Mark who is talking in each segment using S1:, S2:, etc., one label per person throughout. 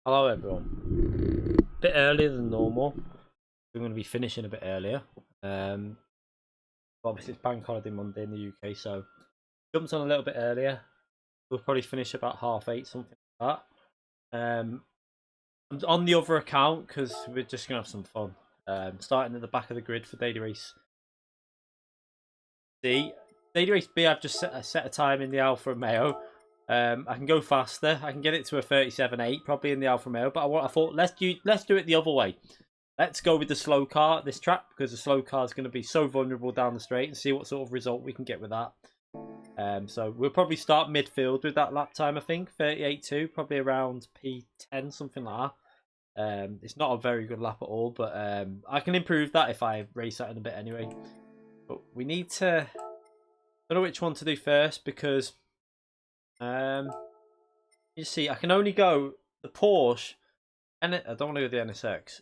S1: Hello everyone. Bit earlier than normal. We're going to be finishing a bit earlier. Obviously it's Bank Holiday Monday in the UK, so jumped on a little bit earlier. We'll probably finish about 8:30, something like that. I'm on the other account because we're just going to have some fun. Starting at the back of the grid for Daily Race C. Daily Race B, I've just set a time in the Alfa Romeo. I can go faster. I can get it to a 37.8 probably in the Alfa Romeo, but I thought let's do it the other way. Let's go with the slow car at this track because the slow car is going to be so vulnerable down the straight, and see what sort of result we can get with that. So we'll probably start midfield with that lap time. I think 38.2, probably around P10, something like that. It's not a very good lap at all, but I can improve that if I race that in a bit anyway. But we need to, I don't know which one to do first because you see, I can only go the Porsche, and I don't want to go the NSX,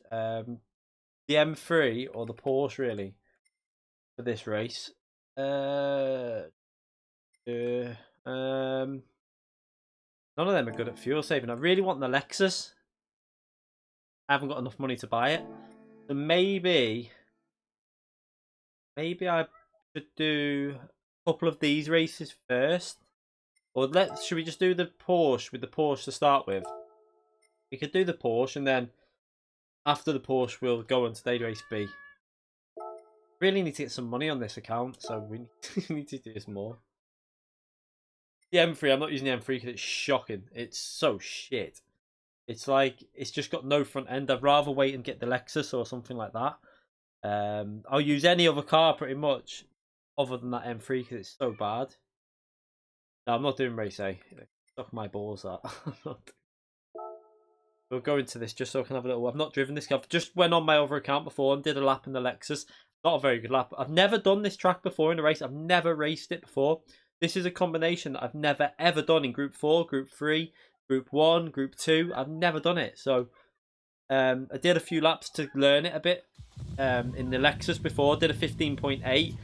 S1: the M3 or the Porsche really for this race. None of them are good at fuel saving. I really want the Lexus. I haven't got enough money to buy it, so maybe I should do a couple of these races first. Or should we just do the Porsche with the Porsche to start with? We could do the Porsche, and then after the Porsche we'll go on to Daily Race B. Really need to get some money on this account, so we need to do this more. The M3, I'm not using the M3 because it's shocking. It's so shit. It's like, it's just got no front end. I'd rather wait and get the Lexus or something like that. I'll use any other car pretty much, other than that M3 because it's so bad. No, I'm not doing race A. Suck my balls that. We'll go into this just so I can have a little. I've not driven this. I've just went on my other account before and did a lap in the Lexus. Not a very good lap. I've never done this track before in a race. I've never raced it before. This is a combination that I've never ever done in Group 4, Group 3, Group 1, Group 2. I've never done it. So I did a few laps to learn it a bit in the Lexus before. I did a 15.8.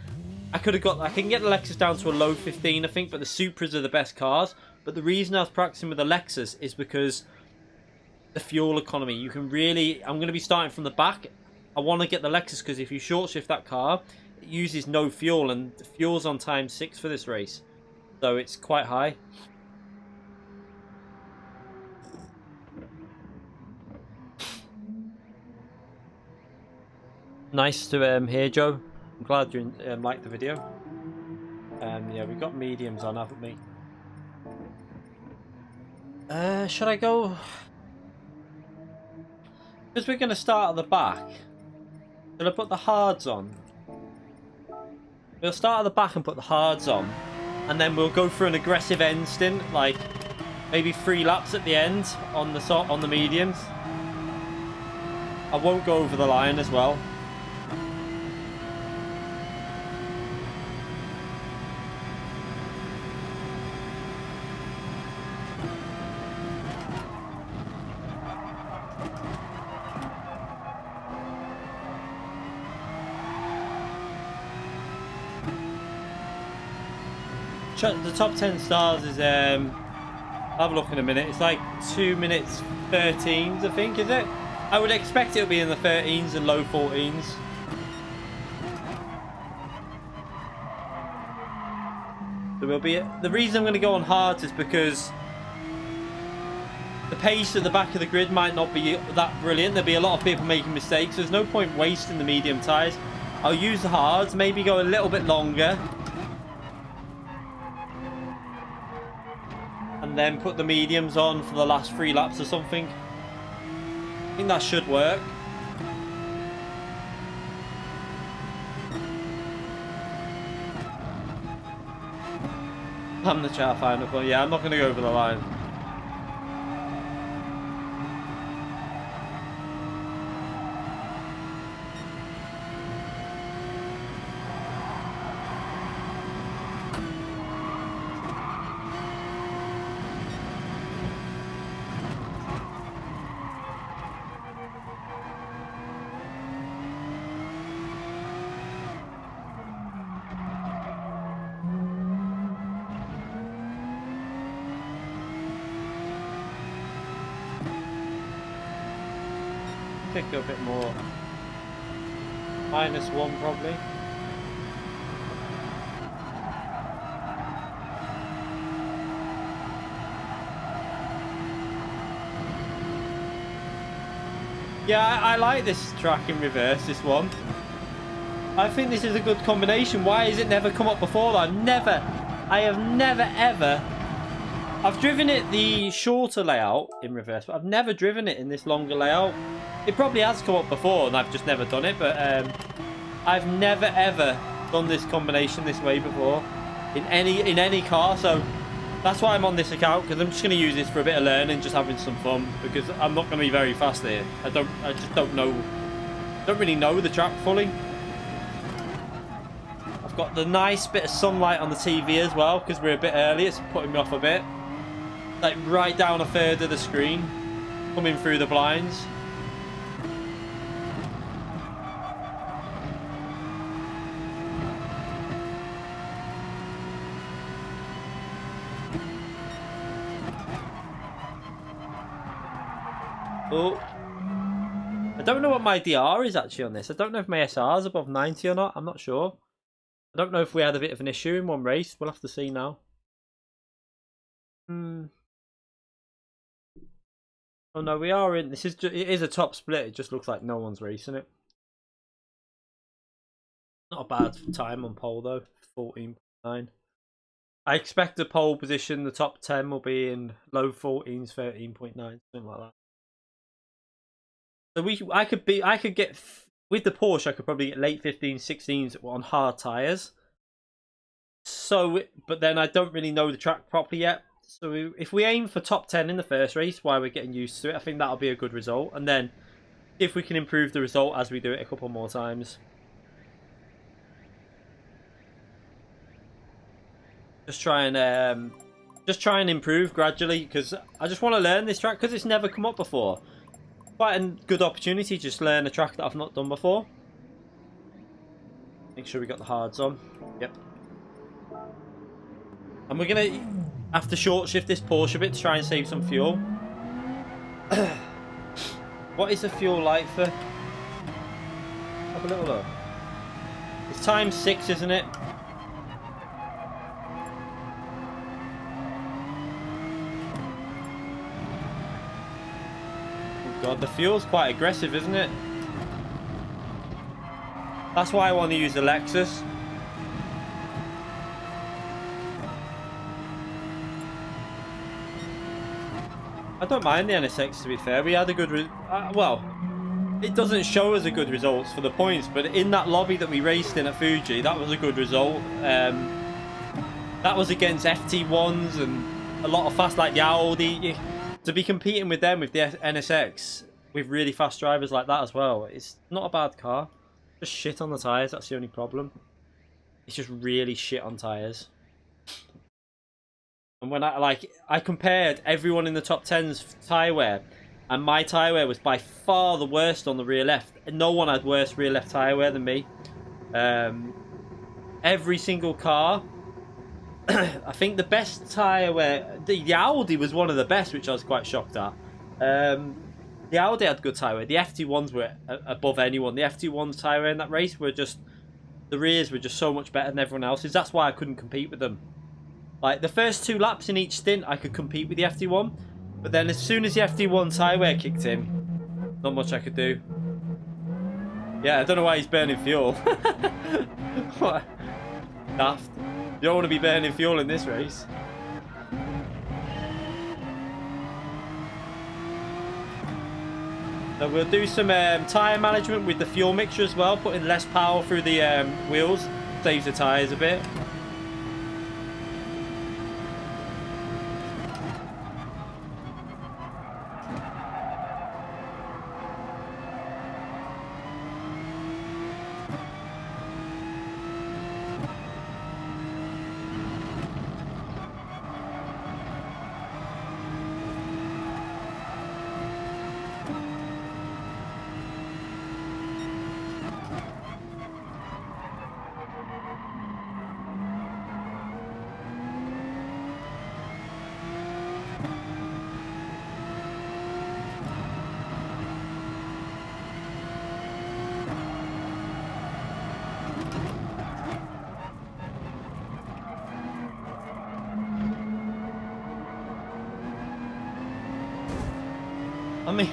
S1: I can get the Lexus down to a low 15, I think, but the Supras are the best cars. But the reason I was practicing with the Lexus is because the fuel economy. You can really... I'm going to be starting from the back. I want to get the Lexus because if you short shift that car, it uses no fuel, and the fuel's on time 6 for this race. So it's quite high. Nice to hear, Joe. I'm glad you liked the video. Yeah, we've got mediums on, haven't we? Should I go... Because we're going to start at the back. Should I put the hards on? We'll start at the back and put the hards on. And then we'll go for an aggressive end stint. Like, maybe 3 laps at the end on the mediums. I won't go over the line as well. The top 10 stars is I'll have a look in a minute. It's like 2 minutes 13s, I think, is it? I would expect it'll be in the 13s and low 14s. There will be the reason I'm going to go on hards is because the pace at the back of the grid might not be that brilliant. There'll be a lot of people making mistakes. There's no point wasting the medium tyres. I'll use the hards, maybe go a little bit longer. And then put the mediums on for the last 3 laps or something. I think that should work. I'm the chart final, but yeah, I'm not going to go over the line. Pick a bit more. -1 probably. Yeah, I like this track in reverse, this one. I think this is a good combination. Why has it never come up before? I have never ever... I've driven it the shorter layout in reverse, but I've never driven it in this longer layout. It probably has come up before and I've just never done it, but I've never ever done this combination this way before in any car, so that's why I'm on this account, because I'm just going to use this for a bit of learning, just having some fun, because I'm not going to be very fast here. I just don't really know the track fully. I've got the nice bit of sunlight on the TV as well, because we're a bit early. It's putting me off a bit. Like right down a third of the screen, coming through the blinds. Oh, I don't know what my DR is actually on this. I don't know if my SR is above 90 or not. I'm not sure. I don't know if we had a bit of an issue in one race. We'll have to see now. Oh no, we are in. It is a top split. It just looks like no one's racing it. Not a bad time on pole though. 14.9. I expect the pole position. The top 10 will be in low 14s, 13.9, something like that. So I could get with the Porsche, I could probably get late 15s, 16s on hard tyres. So, but then I don't really know the track properly yet. So if we aim for top 10 in the first race while we're getting used to it, I think that'll be a good result. And then if we can improve the result as we do it a couple more times. Just try and improve gradually, because I just want to learn this track because it's never come up before. Quite a good opportunity to just learn a track that I've not done before. Make sure we got the hards on. Yep. And we're going to have to short shift this Porsche a bit to try and save some fuel. What is the fuel like for... Have a little look. It's times 6, isn't it? Oh god, the fuel's quite aggressive, isn't it? That's why I want to use the Lexus. I don't mind the NSX, to be fair. We had a good... well, it doesn't show us a good results for the points, but in that lobby that we raced in at Fuji, that was a good result. That was against FT1s and a lot of fast, like the Audi. To be competing with them, with the NSX, with really fast drivers like that as well, it's not a bad car. Just shit on the tyres, that's the only problem. It's just really shit on tyres. And when I compared everyone in the top 10's tyre wear, and my tyre wear was by far the worst on the rear left. And no one had worse rear left tyre wear than me. Every single car, I think the best tyre wear, the Audi was one of the best, which I was quite shocked at. The Audi had good tyre wear. The FT1s were above anyone. The FT1's tyre wear in that race were just, the rears were just so much better than everyone else's. That's why I couldn't compete with them. Like, the first 2 laps in each stint, I could compete with the FT1. But then as soon as the FT1 tyre wear kicked in, not much I could do. Yeah, I don't know why he's burning fuel. What? Daft. You don't want to be burning fuel in this race. So we'll do some tyre management with the fuel mixture as well, putting less power through the wheels. Saves the tyres a bit. I mean,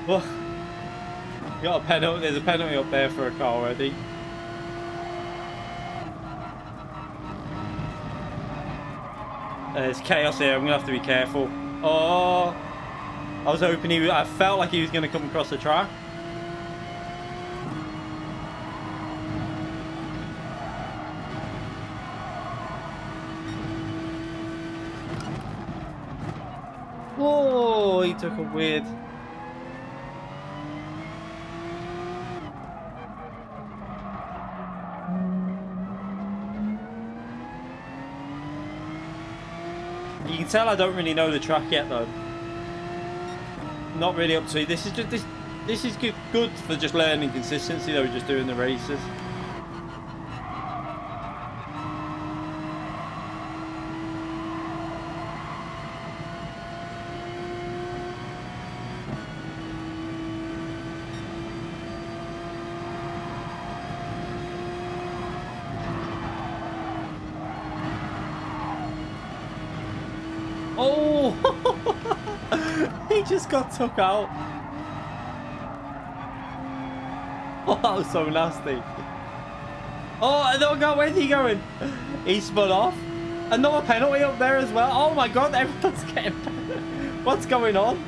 S1: well, you got a penalty. There's a penalty up there for a car already. There's chaos here. I'm gonna have to be careful. Oh, I was hoping I felt like he was gonna come across the track. Whoa, he took a weird... You can tell I don't really know the track yet, though. Not really up to it. This is just this is good for just learning consistency, though, just doing the races. Oh! He just got took out. Oh, that was so nasty. Oh, no, God, where's he going? He spun off. Another penalty up there as well. Oh my God, everyone's getting... What's going on?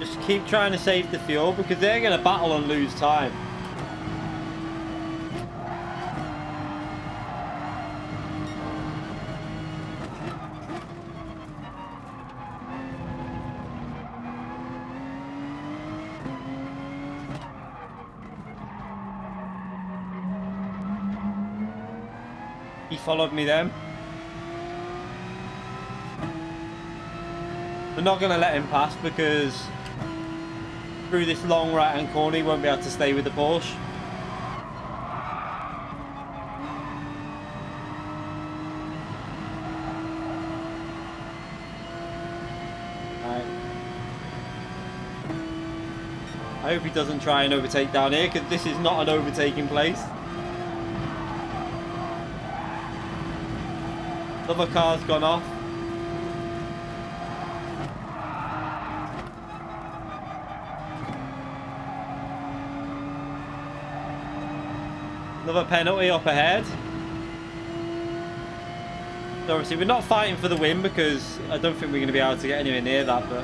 S1: Just keep trying to save the fuel because they're going to battle and lose time. He followed me then. We're not going to let him pass because through this long right-hand corner he won't be able to stay with the Porsche. Right. I hope he doesn't try and overtake down here because this is not an overtaking place. Another car's gone off. Another penalty up ahead. So obviously we're not fighting for the win because I don't think we're going to be able to get anywhere near that, but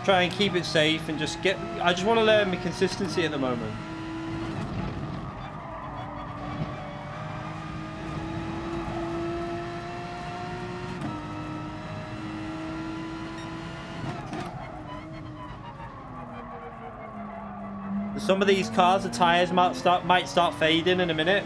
S1: try and keep it safe and just get... I just want to learn my consistency at the moment. Some of these cars, the tyres might start fading in a minute.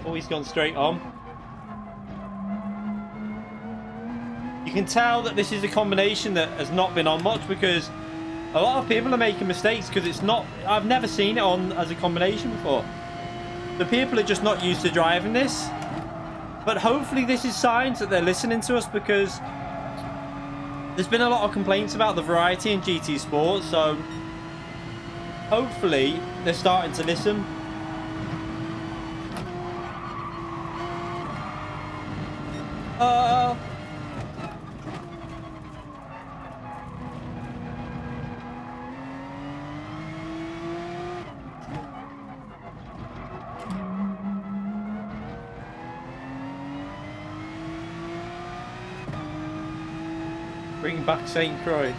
S1: Oh, he's gone straight on. You can tell that this is a combination that has not been on much because a lot of people are making mistakes because it's not... I've never seen it on as a combination before. The people are just not used to driving this. But hopefully this is signs that they're listening to us because there's been a lot of complaints about the variety in GT Sport, so hopefully they're starting to listen. Bring back St. Croix.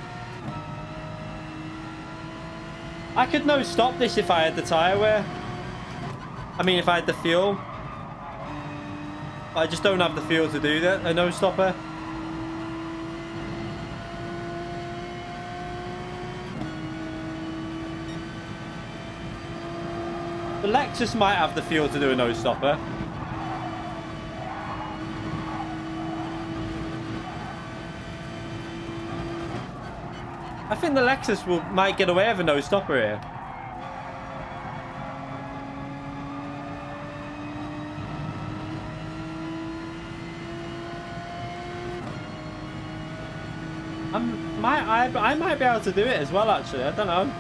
S1: I could no stop this if I had the tyre wear. I mean, if I had the fuel. I just don't have the fuel to do that. A no stopper. The Lexus might have the fuel to do a no stopper. I think the Lexus might get away with a no-stopper here. I might be able to do it as well, actually. I don't know.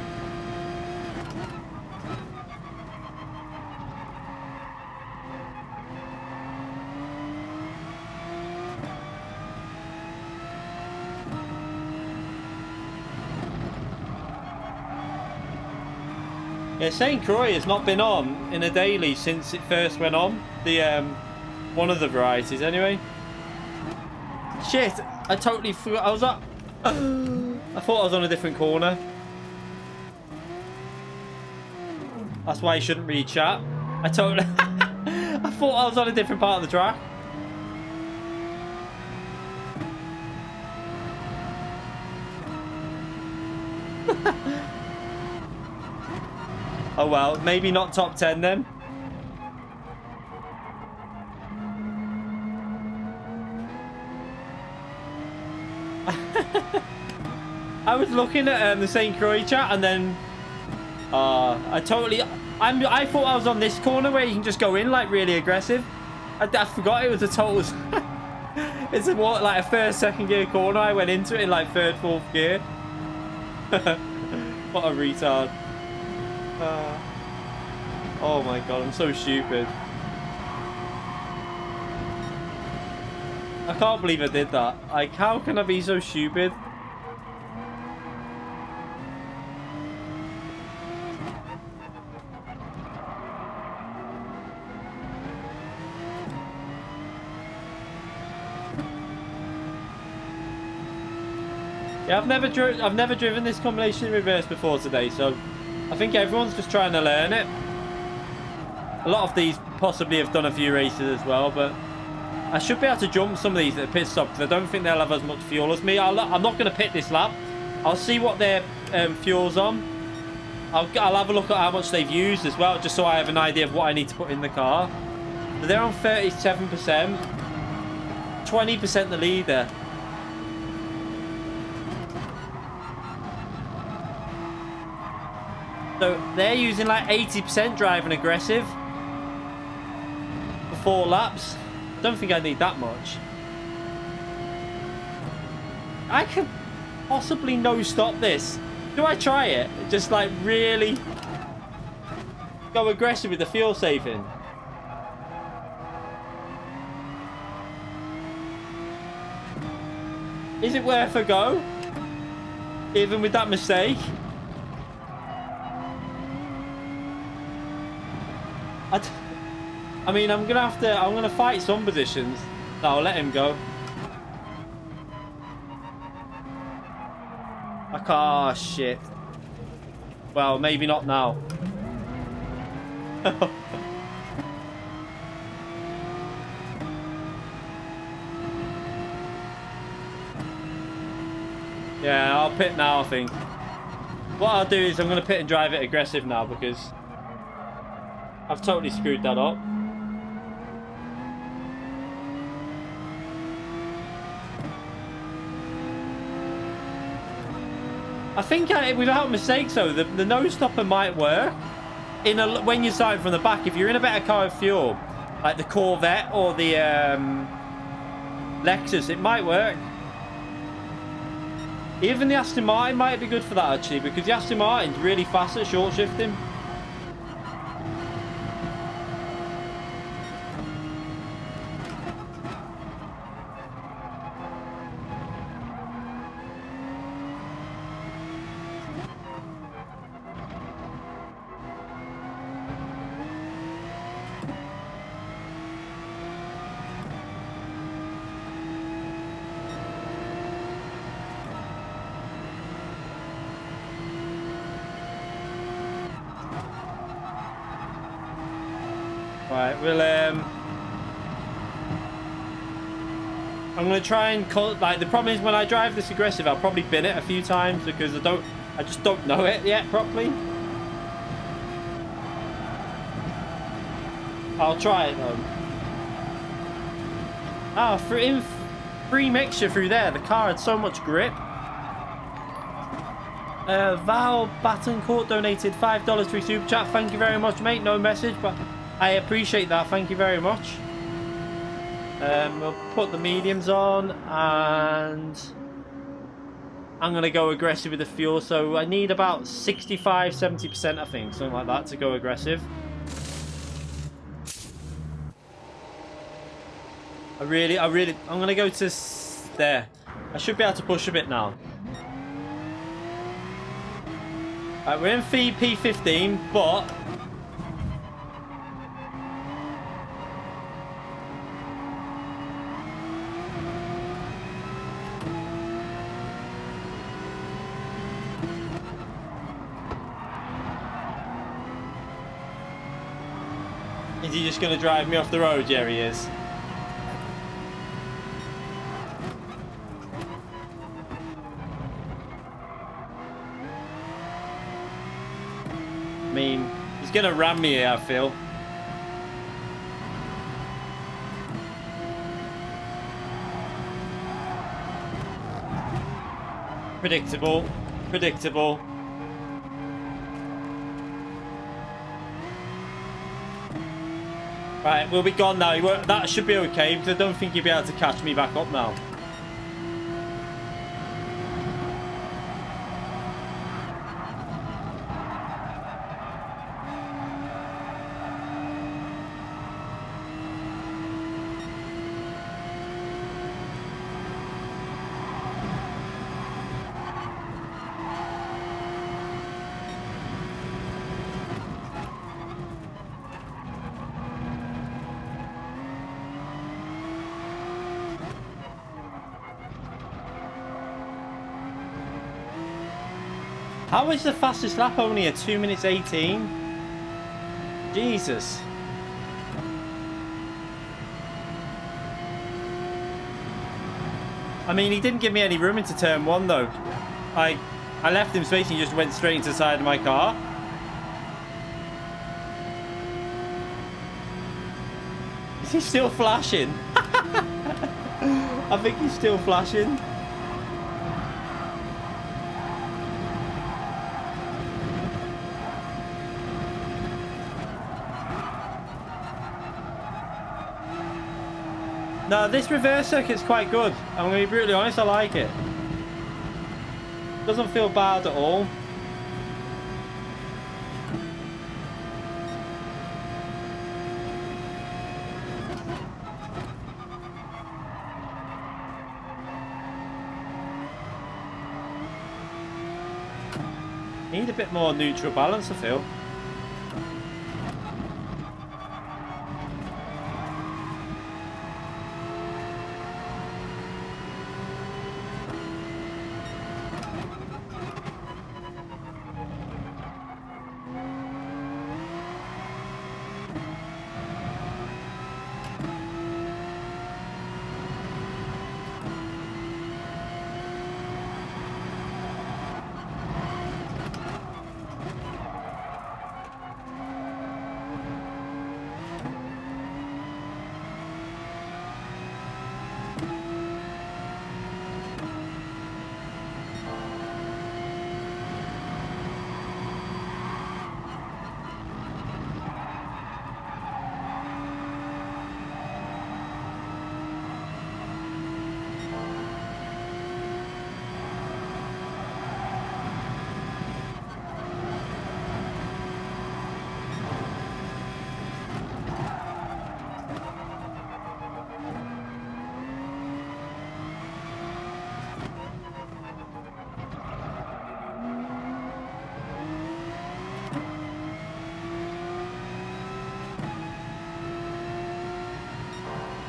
S1: Yeah, St. Croix has not been on in a daily since it first went on. The one of the varieties, anyway. Shit! I totally forgot. I was up. I thought I was on a different corner. That's why you shouldn't read chat. I totally. I thought I was on a different part of the track. Oh well, maybe not top 10 then. I was looking at the St. Croix chat and then I thought I was on this corner where you can just go in like really aggressive. I forgot it was a total it's like a first, second gear corner. I went into it in like third, fourth gear. What a retard. Oh my god, I'm so stupid. I can't believe I did that. Like, how can I be so stupid? Yeah, I've never driven this combination in reverse before today, so I think everyone's just trying to learn it. A lot of these possibly have done a few races as well, but I should be able to jump some of these at the pit stop because I don't think they'll have as much fuel as me. I'm not going to pit this lap. I'll see what their fuel's on. I'll have a look at how much they've used as well, just so I have an idea of what I need to put in the car. But they're on 37%. 20% the leader. So they're using like 80% driving aggressive for 4 laps. Don't think I need that much. I could possibly no stop this. Do I try it? Just like really go aggressive with the fuel saving. Is it worth a go? Even with that mistake? I mean, I'm gonna fight some positions. No, I'll let him go. I can't. Oh, shit. Well, maybe not now. Yeah, I'll pit now, I think. What I'll do is I'm gonna pit and drive it aggressive now because I've totally screwed that up. I think without mistakes though, the no stopper might work when you're starting from the back. If you're in a better car with fuel, like the Corvette or the Lexus, it might work. Even the Aston Martin might be good for that actually, because the Aston Martin's really fast at short shifting. Right, we'll I'm gonna try and like, the problem is when I drive this aggressive, I'll probably bin it a few times because I just don't know it yet properly. I'll try it though. Ah, free mixture through there. The car had so much grip. Val Battencourt donated $5 through Super Chat. Thank you very much, mate. No message, but I appreciate that. Thank you very much. We'll put the mediums on, and I'm going to go aggressive with the fuel. So I need about 65-70%, I think, something like that, to go aggressive. I'm going to go to there. I should be able to push a bit now. Right, we're in P15, but is he just going to drive me off the road? Yeah, he is. I mean, he's going to ram me here, I feel. Predictable. Predictable. Right, we'll be gone now. That should be okay, because I don't think he'll be able to catch me back up now. How is the fastest lap only a 2 minutes 18? Jesus. I mean, he didn't give me any room into turn 1 though. I left him space and he just went straight into the side of my car. Is he still flashing? I think he's still flashing. No, this reverse circuit's quite good. I'm going to be brutally honest, I like it. Doesn't feel bad at all. Need a bit more neutral balance, I feel.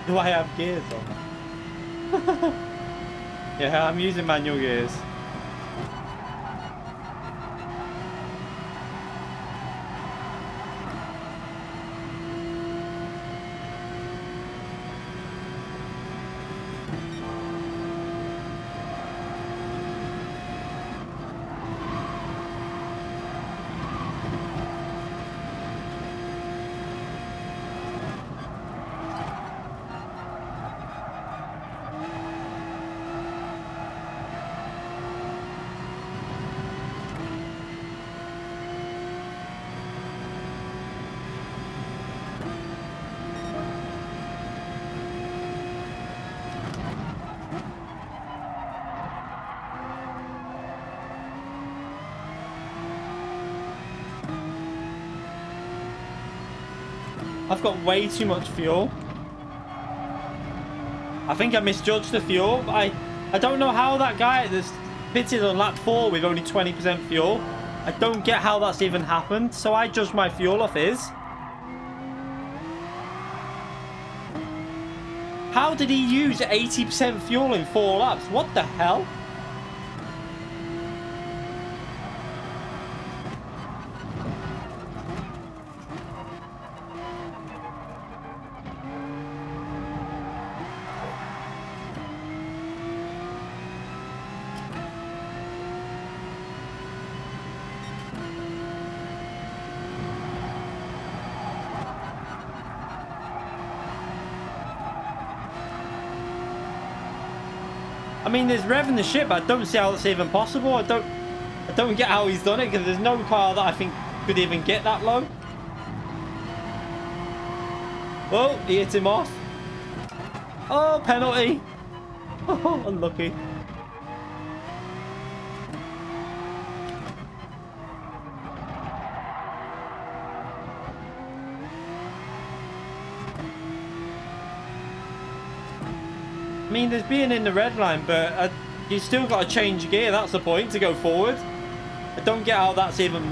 S1: Do I have gears on? Yeah, I'm using manual gears. I've got way too much fuel. I think I misjudged the fuel. I don't know how that guy that's pitted on lap 4 with only 20% fuel. I don't get how that's even happened. So I judged my fuel off his. How did he use 80% fuel in 4 laps? What the hell? I mean, there's revving the ship, but I don't see how that's even possible. I don't get how he's done it, because there's no car that I think could even get that low. Oh, he hit him off. Oh, penalty. Oh, unlucky. I mean, there's being in the red line, but you still got to change gear. That's the point, to go forward. I don't get how that's even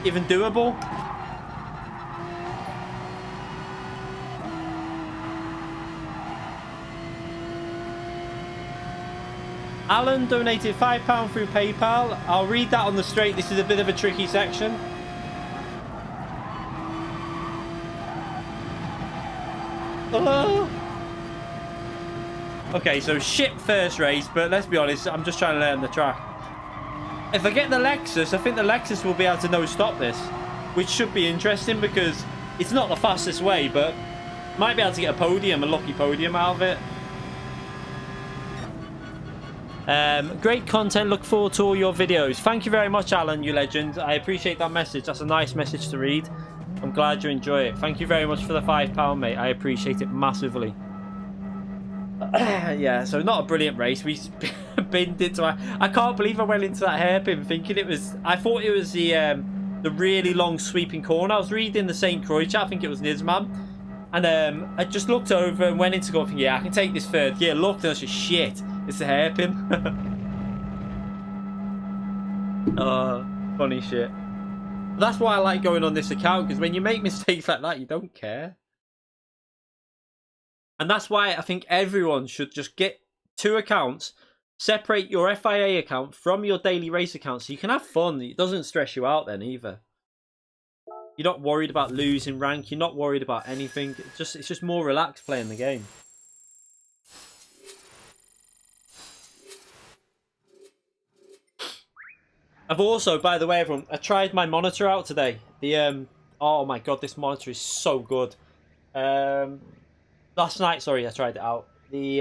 S1: doable. Alan donated £5 through PayPal. I'll read that on the straight. This is a bit of a tricky section. Okay, so shit first race, but let's be honest, I'm just trying to learn the track. If I get the Lexus, I think the Lexus will be able to no-stop this, which should be interesting because it's not the fastest way, but might be able to get a podium, a lucky podium out of it. Great content. Look forward to all your videos. Thank you very much, Alan, you legend. I appreciate that message. That's a nice message to read. I'm glad you enjoy it. Thank you very much for the £5, mate. I appreciate it massively. Yeah, so not a brilliant race. We binned into. I can't believe I went into that hairpin thinking it was. I thought it was the really long sweeping corner. I was reading the St. Croix chat. I think it was Nizman, and I just looked over and went into go thinking, yeah, I can take this third. Yeah, looked and I was just shit. It's a hairpin. Oh, funny shit. That's why I like going on this account, because when you make mistakes like that, you don't care. And that's why I think everyone should just get 2 accounts, separate your FIA account from your daily race account so you can have fun. It doesn't stress you out then either. You're not worried about losing rank. You're not worried about anything. It's just more relaxed playing the game. I've also, by the way, everyone, I tried my monitor out today. The oh my god, this monitor is so good. Last night, sorry, I tried it out. The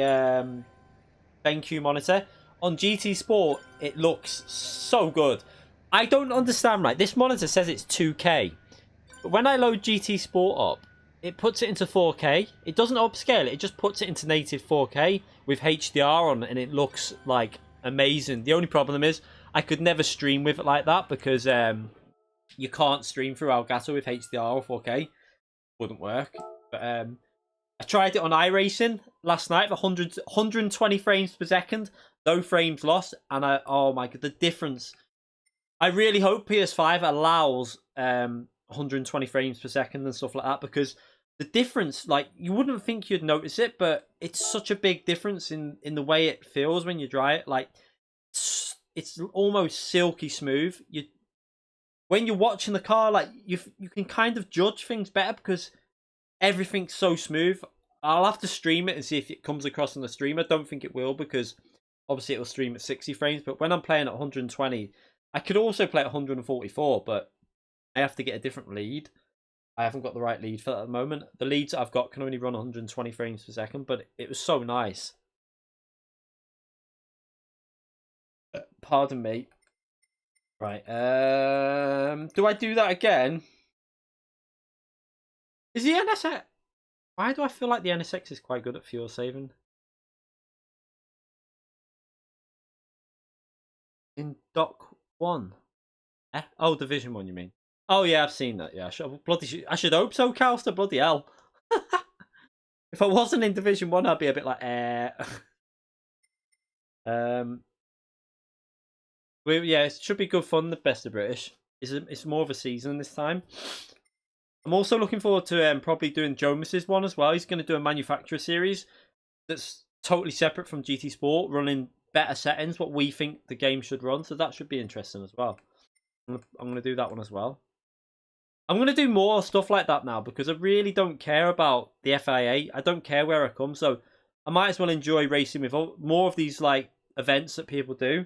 S1: BenQ monitor on GT Sport, it looks so good. I don't understand, right? This monitor says it's 2K, but when I load GT Sport up, it puts it into 4K. It doesn't upscale it; it just puts it into native 4K with HDR on, and it looks like amazing. The only problem is I could never stream with it like that because you can't stream through Elgato with HDR or 4K. Wouldn't work. But I tried it on iRacing last night for 120 frames per second, no frames lost, and oh my god, the difference. I really hope PS5 allows 120 frames per second and stuff like that, because the difference, like, you wouldn't think you'd notice it, but it's such a big difference in the way it feels when you drive it. Like, it's almost silky smooth. When you're watching the car, like, you can kind of judge things better because everything's so smooth. I'll have to stream it and see if it comes across on the stream. I don't think it will, because obviously it'll stream at 60 frames, but when I'm playing at 120, I could also play at 144, but I have to get a different lead. I haven't got the right lead for that at the moment. The leads that I've got can only run 120 frames per second, but it was so nice. Pardon me. Right. Do I do that again? Is the NSX... Why do I feel like the NSX is quite good at fuel saving? In Dock 1? Eh? Oh, Division 1, you mean? Oh, yeah, I've seen that. Yeah, I should hope so, Calster. Bloody hell. If I wasn't in Division 1, I'd be a bit like, yeah, it should be good fun. The Best of British. It's more of a season this time. I'm also looking forward to probably doing Jomas's one as well. He's going to do a manufacturer series that's totally separate from GT Sport, running better settings, what we think the game should run. So that should be interesting as well. I'm going to do that one as well. I'm going to do more stuff like that now because I really don't care about the FIA. I don't care where I come. So I might as well enjoy racing with more of these like events that people do.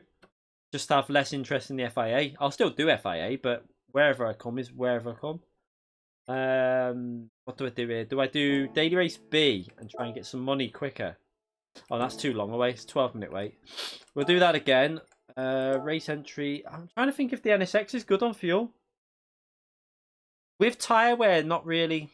S1: Just have less interest in the FIA. I'll still do FIA, but wherever I come is wherever I come. What do I do here? Do I do Daily Race B and try and get some money quicker? Oh, that's too long away. It's a 12-minute wait. We'll do that again. Race entry. I'm trying to think if the NSX is good on fuel. With tyre wear, not really.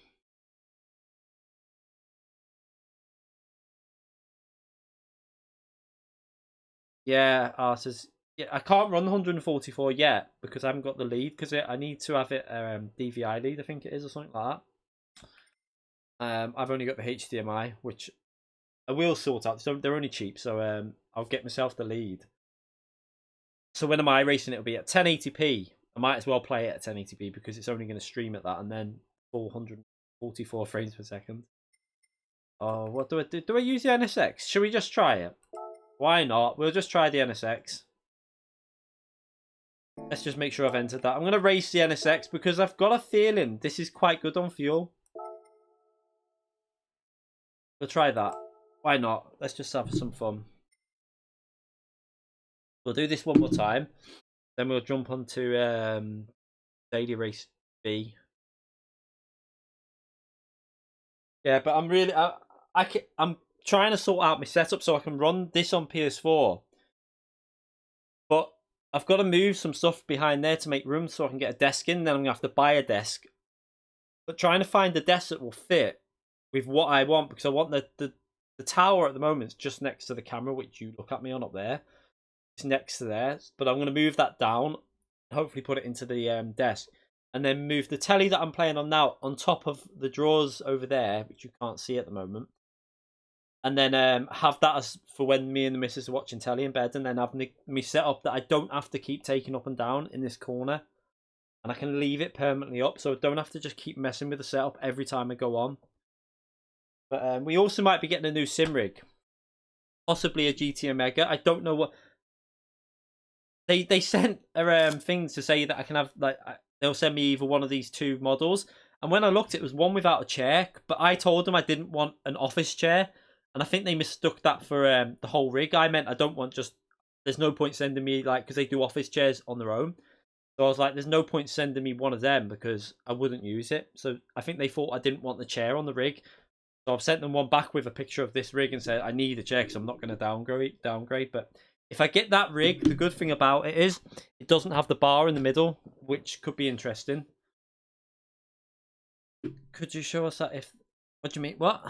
S1: Yeah, it says, yeah, I can't run 144 yet because I haven't got the lead, because I need to have it DVI lead, I think it is, or something like that. I've only got the HDMI, which I will sort out. So they're only cheap, so I'll get myself the lead. So when am I racing? It'll be at 1080p. I might as well play it at 1080p because it's only going to stream at that, and then 444 frames per second. Oh, what do I do? Do I use the NSX? Should we just try it? Why not? We'll just try the NSX. Let's just make sure I've entered that. I'm going to race the NSX because I've got a feeling this is quite good on fuel. We'll try that. Why not? Let's just have some fun. We'll do this one more time. Then we'll jump onto Daily Race B. Yeah, but I'm really... I'm trying to sort out my setup so I can run this on PS4. But I've got to move some stuff behind there to make room so I can get a desk in. Then I'm going to have to buy a desk. But trying to find the desk that will fit with what I want, because I want the tower at the moment is just next to the camera, which you look at me on up there. It's next to there. But I'm going to move that down and hopefully put it into the desk. And then move the telly that I'm playing on now on top of the drawers over there, which you can't see at the moment. And then have that as for when me and the missus are watching telly in bed, and then have me set up that I don't have to keep taking up and down in this corner. And I can leave it permanently up, so I don't have to just keep messing with the setup every time I go on. But we also might be getting a new sim rig. Possibly a GT Omega. I don't know what... They sent things to say that I can have... like they'll send me either one of these two models. And when I looked, it was one without a chair. But I told them I didn't want an office chair. And I think they mistook that for the whole rig. I meant I don't want just... There's no point sending me, like... Because they do office chairs on their own. So I was like, there's no point sending me one of them because I wouldn't use it. So I think they thought I didn't want the chair on the rig. So I've sent them one back with a picture of this rig and said, I need a chair because I'm not going to downgrade. But if I get that rig, the good thing about it is it doesn't have the bar in the middle, which could be interesting. Could you show us that if... What do you mean? What?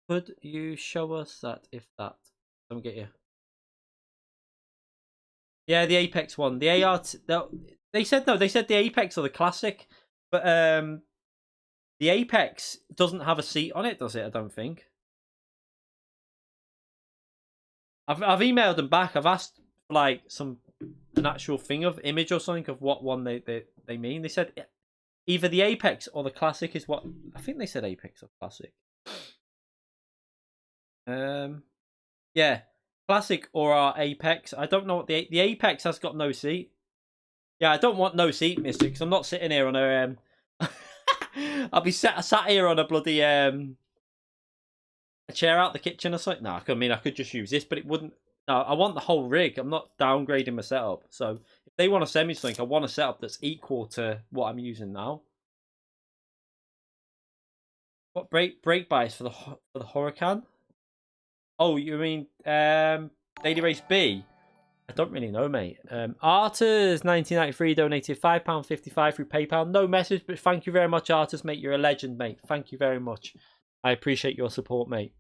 S1: Could you show us that if that... Don't get you. Yeah, the Apex one. The ART... They said no, they said the Apex or the Classic. But the Apex doesn't have a seat on it, does it? I don't think. I've emailed them back. I've asked for like an actual thing of image or something of what one they mean. They said either the Apex or the Classic is what... I think they said Apex or Classic. Yeah. Classic or our Apex. I don't know what the Apex has got no seat. Yeah, I don't want no seat, mister, because I'm not sitting here on a... I'll be sat here on a bloody... a chair out the kitchen or something. No, I mean, I could just use this, but it wouldn't... No, I want the whole rig. I'm not downgrading my setup. So if they want to send me something, I want a setup that's equal to what I'm using now. What brake bias for the Huracan? Oh, you mean Daily Race B? I don't really know, mate. Arters 1993 donated £5.55 through PayPal. No message, but thank you very much, Arters, mate. You're a legend, mate. Thank you very much. I appreciate your support, mate.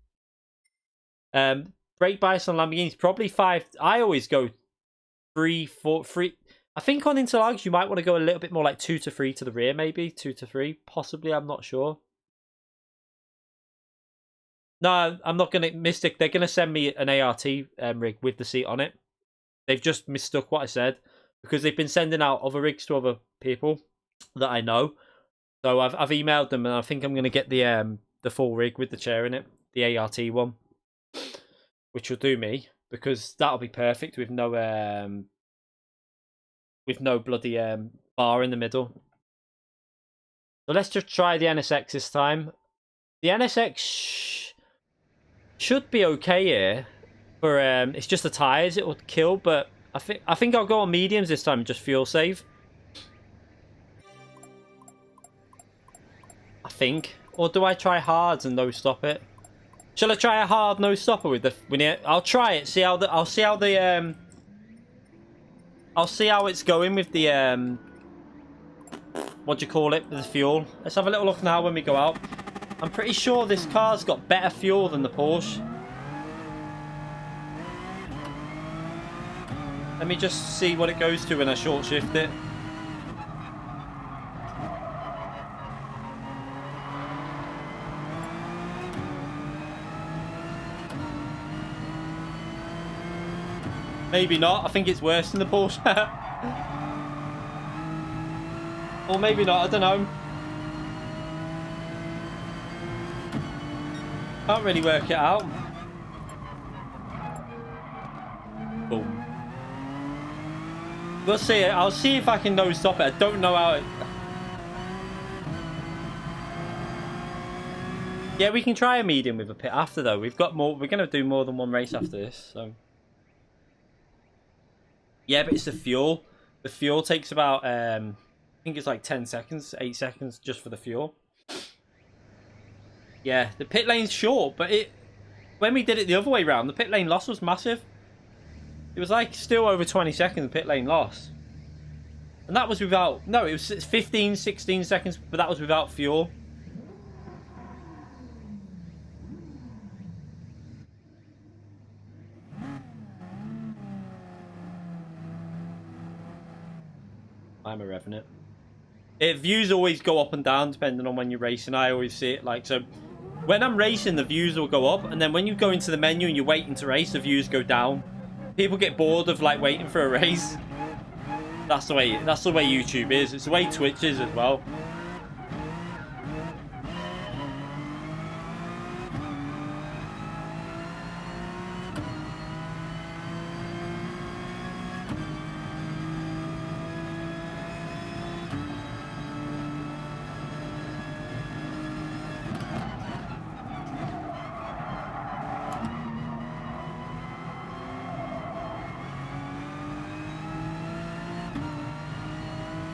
S1: Brake bias on Lamborghinis, probably 5. I always go 3, 4, 3. I think on Interlags, you might want to go a little bit more like 2 to 3 to the rear, maybe. 2 to 3, possibly. I'm not sure. No, I'm not going to... Mystic, they're going to send me an ART rig with the seat on it. They've just mistook what I said. Because they've been sending out other rigs to other people that I know. So I've emailed them, and I think I'm going to get the full rig with the chair in it. The ART one. Which will do me. Because that'll be perfect with no bloody bar in the middle. So let's just try the NSX this time. The NSX should be okay here. For it's just the tyres it will kill, but I think I'll go on mediums this time, just fuel save. I think. Or do I try hards and no stop it? Shall I try a hard no stopper with the... I'll try it. I'll see how it's going with the what do you call it? With the fuel. Let's have a little look now when we go out. I'm pretty sure this car's got better fuel than the Porsche. Let me just see what it goes to when I short shift it. Maybe not. I think it's worse than the Porsche. Or maybe not. I don't know. Can't really work it out. We'll see. I'll see if I can no stop it. I don't know how it... Yeah, we can try a medium with a pit after, though. We've got more. We're going to do more than one race after this, so... Yeah, but it's the fuel. The fuel takes about, I think it's like 10 seconds, 8 seconds just for the fuel. Yeah, the pit lane's short, but when we did it the other way round, the pit lane loss was massive. It was like still over 20 seconds pit lane loss. And that was without, no, it was 15, 16 seconds, but that was without fuel. I'm a revving it. Views always go up and down depending on when you're racing. I always see it like, so when I'm racing, the views will go up, and then when you go into the menu and you're waiting to race, the views go down. People get bored of like waiting for a race. That's the way YouTube is. It's the way Twitch is as well.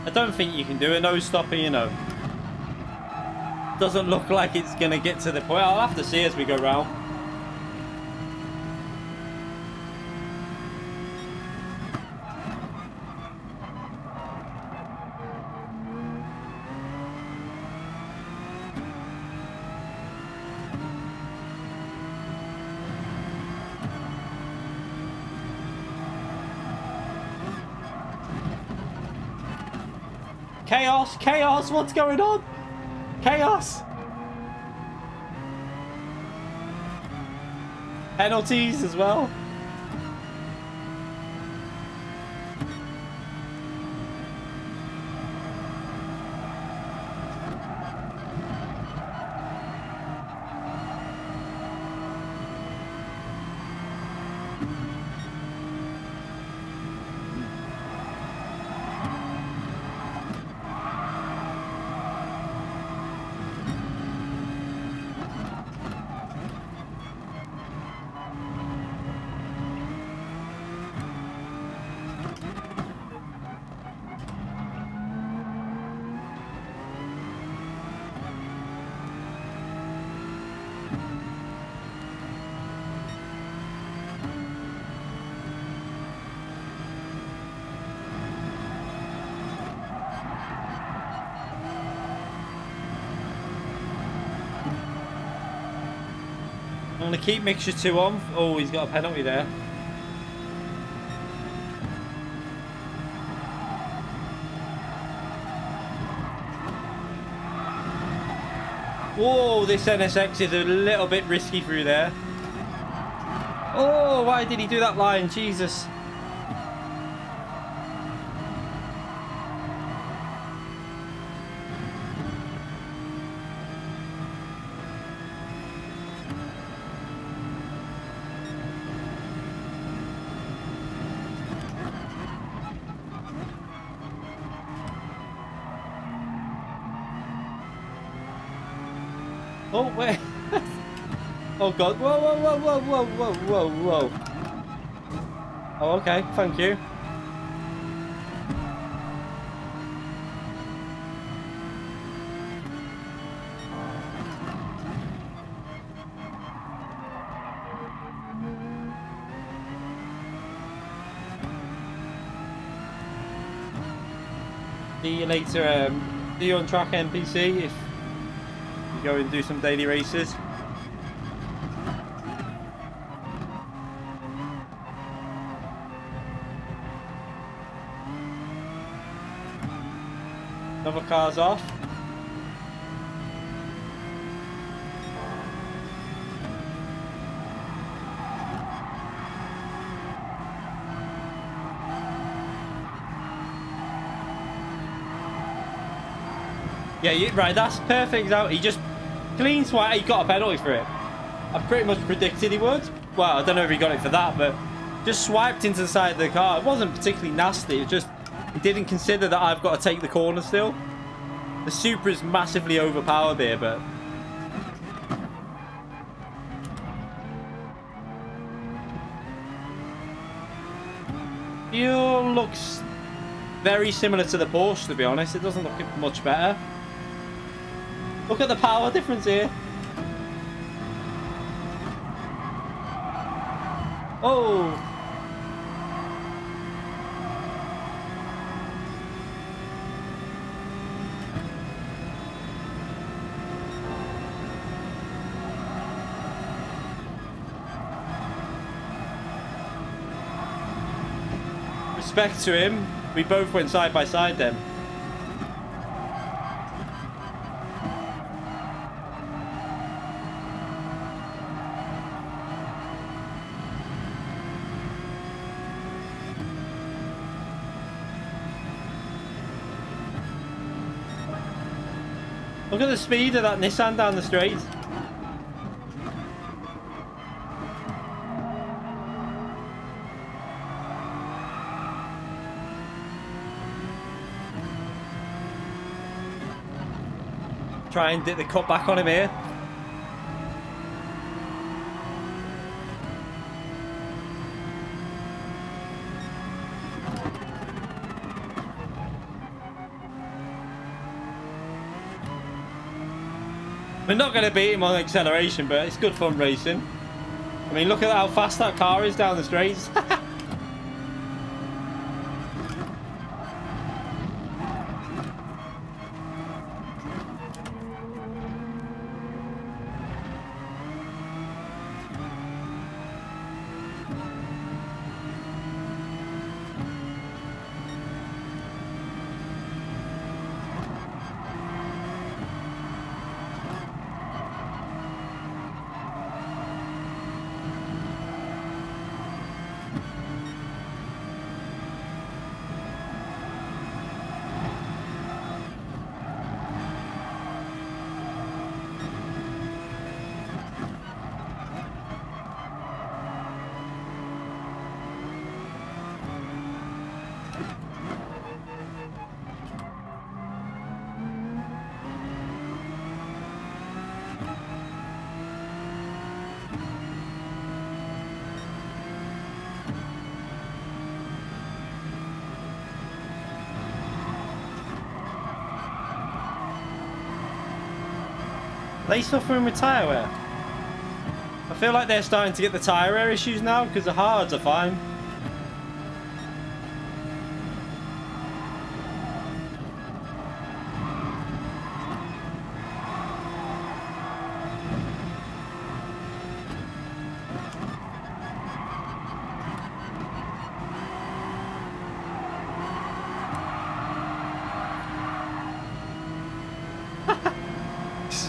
S1: I don't think you can do a no stopper, you know. Doesn't look like it's gonna get to the point. I'll have to see as we go round. Chaos! Chaos! What's going on? Chaos! Penalties as well. I'm going to keep mixture 2 on. Oh, he's got a penalty there. Whoa, this NSX is a little bit risky through there. Oh, why did he do that line? Jesus. Oh, wait. Oh, God. Whoa, whoa, whoa, whoa, whoa, whoa, whoa, whoa. Oh, okay. Thank you. See you later. See you on track, NPC, if you go and do some daily races. Another car's off. Yeah, right, that's perfect. He just clean swipe. He got a penalty for it. I pretty much predicted he would. Well, I don't know if he got it for that, but just swiped into the side of the car. It wasn't particularly nasty. It was just He didn't consider that I've got to take the corner still. The Supra is massively overpowered there, but... Fuel looks very similar to the Porsche, to be honest. It doesn't look much better. Look at the power difference here. Oh! Respect to him. We both went side by side then. Look at the speed of that Nissan down the straight. Try and get the cut back on him here. We're not going to beat him on acceleration, but it's good fun racing. I mean, look at how fast that car is down the straights. They suffering with tyre wear? I feel like they're starting to get the tyre wear issues now because the hards are fine.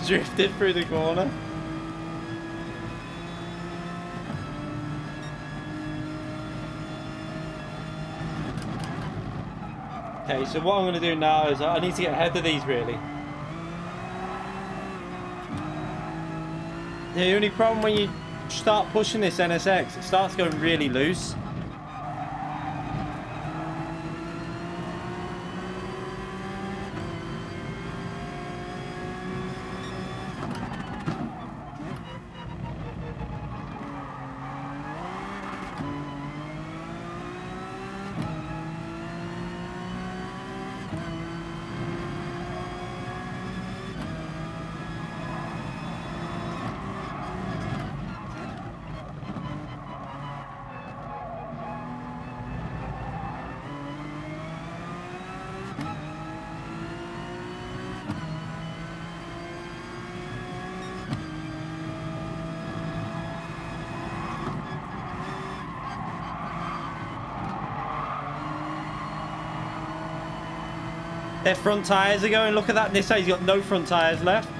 S1: Drifted through the corner. Okay, so what I'm going to do now is I need to get ahead of these really. The only problem when you start pushing this NSX, it starts going really loose. Their front tyres are going. Look at that. This side, he's got no front tyres left.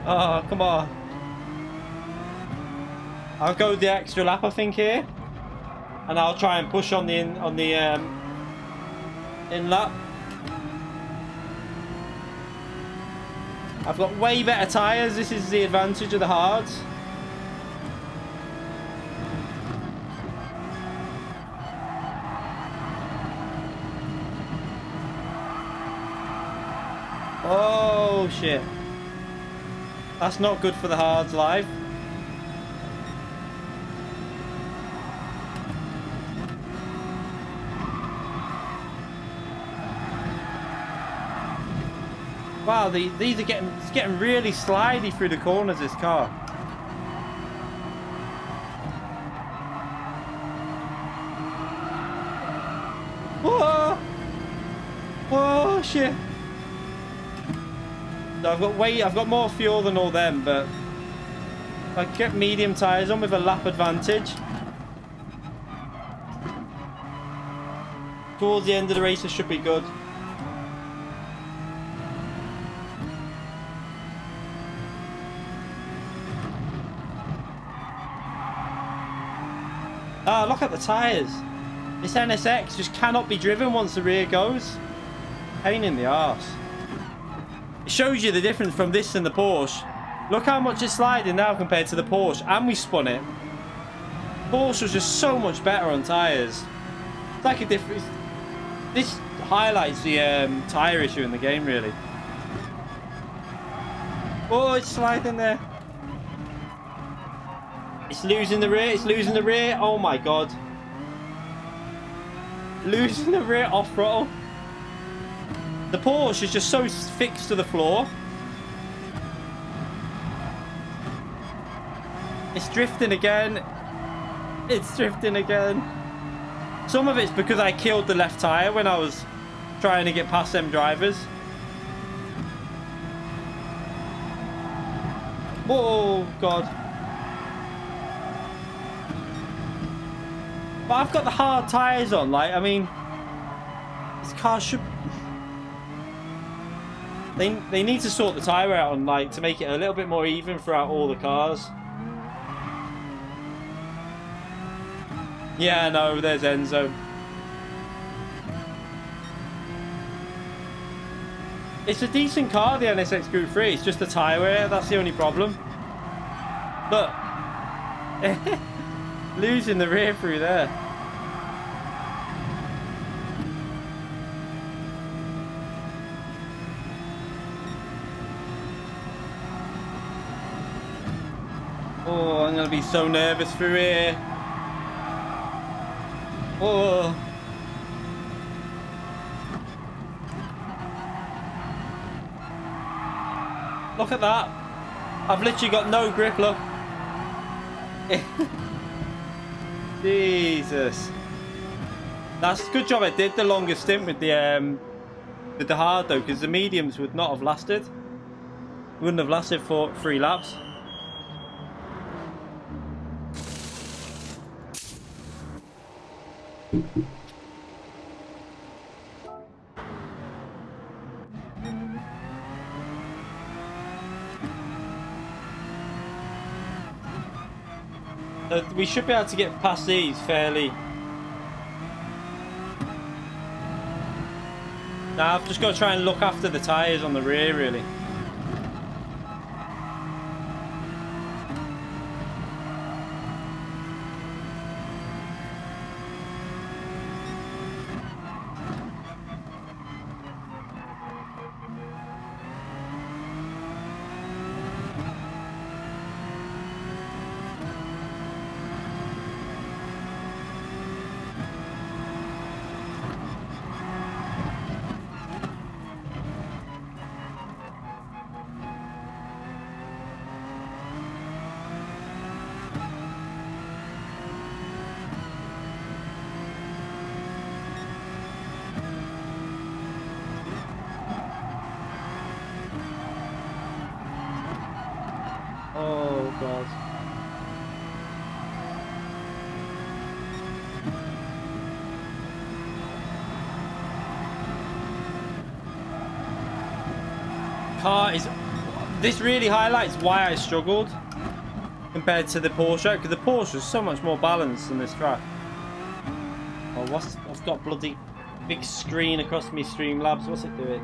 S1: Oh, come on. I'll go the extra lap, I think, here. And I'll try and push on the in lap. I've got way better tyres. This is the advantage of the hards. Oh, shit. That's not good for the hards live. Wow, these are getting really slidey through the corners, this car. Whoa! Whoa, shit. So I've got more fuel than all them, but if I get medium tyres on with a lap advantage, towards the end of the race, it should be good. Ah, look at the tyres. This NSX just cannot be driven once the rear goes. Pain in the arse. It shows you the difference from this and the Porsche. Look how much it's sliding now compared to the Porsche, and we spun it. Porsche was just so much better on tyres. It's like a difference. This highlights the tyre issue in the game, really. Oh, it's sliding there. It's losing the rear. It's losing the rear. Oh my god. Losing the rear off throttle. The Porsche is just so fixed to the floor. It's drifting again. It's drifting again. Some of it's because I killed the left tyre when I was trying to get past them drivers. Oh god. But I've got the hard tyres on, like, I mean, this car should... They need to sort the tyre out on, like, to make it a little bit more even throughout all the cars. Yeah, no, there's Enzo. It's a decent car, the NSX Group 3. It's just the tyre wear, that's the only problem. Look. Losing the rear through there. Oh, I'm going to be so nervous through here. Oh. Look at that. I've literally got no grip, look. Jesus. That's a good job I did the longest stint with the hard though, because the mediums would not have lasted. Wouldn't have lasted for 3 laps. So we should be able to get past these fairly. Now I've just got to try and look after the tyres on the rear, really. Oh god. Car is... This really highlights why I struggled compared to the Porsche, because the Porsche is so much more balanced than this track. Oh, what's... I've got bloody big screen across me Streamlabs. What's it doing?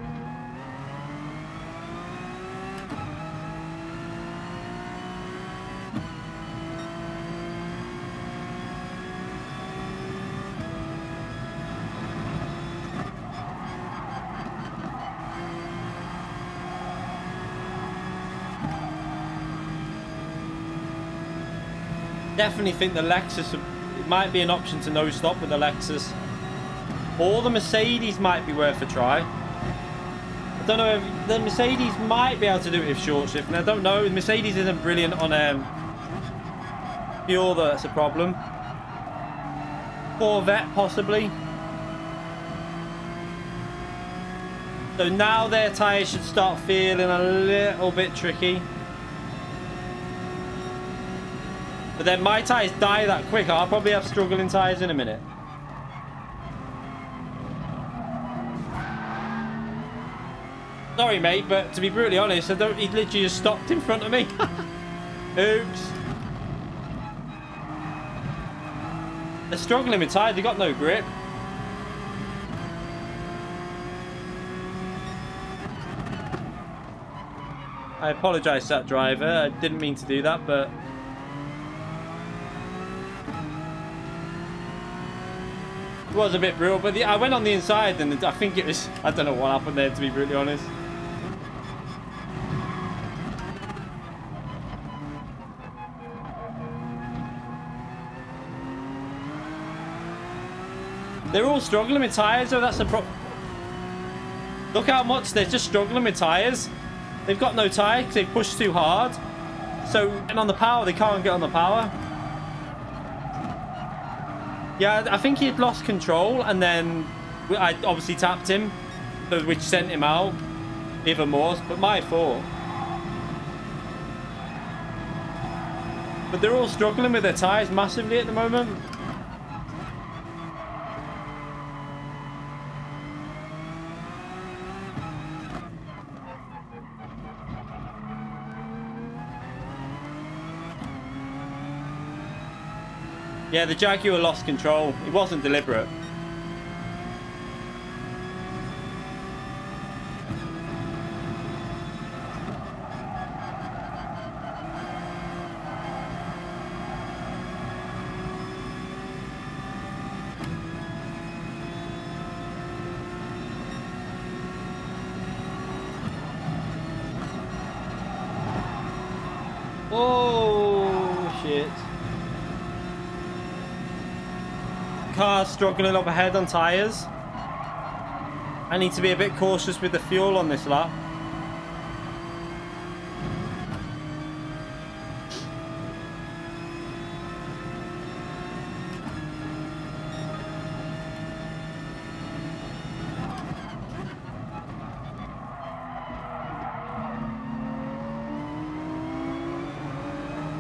S1: Definitely think the Lexus, it might be an option to no stop with the Lexus. Or the Mercedes might be worth a try. I don't know if the Mercedes might be able to do it with short shift. And I don't know, the Mercedes isn't brilliant on fuel, that's a problem. Corvette possibly. So now their tyres should start feeling a little bit tricky. But then my tyres die that quick. I'll probably have struggling tyres in a minute. Sorry, mate, but to be brutally honest, he literally just stopped in front of me. Oops. They're struggling with tyres. They've got no grip. I apologise to that driver. I didn't mean to do that, but... it was a bit brutal, but I went on the inside and I think it was... I don't know what happened there, to be brutally honest. They're all struggling with tyres, though. That's the problem. Look how much they're just struggling with tyres. They've got no tyre because they've pushed too hard. So, and on the power, they can't get on the power. Yeah, I think he'd lost control, and then I obviously tapped him, which sent him out even more. But my fault. But they're all struggling with their tyres massively at the moment. Yeah, the Jaguar lost control. It wasn't deliberate. Oh, shit. Car struggling up ahead on tyres. I need to be a bit cautious with the fuel on this lap.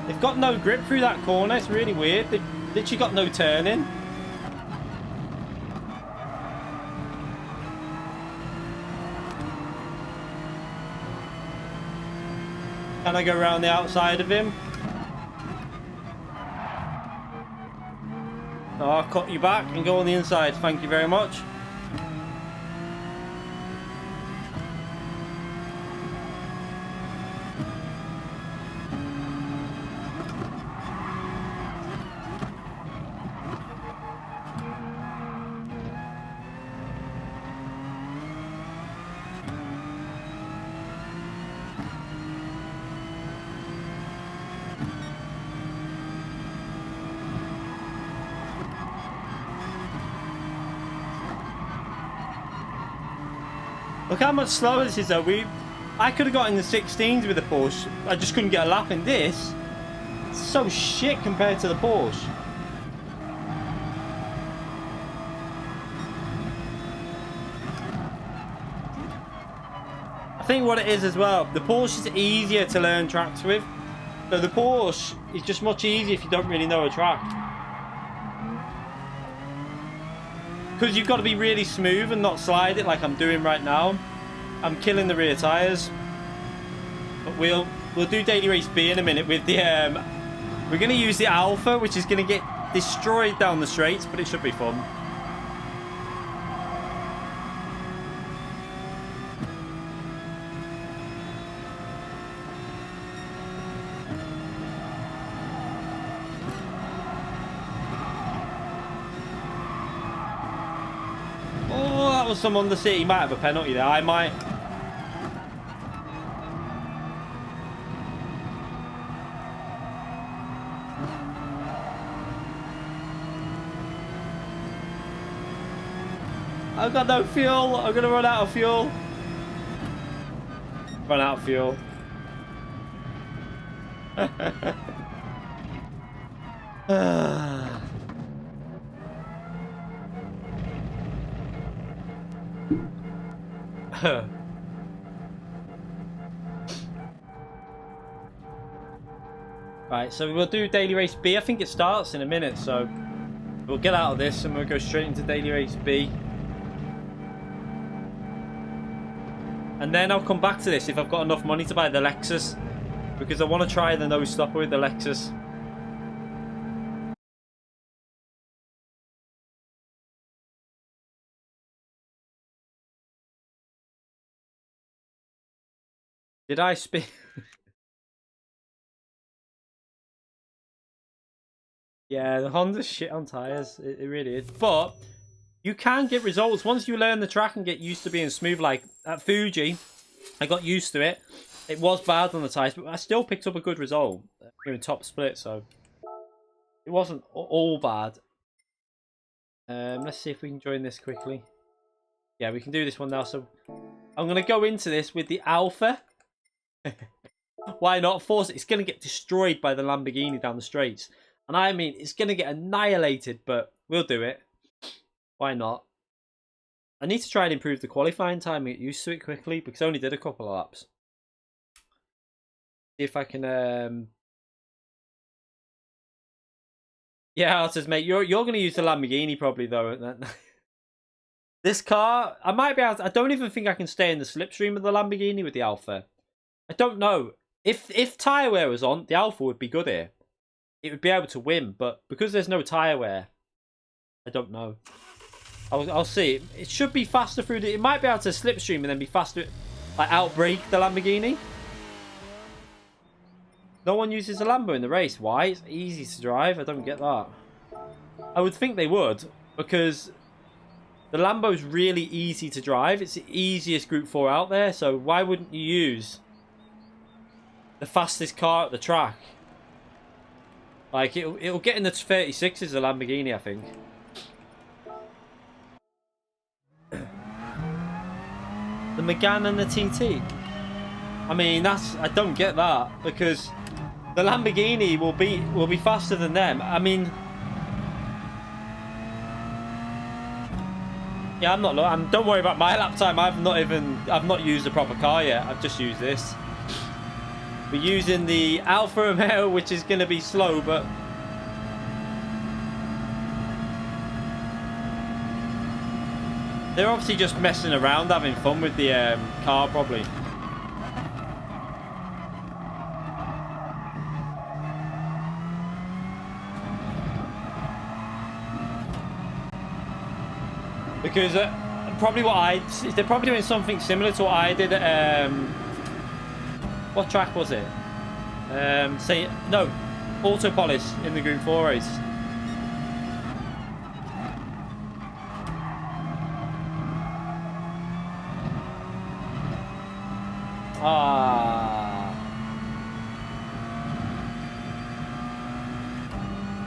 S1: They've got no grip through that corner. It's really weird. They've literally got no turning. Can I go around the outside of him? Oh, I'll cut you back and go on the inside. Thank you very much. Look how much slower this is though. I could have got in the 16s with the Porsche. I just couldn't get a lap in this. It's so shit compared to the Porsche. I think what it is as well, the Porsche is easier to learn tracks with. So the Porsche is just much easier if you don't really know a track. Because you've got to be really smooth and not slide it like I'm doing right now. I'm killing the rear tyres. But we'll do Daily Race B in a minute with the... we're going to use the Alpha, which is going to get destroyed down the straights, but it should be fun. Was some on the city. He might have a penalty there. I might. I've got no fuel. I'm gonna run out of fuel. Run out of fuel. Right, so we'll do daily race B. I think it starts in a minute, so we'll get out of this and we'll go straight into daily race B. And then I'll come back to this if I've got enough money to buy the Lexus, because I want to try the nose stopper with the Lexus. Did I spin? Yeah, the Honda's shit on tyres. It really is. But you can get results once you learn the track and get used to being smooth. Like at Fuji, I got used to it. It was bad on the tyres, but I still picked up a good result in top split, so it wasn't all bad. Let's see if we can join this quickly. Yeah, we can do this one now. So I'm going to go into this with the Alpha. Why not? Force it. It's going to get destroyed by the Lamborghini down the straights. And I mean, it's going to get annihilated, but we'll do it. Why not? I need to try and improve the qualifying time and get used to it quickly, because I only did a couple of laps. See if I can... Yeah, Arthur's mate, you're going to use the Lamborghini probably, though. This car, I might be able to... I don't even think I can stay in the slipstream of the Lamborghini with the Alpha. I don't know. If tyre wear was on, the Alpha would be good here. It would be able to win, but because there's no tyre wear, I don't know. I'll see. It should be faster through the... It might be able to slipstream and then be faster, like outbrake the Lamborghini. No one uses a Lambo in the race. Why? It's easy to drive. I don't get that. I would think they would, because the Lambo's really easy to drive. It's the easiest Group 4 out there, so why wouldn't you use the fastest car at the track? Like, it'll get in the 36s, the Lamborghini, I think. The Megane and the TT. I mean, I don't get that, because the Lamborghini will be faster than them. I mean, yeah, don't worry about my lap time. I've not used a proper car yet. I've just used this. We're using the Alfa Romeo, which is going to be slow, but they're obviously just messing around, having fun with the car, probably. Because probably they're probably doing something similar to what I did at what track was it? Autopolis in the Group 4 race.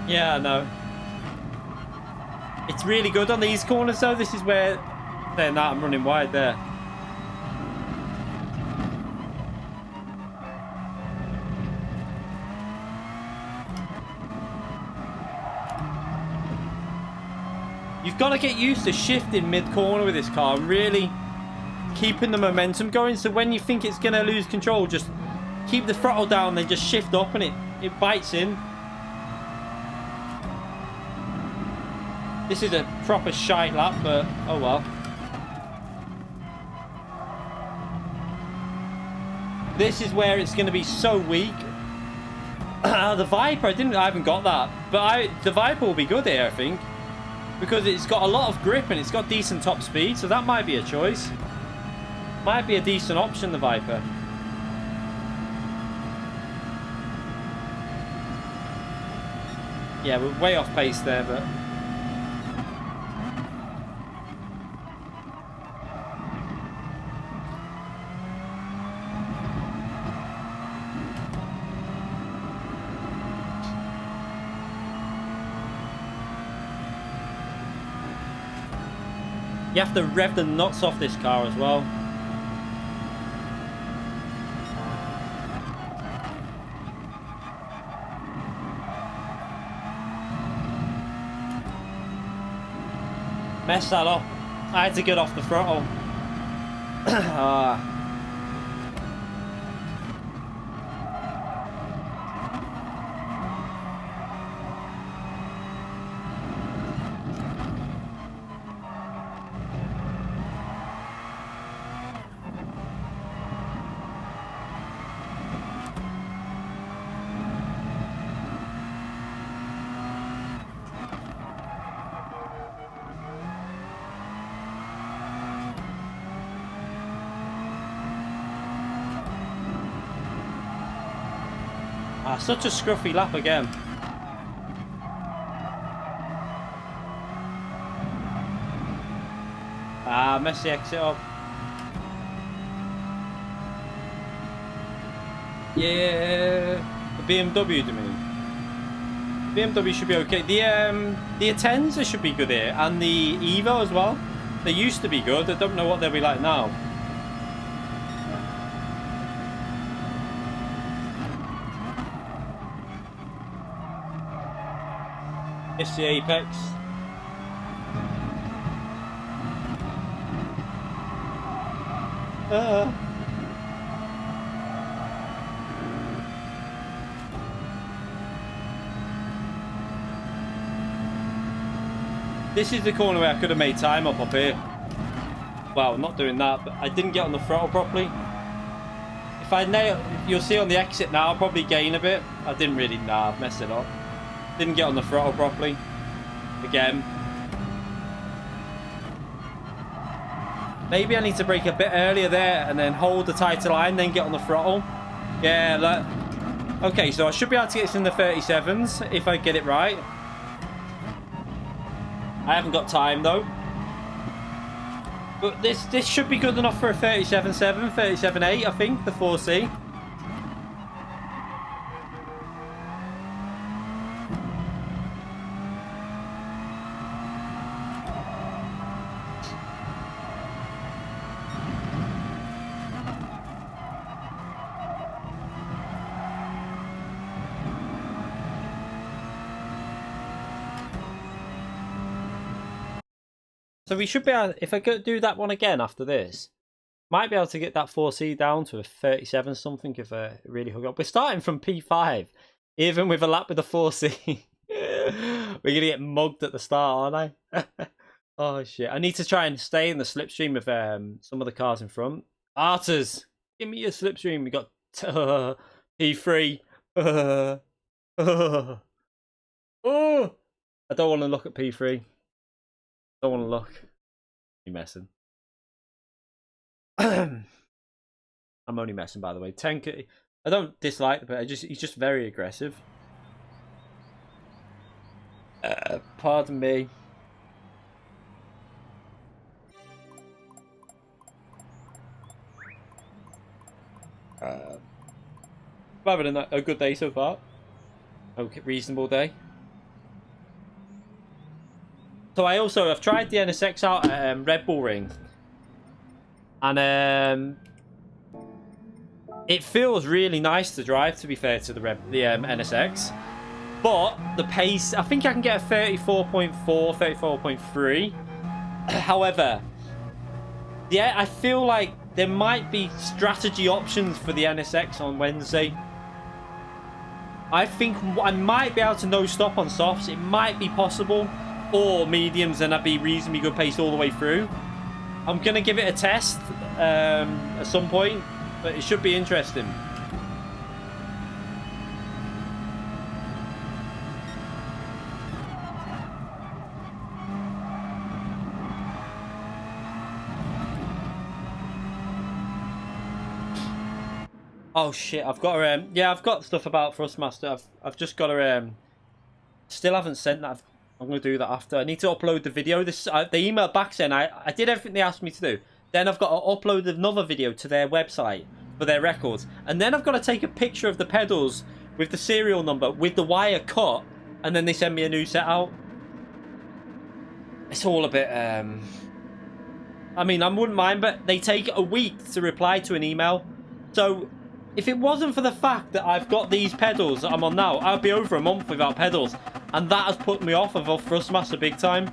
S1: Yeah, no. It's really good on these corners, though. This is where... Saying that, I'm running wide there. You've got to get used to shifting mid-corner with this car and really keeping the momentum going. So when you think it's going to lose control, just keep the throttle down, then just shift up and it bites in. This is a proper shite lap, but oh well. This is where it's going to be so weak. The Viper, I haven't got that, but the Viper will be good here, I think, because it's got a lot of grip and it's got decent top speed, so that might be a choice. Might be a decent option, the Viper. Yeah, we're way off pace there, but You have to rev the nuts off this car as well. Messed that up. I had to get off the throttle. Such a scruffy lap again. Mess the exit up. Yeah, the BMW, do you mean? BMW should be okay. The Atenza should be good here, and the Evo as well. They used to be good. I don't know what they'll be like now. It's the Apex. This is the corner where I could have made time up here. Well, not doing that, but I didn't get on the throttle properly. If I nail, you'll see on the exit now, I'll probably gain a bit. I didn't really, I've messed it up. Didn't get on the throttle properly. Again. Maybe I need to brake a bit earlier there and then hold the tighter line, then get on the throttle. Yeah, look. Okay, so I should be able to get this in the 37s if I get it right. I haven't got time though. But this should be good enough for a 37.7, 37.8, I think, the 4C. So we should be able, if I could do that one again after this, might be able to get that 4C down to a 37 something if I really hook up. We're starting from P5, even with a lap with a 4C. We're going to get mugged at the start, aren't I? Oh, shit. I need to try and stay in the slipstream of some of the cars in front. Arters, give me your slipstream. We got P3. Oh, I don't want to look at P3. Don't want to look. You messing? I'm only messing, by the way. 10K. I don't dislike, but he's just very aggressive. Pardon me. Having a good day so far. Okay, reasonable day. So I've tried the NSX out at Red Bull Ring, and it feels really nice to drive. To be fair to the NSX, but the pace, I think I can get a 34.4, 34.3. However, yeah, I feel like there might be strategy options for the NSX on Wednesday. I think I might be able to no stop on softs. It might be possible. Or mediums, and that'd be reasonably good pace all the way through. I'm gonna give it a test at some point, but it should be interesting. Oh shit! I've got I've got stuff about Thrustmaster. I've just got still haven't sent that. I'm going to do that after. I need to upload the video. They emailed back saying I did everything they asked me to do. Then I've got to upload another video to their website for their records. And then I've got to take a picture of the pedals with the serial number, with the wire cut. And then they send me a new set out. It's all a bit... I mean, I wouldn't mind, but they take a week to reply to an email. So, if it wasn't for the fact that I've got these pedals that I'm on now, I'd be over a month without pedals. And that has put me off of a Thrustmaster big time.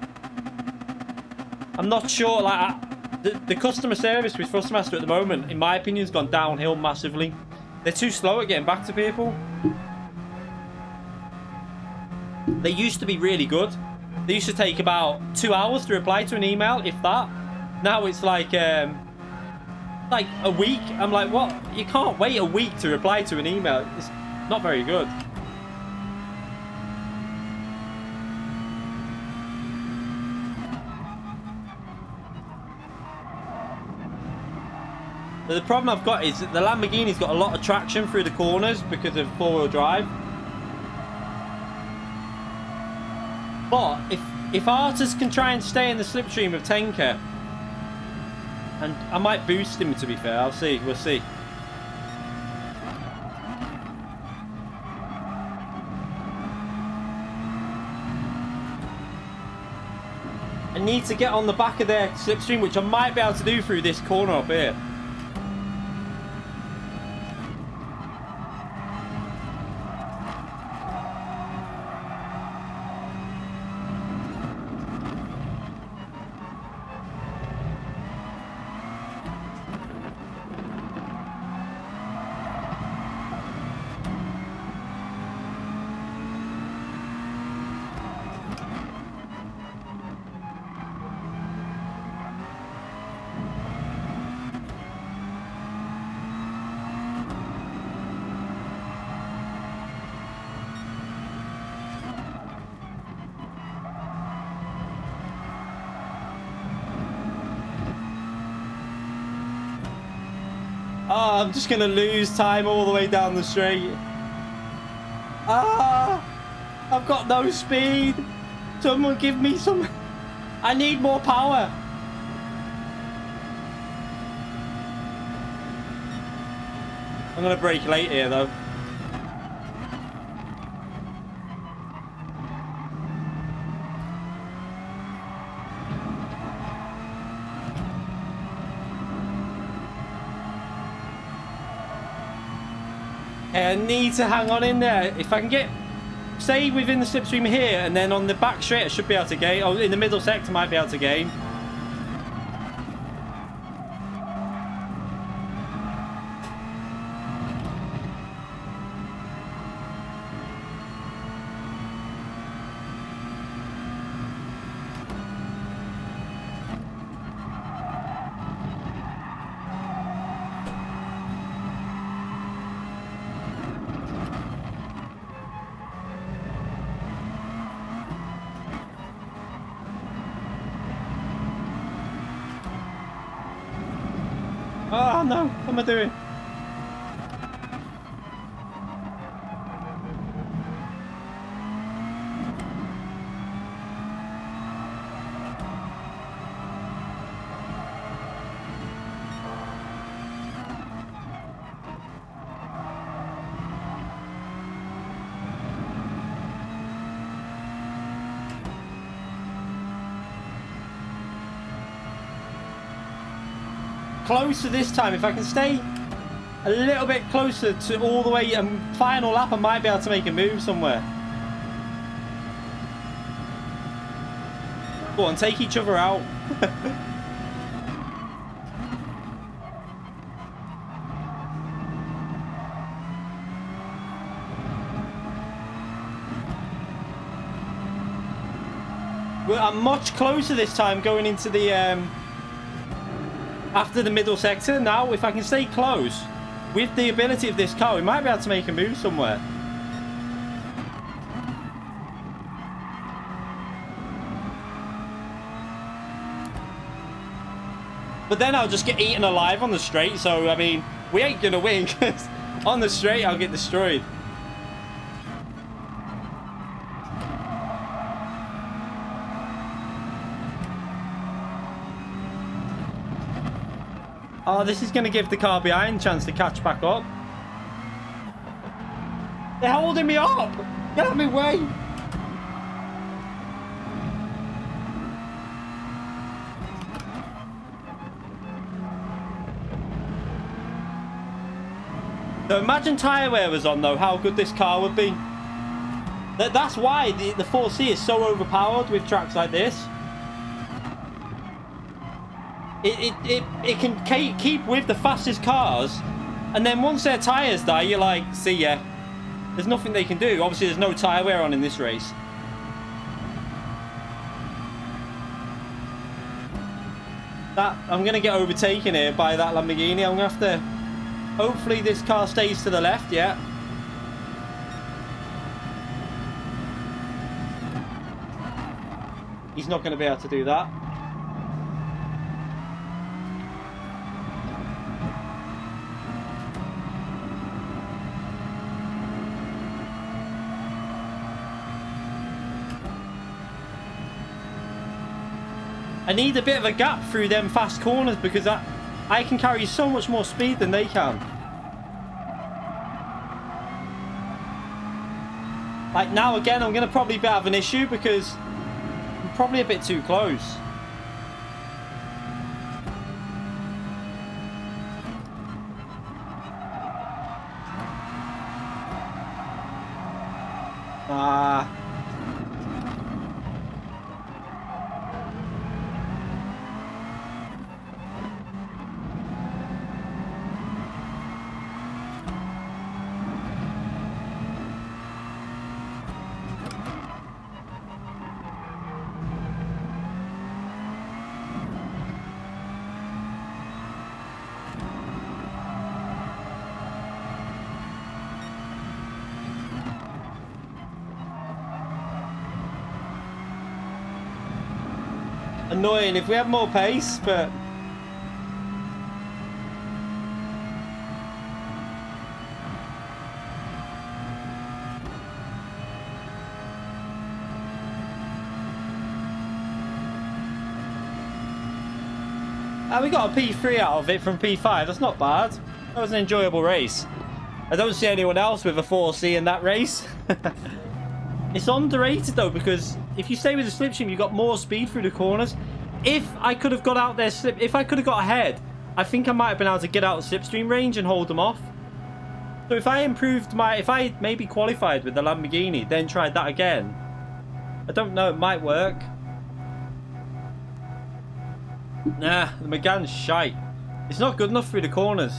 S1: I'm not sure, like, the customer service with Thrustmaster at the moment, in my opinion, has gone downhill massively. They're too slow at getting back to people. They used to be really good. They used to take about 2 hours to reply to an email, if that. Now it's like a week. I'm like, what? You can't wait a week to reply to an email. It's not very good. But the problem I've got is that the Lamborghini's got a lot of traction through the corners because of four-wheel drive. But if Artis can try and stay in the slipstream of 10k, and I might boost him, to be fair. I'll see. We'll see. I need to get on the back of their slipstream, which I might be able to do through this corner up here. Oh, I'm just going to lose time all the way down the straight. Ah, I've got no speed. Someone give me some... I need more power. I'm going to brake late here, though. I need to hang on in there. If I can get, stay within the slipstream here, and then on the back straight, I should be able to gain. Oh, in the middle sector, I might be able to gain. Oh no, what am I doing? Closer this time. If I can stay a little bit closer to all the way final lap, I might be able to make a move somewhere. Go on, take each other out. Well, I'm much closer this time going into the after the middle sector. Now, if I can stay close with the ability of this car, we might be able to make a move somewhere. But then I'll just get eaten alive on the straight. So, I mean, we ain't going to win, because on the straight, I'll get destroyed. Oh, this is going to give the car behind a chance to catch back up. They're holding me up. Get out of my way. So imagine tyre wear was on though, how good this car would be. That's why the 4C is so overpowered with tracks like this. It can keep with the fastest cars, and then once their tyres die, you're like, see ya. There's nothing they can do. Obviously, there's no tyre wear on in this race. I'm going to get overtaken here by that Lamborghini. I'm going to have to... Hopefully this car stays to the left, yeah. He's not going to be able to do that. I need a bit of a gap through them fast corners because I can carry so much more speed than they can. Like now again, I'm going to probably have an issue because I'm probably a bit too close. Annoying if we had more pace, but we got a P3 out of it from P5. That's not bad. That was an enjoyable race. I don't see anyone else with a 4C in that race. It's underrated though, because if you stay with the slipstream, you got more speed through the corners. If I could have got out there, if I could have got ahead, I think I might have been able to get out of slipstream range and hold them off. So if I improved if I maybe qualified with the Lamborghini, then tried that again, I don't know, it might work. Nah, the Megane's shite. It's not good enough through the corners.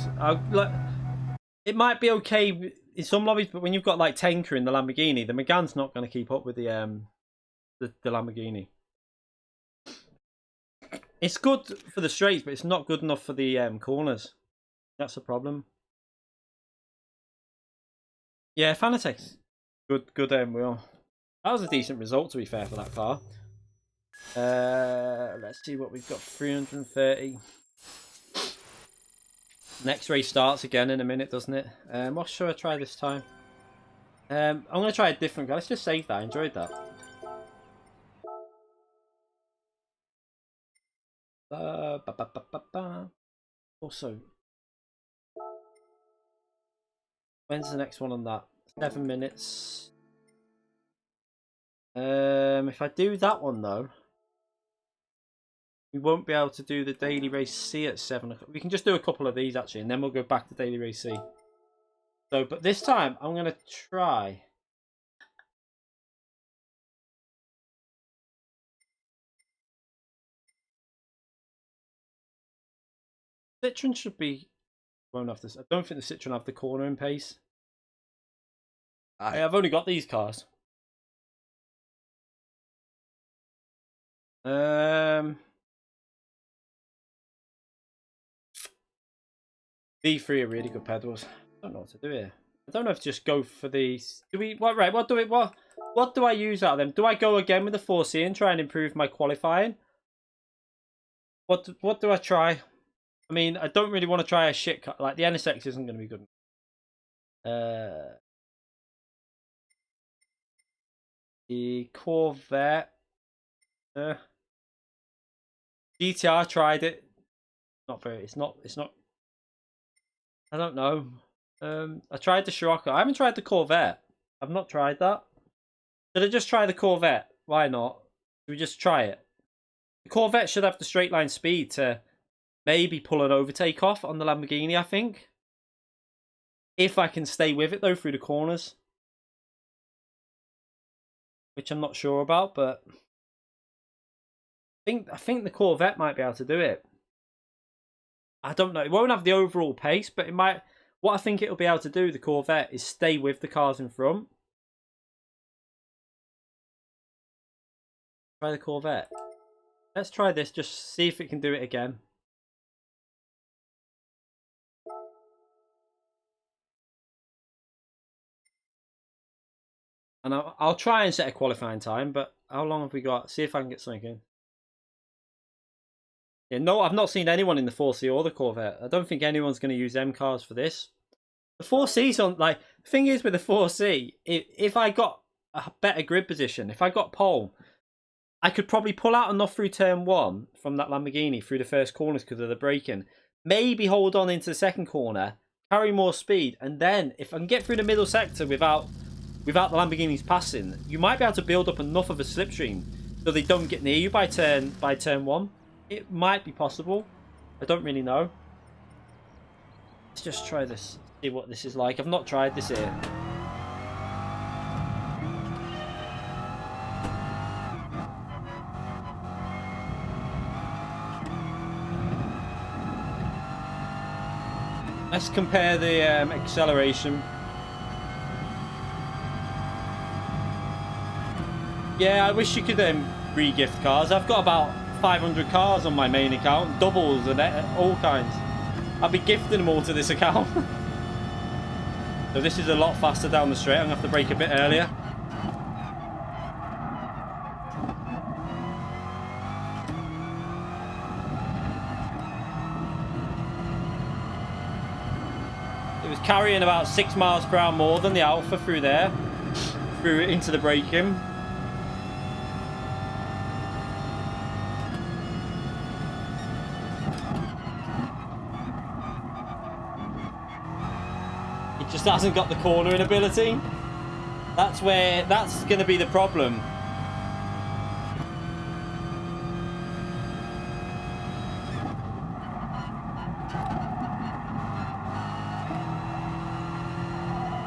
S1: It might be okay in some lobbies, but when you've got like Tenker in the Lamborghini, the Megane's not going to keep up with the Lamborghini. It's good for the straights, but it's not good enough for the corners. That's the problem. Yeah, Fanatec's good wheel. That was a decent result, to be fair, for that car. Let's see what we've got. 330. Next race starts again in a minute, doesn't it? What should I try this time? I'm going to try a different car. Let's just save that. I enjoyed that. Also, when's the next one on that? 7 minutes. If I do that one though, we won't be able to do the daily race C at 7 o'clock. We can just do a couple of these actually, and then we'll go back to daily race C. So, but this time I'm going to try. Citroen should be. Won't have this. I don't think the Citroen have the cornering pace. I've only got these cars. V3 are really good pedals. I don't know what to do here. I don't know if to just go for these. Do we? What? Right. What do I use out of them? Do I go again with the 4C and try and improve my qualifying? What do I try? I mean, I don't really want to try a shit car. Like the NSX isn't going to be good. The Corvette. GTR tried it. Not very. It's not. I don't know. I tried the Scirocco. I haven't tried the Corvette. I've not tried that. Should I just try the Corvette? Why not? Should we just try it? The Corvette should have the straight line speed to maybe pull an overtake off on the Lamborghini, I think. If I can stay with it though through the corners, which I'm not sure about, but I think the Corvette might be able to do it. I don't know. It won't have the overall pace, but it might. What I think it'll be able to do, the Corvette, is stay with the cars in front. Try the Corvette. Let's try this, just see if it can do it again. And I'll try and set a qualifying time, but how long have we got? See if I can get something in. Yeah, no, I've not seen anyone in the 4C or the Corvette. I don't think anyone's going to use M cars for this. The 4C's on, like, the thing is with the 4C, if I got a better grid position, if I got pole, I could probably pull out enough through turn 1 from that Lamborghini through the first corners because of the braking. Maybe hold on into the second corner, carry more speed, and then if I can get through the middle sector without the Lamborghinis passing, you might be able to build up enough of a slipstream so they don't get near you by turn 1. It might be possible. I don't really know. Let's just try this. See what this is like. I've not tried this here. Let's compare the acceleration. Yeah, I wish you could re-gift cars. I've got about 500 cars on my main account, doubles and all kinds. I'll be gifting them all to this account. So this is a lot faster down the straight. I'm going to have to brake a bit earlier. It was carrying about 6 miles per hour more than the Alpha through there, through into the braking. Just hasn't got the cornering ability. That's going to be the problem.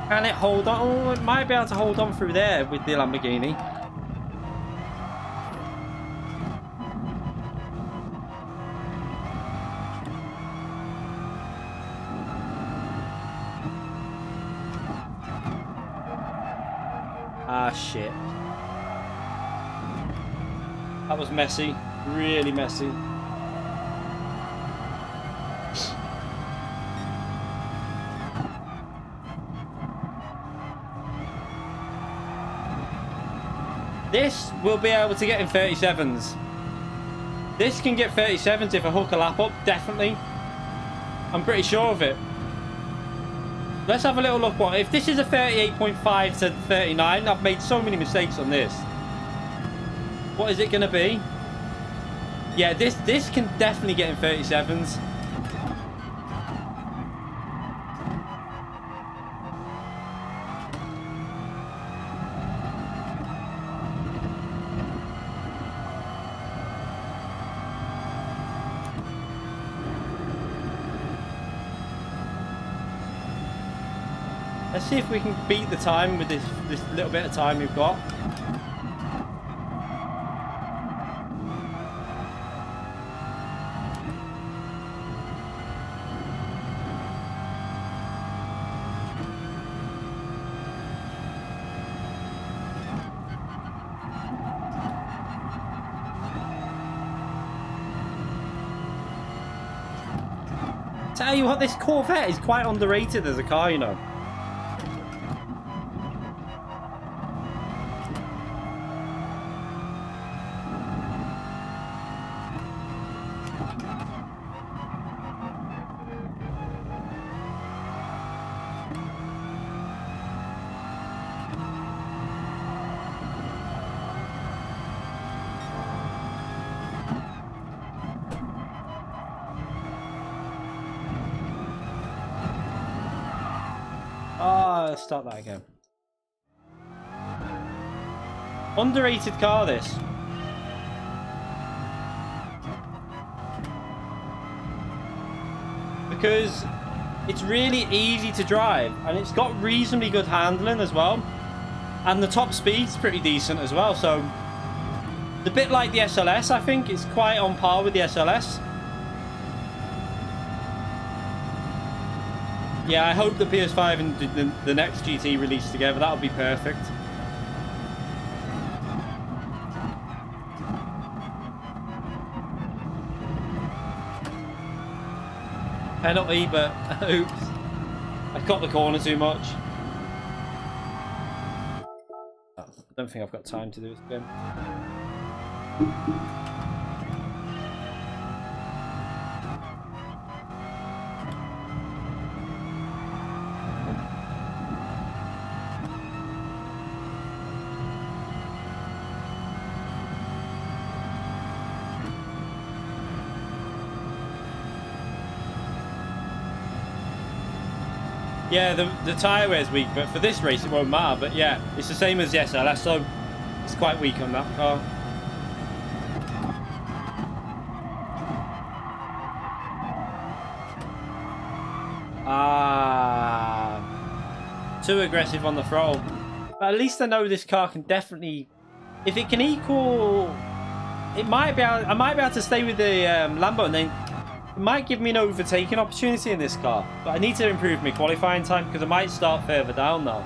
S1: Can it hold on? Oh, it might be able to hold on through there with the Lamborghini. Ah, shit. That was messy. Really messy. This will be able to get in 37s. This can get 37s if I hook a lap up, definitely. I'm pretty sure of it. Let's have a little look. What if this is a 38.5 to 39? I've made so many mistakes on this. What is it going to be? Yeah, this can definitely get in 37s. Let's see if we can beat the time with this little bit of time we've got. Tell you what, this Corvette is quite underrated as a car, you know. Let's start that again. Underrated car, this. Because It's really easy to drive, and it's got reasonably good handling as well. And the top speed's pretty decent as well, so it's a bit like the SLS, I think. It's quite on par with the SLS. Yeah, I hope the PS5 and the next GT release together. That would be perfect. Penalty, but oops. I cut the corner too much. I don't think I've got time to do this again. Yeah, the tyre wear's weak, but for this race it won't matter. But yeah, it's the same as the SLS, so it's quite weak on that car. Too aggressive on the throttle. But at least I know this car can definitely, if it can equal, it might be able, I might be able to stay with the Lambo, and then it might give me an overtaking opportunity in this car. But I need to improve my qualifying time because I might start further down now.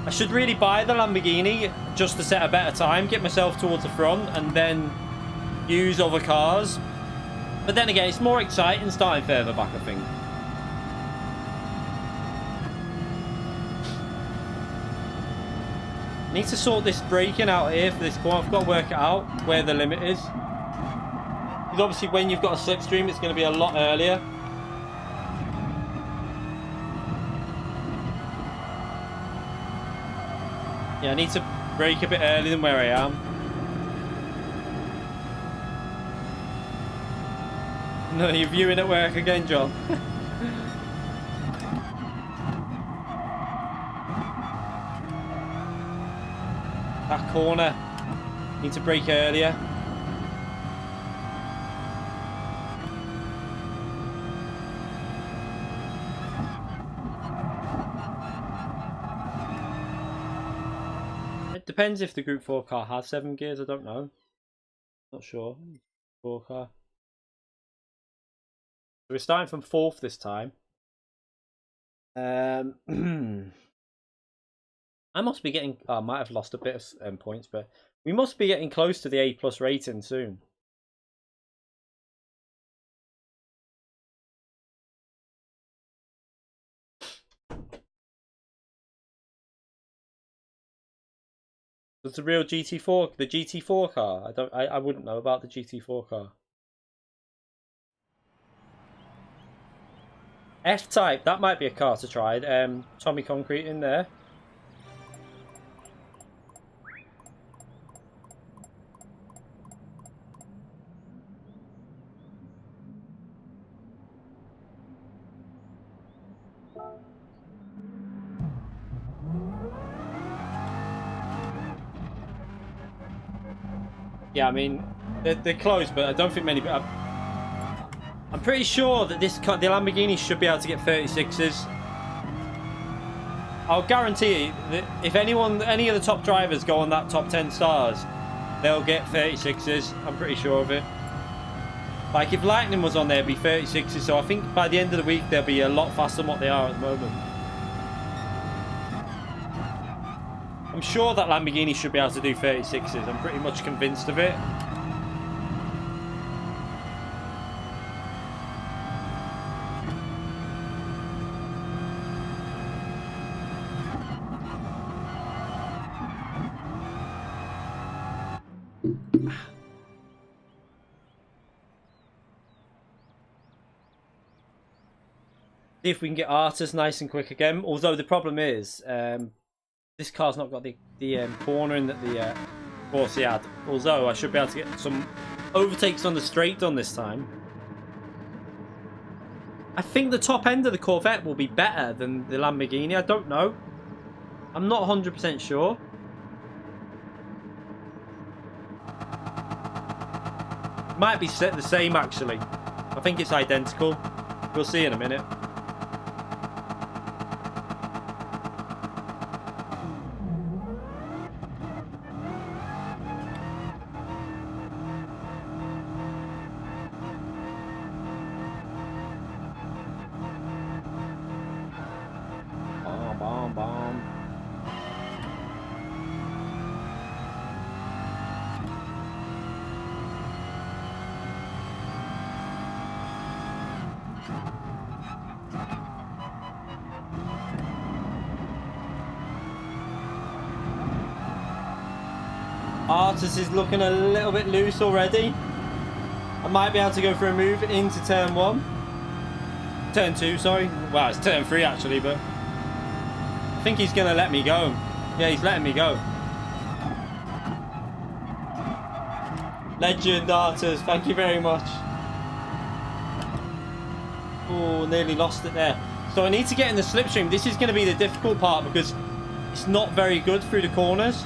S1: I should really buy the Lamborghini just to set a better time, get myself towards the front, and then use other cars. But then again, it's more exciting starting further back, I think. I need to sort this braking out here for this corner. I've got to work it out where the limit is. Because obviously when you've got a slipstream, it's going to be a lot earlier. Yeah, I need to brake a bit earlier than where I am. No, you're viewing at work again, John. That corner. Need to brake earlier. It depends if the Group 4 car has 7 gears, I don't know. Not sure. 4 car. So we're starting from 4th this time. I must be getting... Oh, I might have lost a bit of points, but we must be getting close to the A+ rating soon. It's a real GT4, the GT4 car. I wouldn't know about the GT4 car. F-Type, that might be a car to try. Tommy Concrete in there. Yeah, I mean, they're close, but I don't think many... I'm pretty sure that the Lamborghini should be able to get 36s. I'll guarantee you that if any of the top drivers go on that top 10 stars, they'll get 36s. I'm pretty sure of it. Like, if Lightning was on there, it'd be 36s. So I think by the end of the week, they'll be a lot faster than what they are at the moment. I'm sure that Lamborghini should be able to do 36s. I'm pretty much convinced of it. See if we can get Artis nice and quick again. Although the problem is, this car's not got the cornering that the Corsi had. Although I should be able to get some overtakes on the straight done this time. I think the top end of the Corvette will be better than the Lamborghini. I don't know. I'm not 100% sure. Might be the same actually. I think it's identical. We'll see in a minute. Bomb, bomb. Artis is looking a little bit loose already. I might be able to go for a move into turn 1. Turn 2, sorry. Well, it's turn 3 actually, but I think he's going to let me go. Yeah, he's letting me go. Legend, Artis. Thank you very much. Oh, nearly lost it there. So I need to get in the slipstream. This is going to be the difficult part because it's not very good through the corners.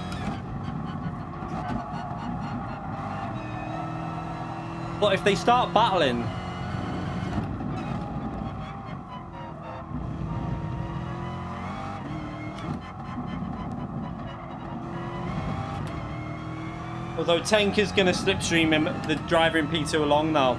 S1: But if they start battling... Although Tank is going to slipstream him, the driver in P2 along now.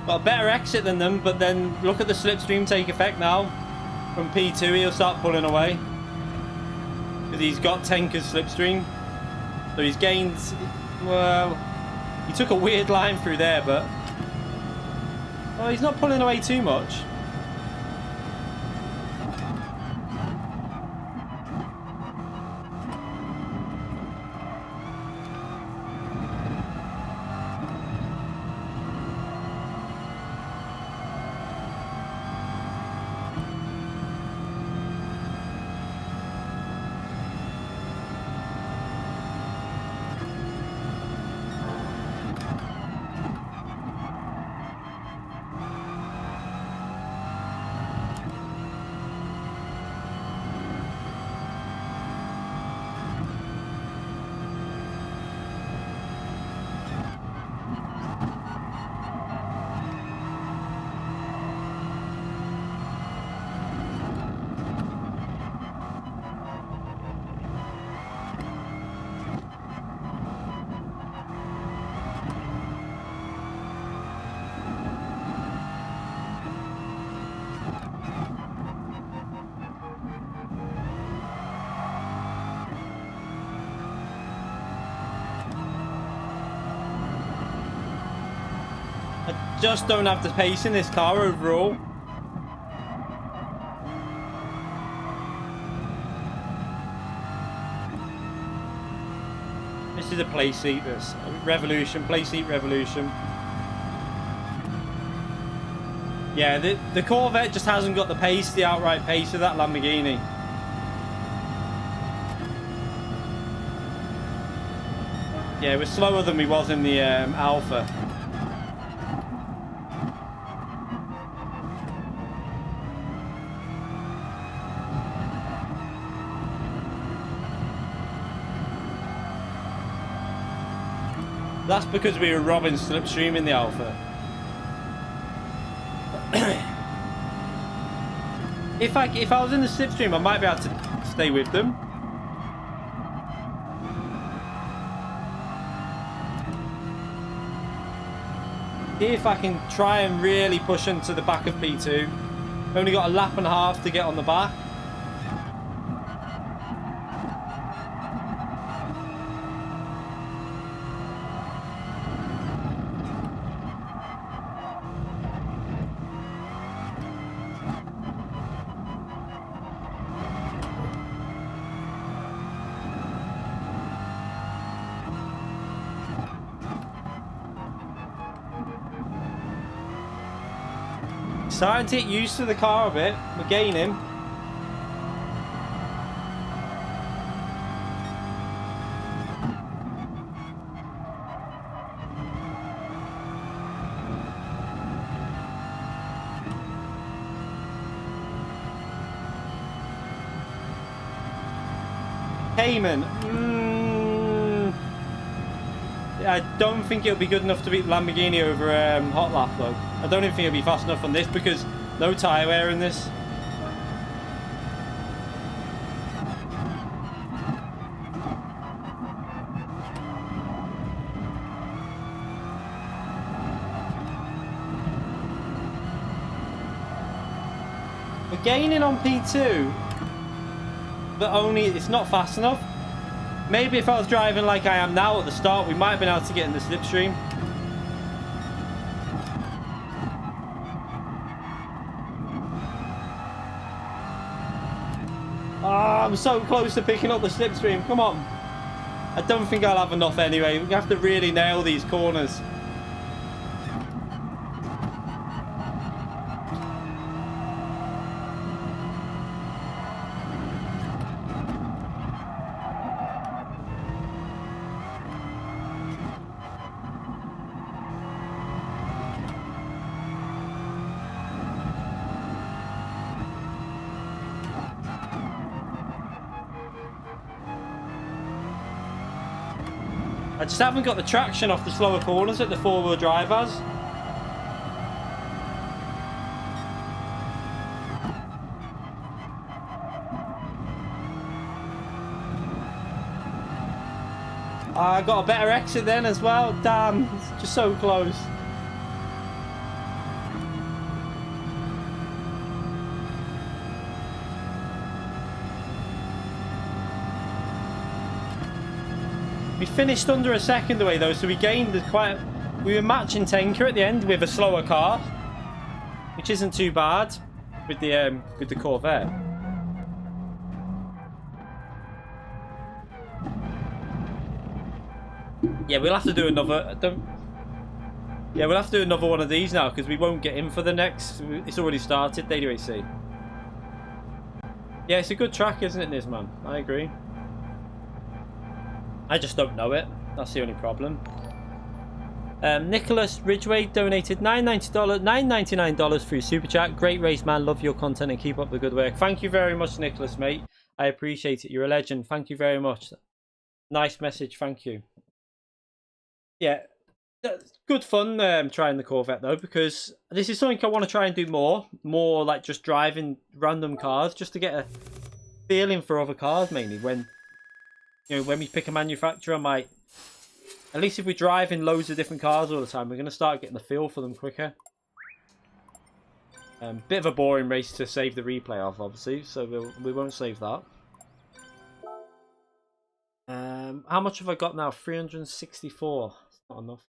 S1: Got a better exit than them, but then look at the slipstream take effect now. From P2 he'll start pulling away. Because he's got Tanker's slipstream. So he's gained... Well... He took a weird line through there, but... Oh, he's not pulling away too much. Just don't have the pace in this car overall. This is a Playseat, this Revolution, Playseat Revolution. Yeah, the Corvette just hasn't got the pace, the outright pace of that Lamborghini. Yeah, we're slower than we was in the Alpha. That's because we were robbing slipstream in the Alpha. If I was in the slipstream, I might be able to stay with them. If I can try and really push into the back of P2. Only got a lap and a half to get on the back. Starting to get used to the car a bit. We're gaining. Cayman. I don't think it'll be good enough to beat Lamborghini over Hot Lap though. I don't even think it'll be fast enough on this because no tyre wear in this. We're gaining on P2, but only it's not fast enough. Maybe if I was driving like I am now at the start, we might have been able to get in the slipstream. Ah, I'm so close to picking up the slipstream. Come on. I don't think I'll have enough anyway. We have to really nail these corners. I just haven't got the traction off the slower corners that the four-wheel drive has. I got a better exit then as well. Damn, it's just so close. We finished under a second away though, so we gained quite. We were matching Tenker at the end with a slower car, which isn't too bad with the Corvette. Yeah, we'll have to do another. Yeah, we'll have to do another one of these now because we won't get in for the next. It's already started. WAC. Yeah, it's a good track, isn't it, Nizman? I agree. I just don't know it. That's the only problem. Nicholas Ridgway donated $9.99 through Super Chat. Great race, man. Love your content and keep up the good work. Thank you very much, Nicholas, mate. I appreciate it. You're a legend. Thank you very much. Nice message. Thank you. Yeah, good fun trying the Corvette though, because this is something I want to try and do more like just driving random cars just to get a feeling for other cars, mainly when when we pick a manufacturer. I might, at least if we drive in loads of different cars all the time, we're going to start getting the feel for them quicker. Bit of a boring race to save the replay of, obviously, so we won't save that. How much have I got now? 364. It's not enough.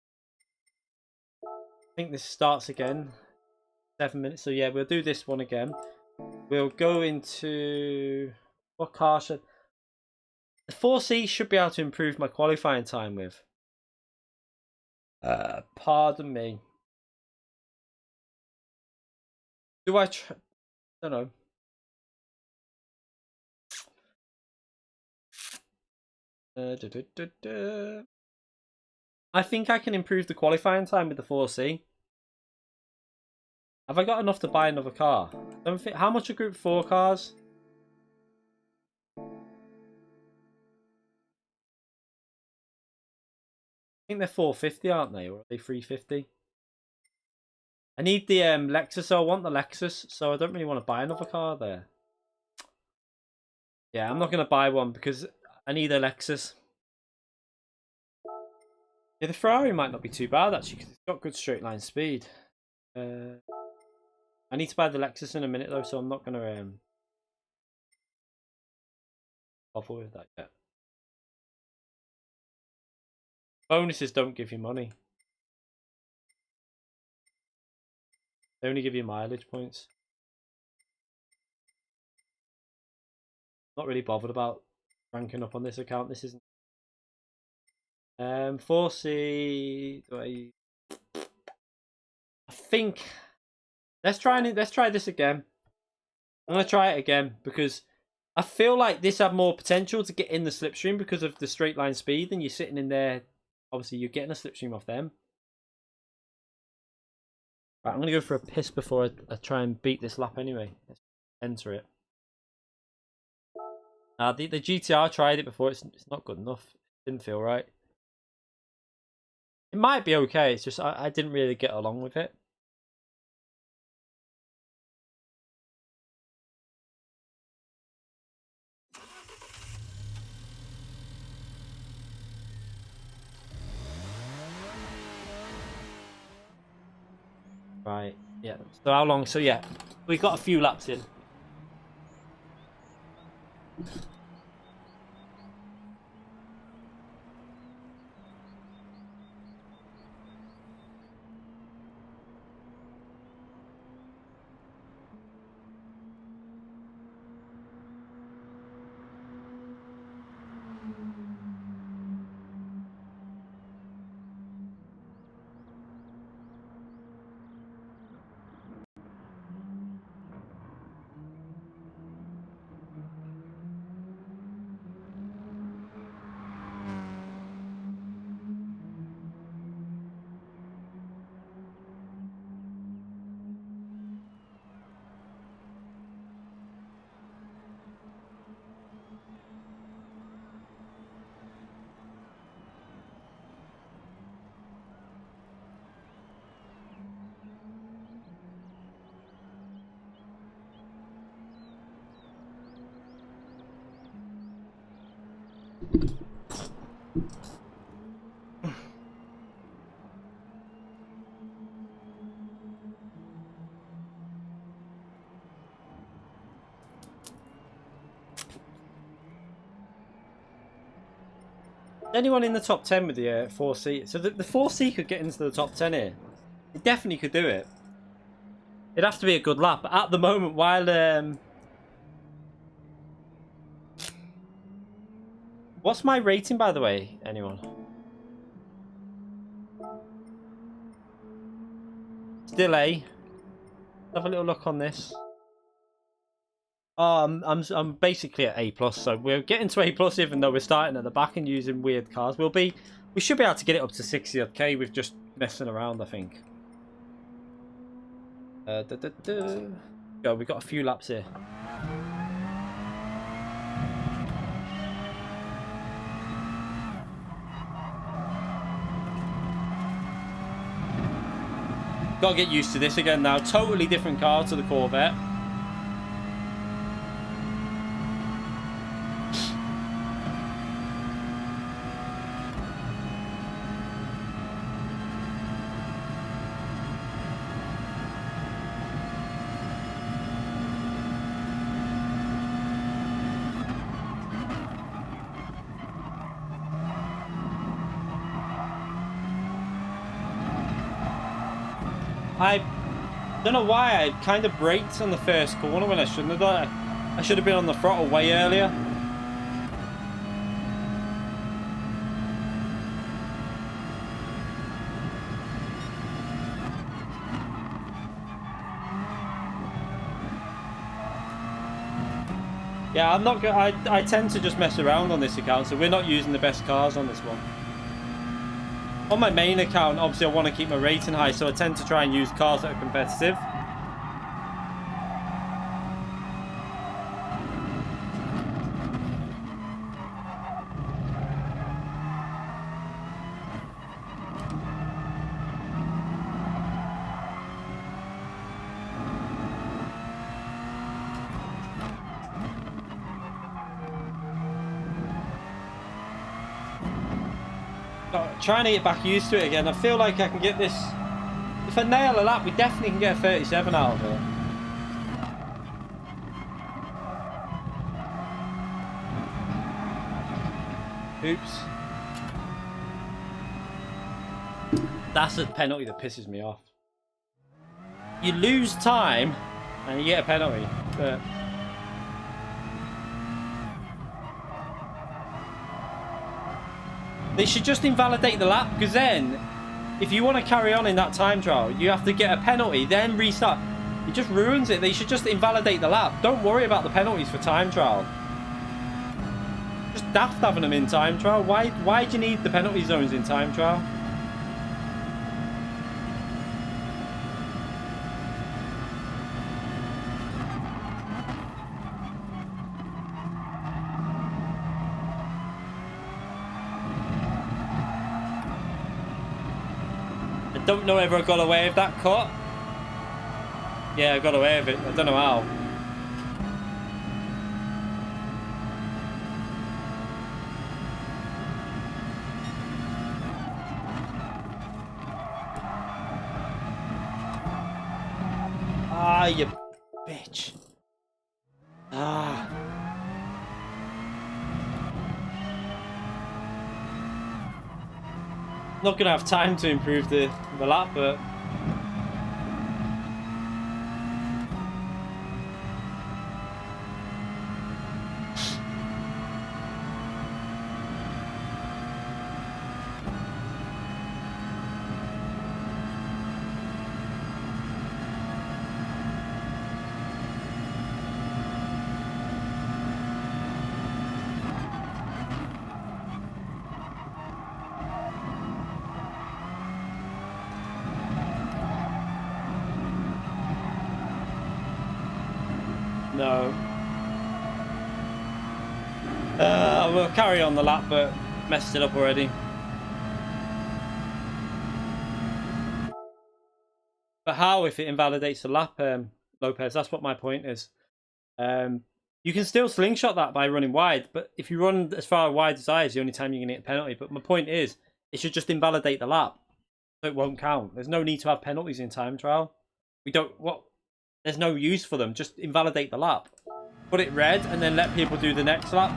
S1: I think this starts again. 7 minutes. So yeah, we'll do this one again. We'll go into what car should the 4C should be able to improve my qualifying time with. Pardon me. Do I don't know. I think I can improve the qualifying time with the 4C. Have I got enough to buy another car? Don't think. How much are Group 4 cars? I think they're 450, aren't they? Or are they 350? I need the Lexus, so I want the Lexus, so I don't really want to buy another car there. Yeah, I'm not going to buy one because I need a Lexus. Yeah, the Ferrari might not be too bad actually because it's got good straight line speed. I need to buy the Lexus in a minute though, so I'm not going to bother with that yet. Bonuses don't give you money. They only give you mileage points. Not really bothered about ranking up on this account. This isn't 4C. I think let's try this again. I'm gonna try it again because I feel like this had more potential to get in the slipstream because of the straight line speed, and you're sitting in there. Obviously, you're getting a slipstream off them. Right, I'm gonna go for a piss before I try and beat this lap anyway. Let's enter it. The GTR tried it before. It's not good enough. Didn't feel right. It might be okay. It's just I didn't really get along with it. Right. Yeah. So how long? So yeah, we got a few laps in. Anyone in the top 10 with the 4C? So the 4C could get into the top 10 here. It definitely could do it. It'd have to be a good lap. But at the moment, while what's my rating, by the way? Anyone? Still A. Let's have a little look on this. Oh, I'm basically at A+, so we're getting to A+, even though we're starting at the back and using weird cars. We should be able to get it up to 60k with just messing around, I think. Go, we've got a few laps here. Gotta get used to this again now. Totally different car to the Corvette. I don't know why I kind of braked on the first corner when I shouldn't have done. I should have been on the throttle way earlier. Yeah, I'm not. I tend to just mess around on this account, so we're not using the best cars on this one. On my main account, obviously I want to keep my rating high, so I tend to try and use cars that are competitive. Trying to get back used to it again. I feel like I can get this. If I nail a lap, we definitely can get a 37 out of it. Oops. That's a penalty that pisses me off. You lose time and you get a penalty. But they should just invalidate the lap, because then if you want to carry on in that time trial, you have to get a penalty, then restart. It just ruins it. They should just invalidate the lap. Don't worry about the penalties for time trial. Just daft having them in time trial. Why do you need the penalty zones in time trial? don't know whether I got away with that cut. Yeah, I got away with it. I don't know how. Ah, you bitch. Ah. Not gonna have time to improve the lap, but no. We'll carry on the lap, but messed it up already. But how if it invalidates the lap, Lopez? That's what my point is. You can still slingshot that by running wide, but if you run as far wide as I is the only time you're going to get a penalty. But my point is, it should just invalidate the lap, so it won't count. There's no need to have penalties in time trial. We don't. What? There's no use for them. Just invalidate the lap. Put it red and then let people do the next lap.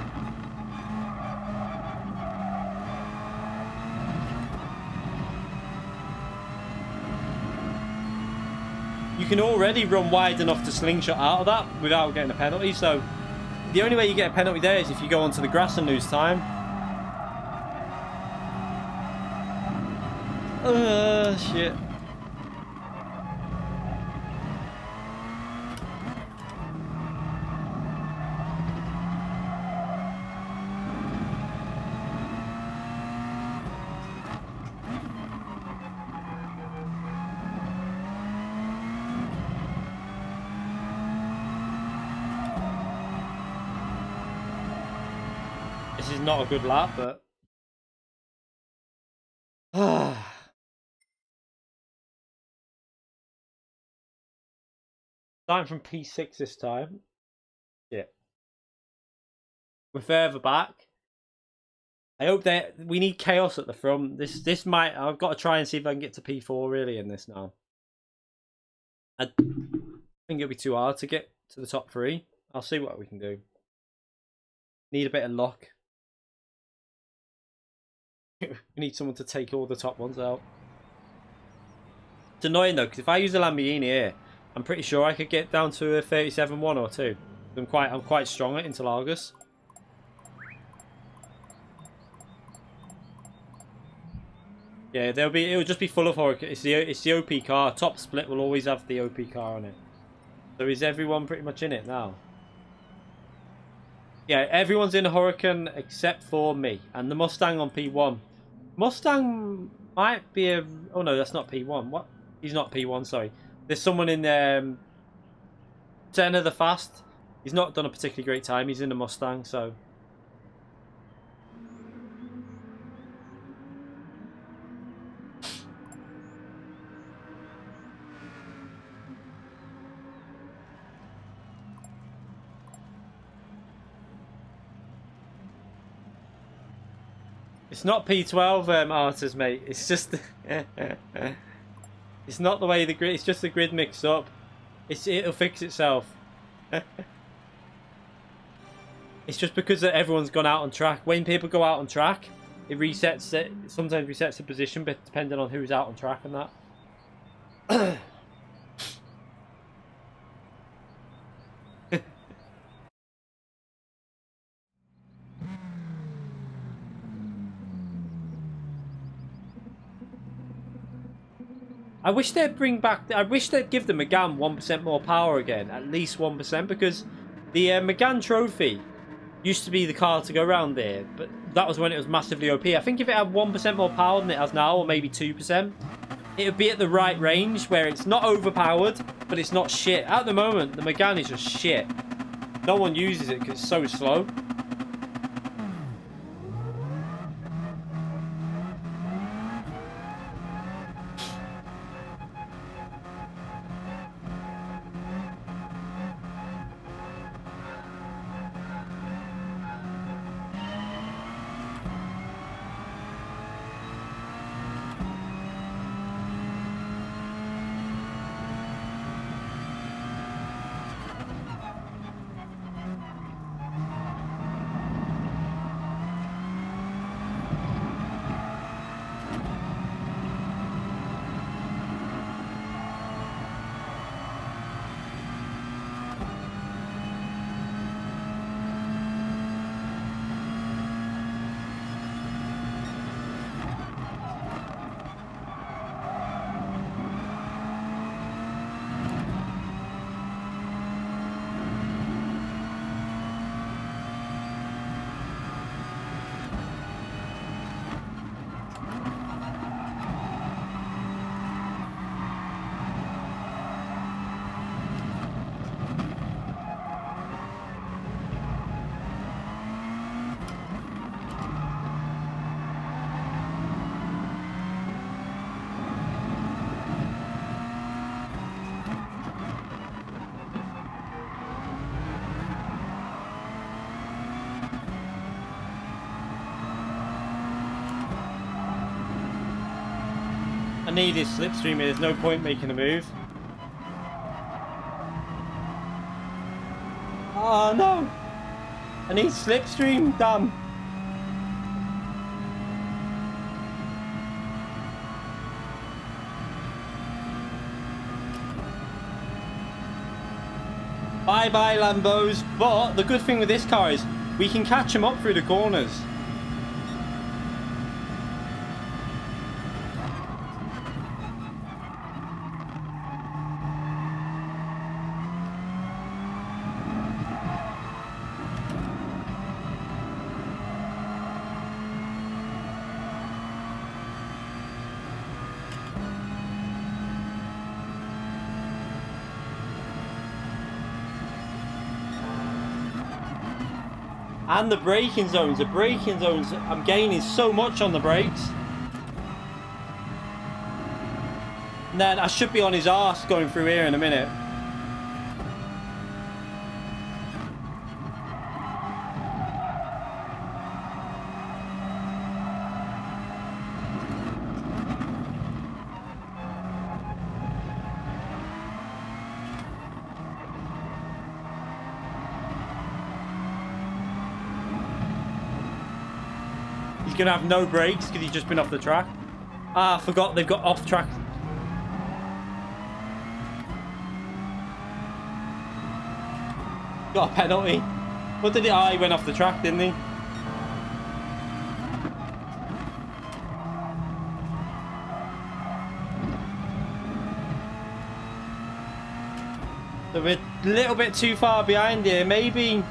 S1: You can already run wide enough to slingshot out of that without getting a penalty. So the only way you get a penalty there is if you go onto the grass and lose time. Shit. This is not a good lap, but starting from P6 this time. Yeah, we're further back. I hope that we need chaos at the front. This might. I've got to try and see if I can get to P4 really in this now. I think it'll be too hard to get to the top 3. I'll see what we can do. Need a bit of luck. We need someone to take all the top ones out. It's annoying though, because if I use the Lamborghini here, I'm pretty sure I could get down to a 37.1 or 2. I'm quite strong at Interlagos. Yeah, it'll just be full of horror. It's the OP car. Top split will always have the OP car on it. So is everyone pretty much in it now? Yeah, everyone's in a Huracan except for me and the Mustang on P1. Mustang might be a... Oh no, that's not P1. What? He's not P1, sorry. There's someone in there... Senna the Fast. He's not done a particularly great time. He's in a Mustang, so... It's not P12 artists, mate. It's just it's not the way the grid. It's just the grid mixed up. It'll fix itself. It's just because everyone's gone out on track. When people go out on track, it resets it. Sometimes resets the position, but depending on who's out on track and that. I wish they'd bring back... I wish they'd give the Megane 1% more power again. At least 1%. Because the Megane Trophy used to be the car to go around there. But that was when it was massively OP. I think if it had 1% more power than it has now, or maybe 2%, it would be at the right range where it's not overpowered, but it's not shit. At the moment, the Megane is just shit. No one uses it because it's so slow. need this slipstream here. There's no point making a move. Oh no! I need slipstream, damn. Bye bye Lambos. But the good thing with this car is we can catch them up through the corners. And the braking zones, I'm gaining so much on the brakes. And then I should be on his arse going through here in a minute. He's gonna have no brakes because he's just been off the track. Ah, I forgot they've got off track. Got a penalty. What did he? Ah, he went off the track, didn't he? So we're a little bit too far behind here. Maybe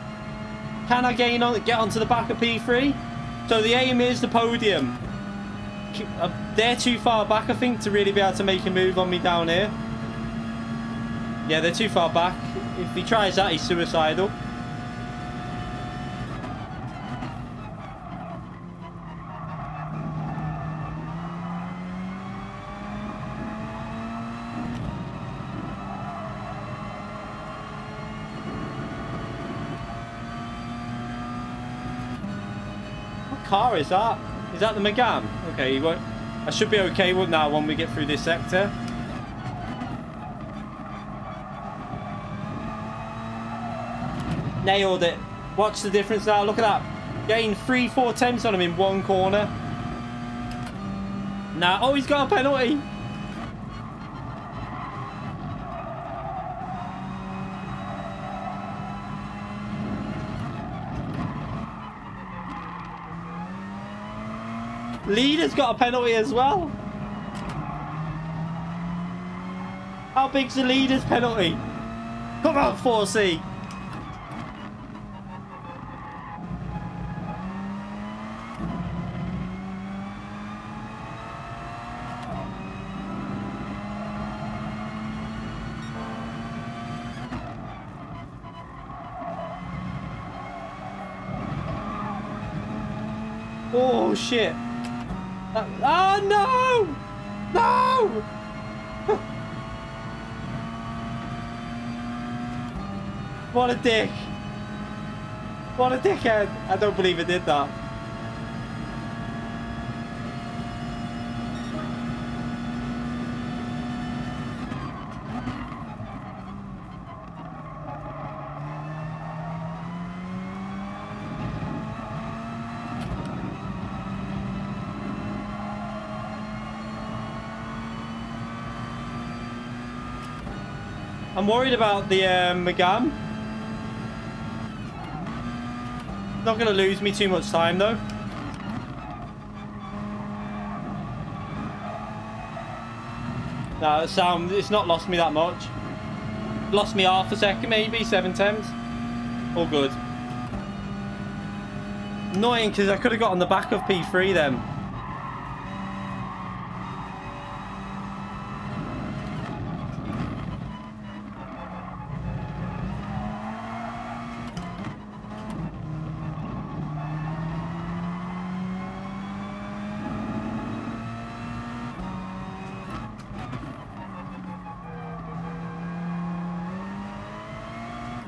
S1: can I get onto the back of P3? So the aim is the podium. They're too far back, I think, to really be able to make a move on me down here. Yeah, they're too far back. If he tries that, he's suicidal. Car is that? Is that the Megane? Okay, I should be okay with now when we get through this sector. Nailed it. Watch the difference now. Look at that. Getting 3-4 tenths on him in one corner. Now, oh, he's got a penalty. Leader's got a penalty as well. How big's the leader's penalty? Come on, 4C. Oh shit. Oh no! No! What a dick. What a dickhead. I don't believe it did that. I'm worried about the Megane. Not going to lose me too much time though. No, it's not lost me that much. Lost me half a second, maybe 7 tenths. All good. Annoying because I could have got on the back of P3 then.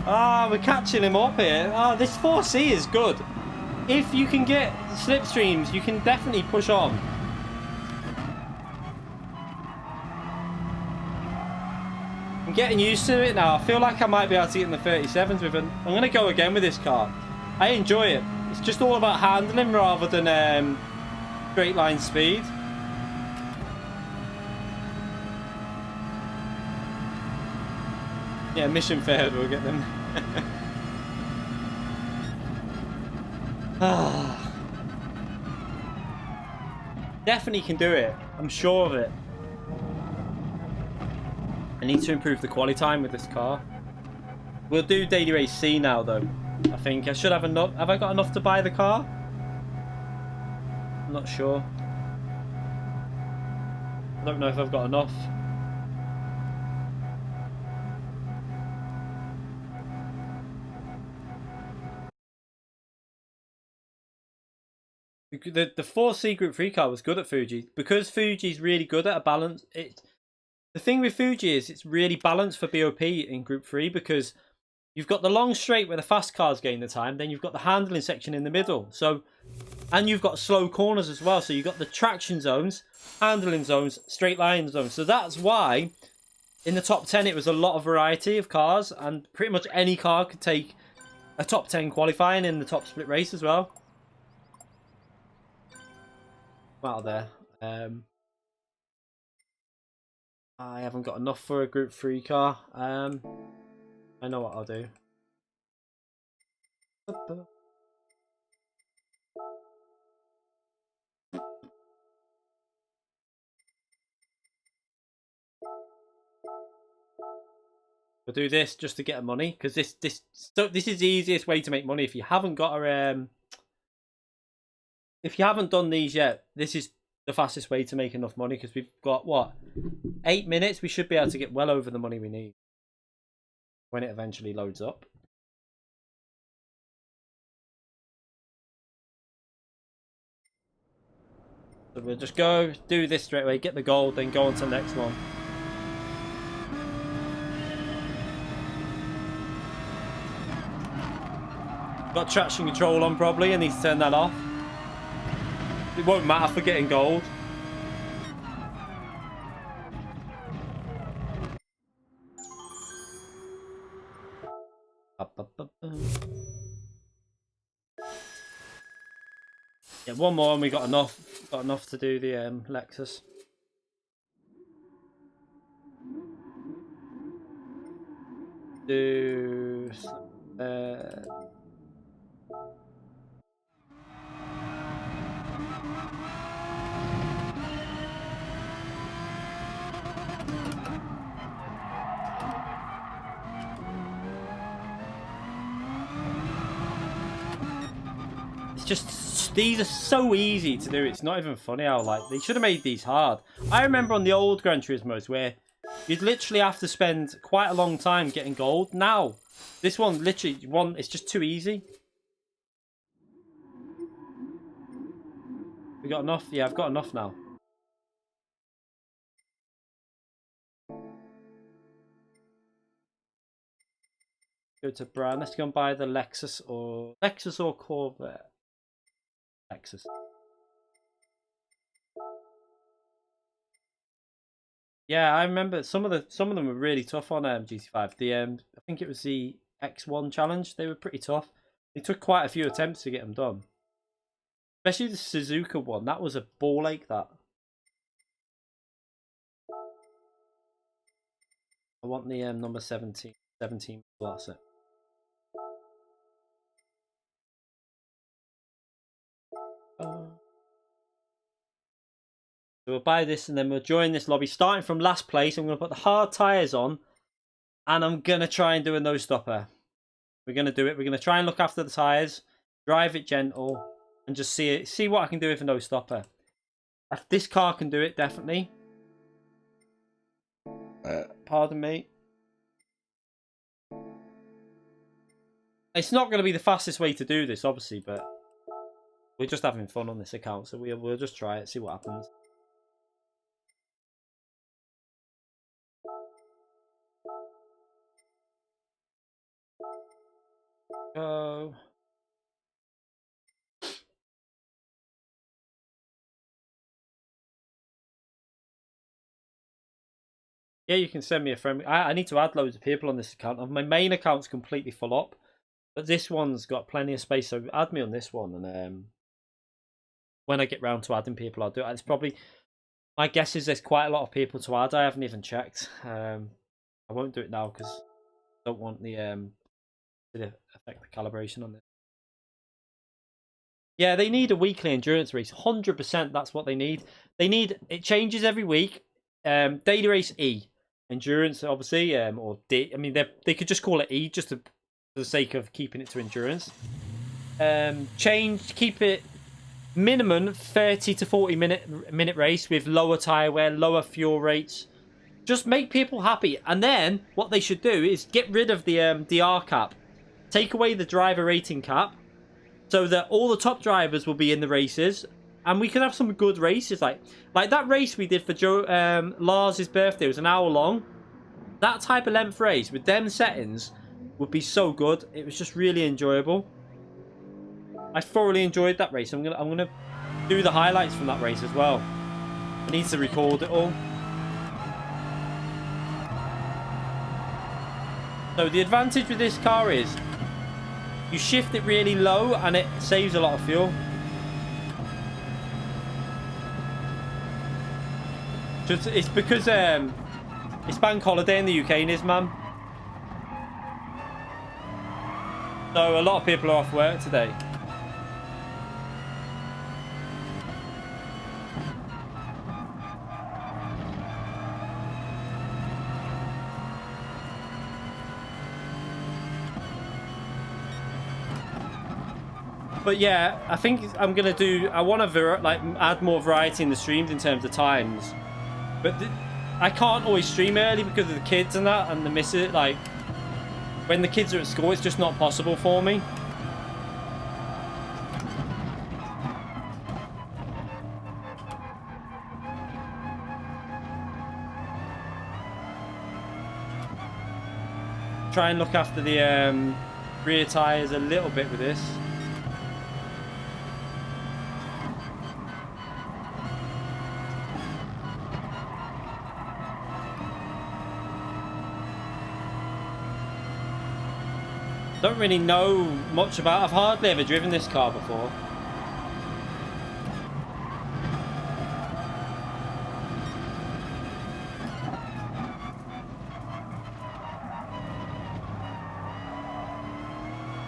S1: Ah, we're catching him up here. Ah, this 4C is good. If you can get slipstreams, you can definitely push on. getting used to it now. I feel like I might be able to get in the 37s with it. I'm going to go again with this car. I enjoy it. It's just all about handling rather than straight line speed. Yeah, mission failed. We'll get them. Definitely can do it. I'm sure of it. I need to improve the quality time with this car. We'll do daily race C now, though. I think I should have enough. Have I got enough to buy the car? I'm not sure. I don't know if I've got enough. The 4C Group 3 car was good at Fuji. Because Fuji's really good at a balance. The thing with Fuji is it's really balanced for BOP in Group 3 because you've got the long straight where the fast cars gain the time. Then you've got the handling section in the middle. So, and you've got slow corners as well. So you've got the traction zones, handling zones, straight line zones. So that's why in the top 10 it was a lot of variety of cars. And pretty much any car could take a top 10 qualifying in the top split race as well. Out there. I haven't got enough for a Group 3 car. I know what I'll do. We'll do this just to get money because this is the easiest way to make money. If you haven't got a if you haven't done these yet, this is the fastest way to make enough money because we've got what 8 minutes. We should be able to get well over the money we need when it eventually loads up. So we'll just go do this straight away, get the gold, then go on to the next one. Got traction control on probably. I need to turn that off. It won't matter for getting gold. Yeah, one more and we got enough. Got enough to do the Lexus. Do it's just these are so easy to do. It's not even funny how like they should have made these hard. I remember on the old Gran Turismos where you'd literally have to spend quite a long time getting gold. Now, this one literally it's just too easy. We got enough? Yeah, I've got enough now. Go to brand. Let's go and buy the Lexus or Corvette. Lexus. Yeah, I remember some of them were really tough on GT5. The I think it was the X1 challenge. They were pretty tough. It took quite a few attempts to get them done. Especially the Suzuka one. That was a ball ache, that. I want the number 17 Classic. So we'll buy this and then we'll join this lobby. Starting from last place, I'm going to put the hard tyres on. And I'm going to try and do a no stopper. We're going to do it. We're going to try and look after the tyres. Drive it gentle. And just see what I can do with a no stopper. If this car can do it, definitely. Pardon me. It's not going to be the fastest way to do this, obviously, but we're just having fun on this account, so we'll just try it, see what happens. Go. Yeah, you can send me a friend. I need to add loads of people on this account. My main account's completely full up, but this one's got plenty of space. So add me on this one, and when I get round to adding people, I'll do it. It's probably, my guess is there's quite a lot of people to add. I haven't even checked. I won't do it now because I don't want the to affect the calibration on this. Yeah, they need a weekly endurance race. 100%. That's what they need. They need, it changes every week. Daily race E. Endurance, obviously, or D. I mean, they could just call it E just for the sake of keeping it to endurance. Keep it minimum 30 to 40 minute race with lower tire wear, lower fuel rates. Just make people happy. And then what they should do is get rid of the DR cap. Take away the driver rating cap so that all the top drivers will be in the races. And we can have some good races. Like that race we did for Lars's birthday was an hour long. That type of length race with them settings would be so good. It was just really enjoyable. I thoroughly enjoyed that race. I'm gonna do the highlights from that race as well. I need to record it all. So the advantage with this car is you shift it really low and it saves a lot of fuel. It's because it's bank holiday in the UK, Nizman. So a lot of people are off work today. But yeah, I think I'm gonna do. I want to add more variety in the streams in terms of times. But I can't always stream early because of the kids and that, and the missus. Like when the kids are at school, it's just not possible for me. Try and look after the rear tires a little bit with this. Don't really know much about. I've hardly ever driven this car before.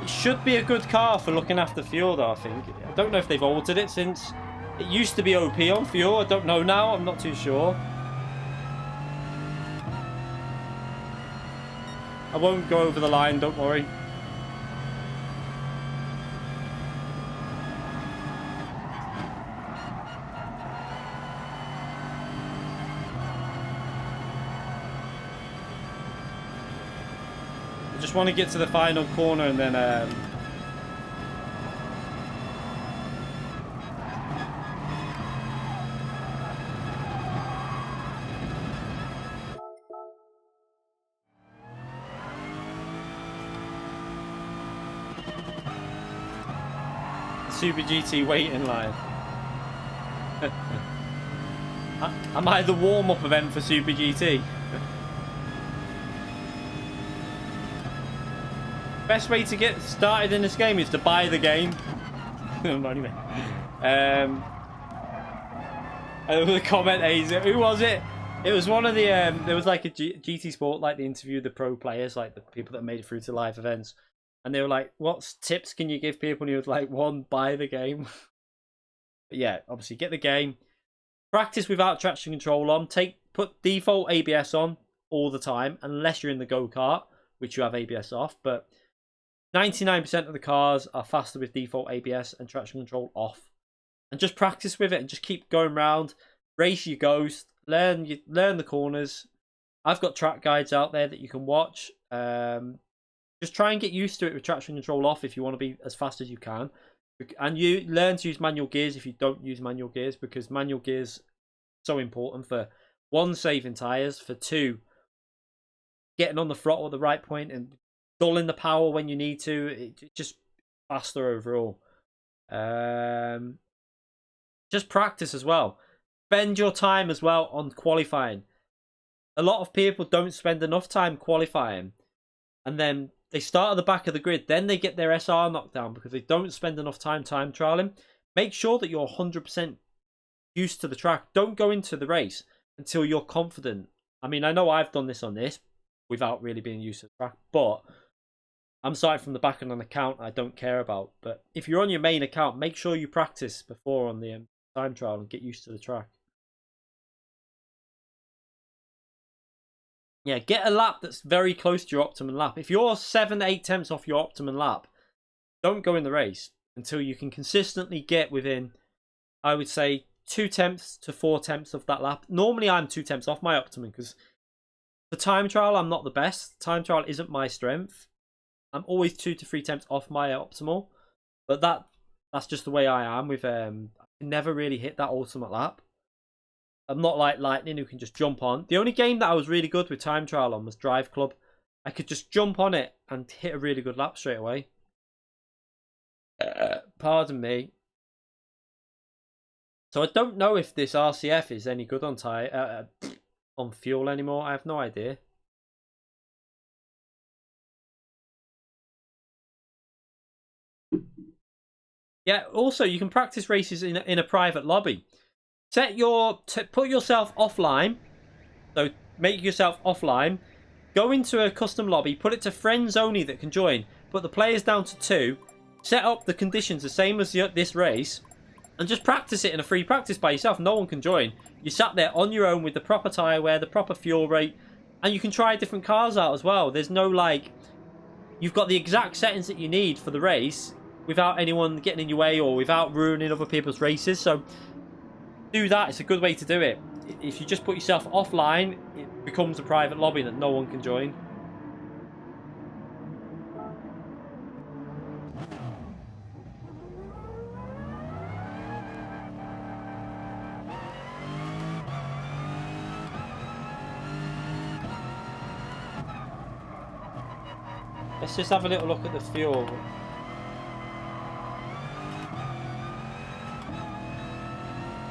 S1: It should be a good car for looking after fuel though, I think. I don't know if they've altered it since. It used to be OP on fuel. I don't know now. I'm not too sure. I won't go over the line, don't worry. I just want to get to the final corner and then Super GT waiting line. Am I the warm-up event for Super GT? Best way to get started in this game is to buy the game. Anyway. The comment, who was it? It was one of the there was like a GT Sport, like they interviewed the pro players, like the people that made it through to live events, and they were like, what tips can you give people? And he was like, one, buy the game. But yeah, obviously get the game, practice without traction control on, put default ABS on all the time unless you're in the go-kart, which you have ABS off, but 99% of the cars are faster with default ABS and traction control off. And just practice with it and just keep going round, race your ghost, learn the corners. I've got track guides out there that you can watch. Just try and get used to it with traction control off if you want to be as fast as you can. And you learn to use manual gears if you don't use manual gears, because manual gears are so important for, one, saving tyres, for two, getting on the throttle at the right point and dulling the power when you need to. It's just faster overall. Just practice as well. Spend your time as well on qualifying. a lot of people don't spend enough time qualifying, and then they start at the back of the grid, then they get their SR knocked down because they don't spend enough time trialing. Make sure that you're 100% used to the track. Don't go into the race until you're confident. I mean, I know I've done this on this without really being used to the track, but I'm starting from the back on an account I don't care about. But if you're on your main account, make sure you practice before on the time trial and get used to the track. Yeah, get a lap that's very close to your optimum lap. If you're 7-8 tenths off your optimum lap, don't go in the race until you can consistently get within, I would say, 2 tenths to 4 tenths of that lap. Normally, I'm 2 tenths off my optimum because for time trial, I'm not the best. Time trial isn't my strength. I'm always 2 to 3 tenths off my optimal, but that's just the way I am. With I can never really hit that ultimate lap. I'm not like Lightning who can just jump on. The only game that I was really good with time trial on was Drive Club. I could just jump on it and hit a really good lap straight away. Pardon me. So I don't know if this RCF is any good on on fuel anymore. I have no idea. Yeah, also you can practice races in a private lobby. Put yourself offline. So make yourself offline. Go into a custom lobby. Put it to friends only that can join. Put the players down to 2. Set up the conditions the same as this race. And just practice it in a free practice by yourself. No one can join. You sat there on your own with the proper tyre wear, the proper fuel rate. And you can try different cars out as well. There's no like... You've got the exact settings that you need for the race without anyone getting in your way or without ruining other people's races. So do that. It's a good way to do it. If you just put yourself offline, it becomes a private lobby that no one can join. Let's just have a little look at the fuel.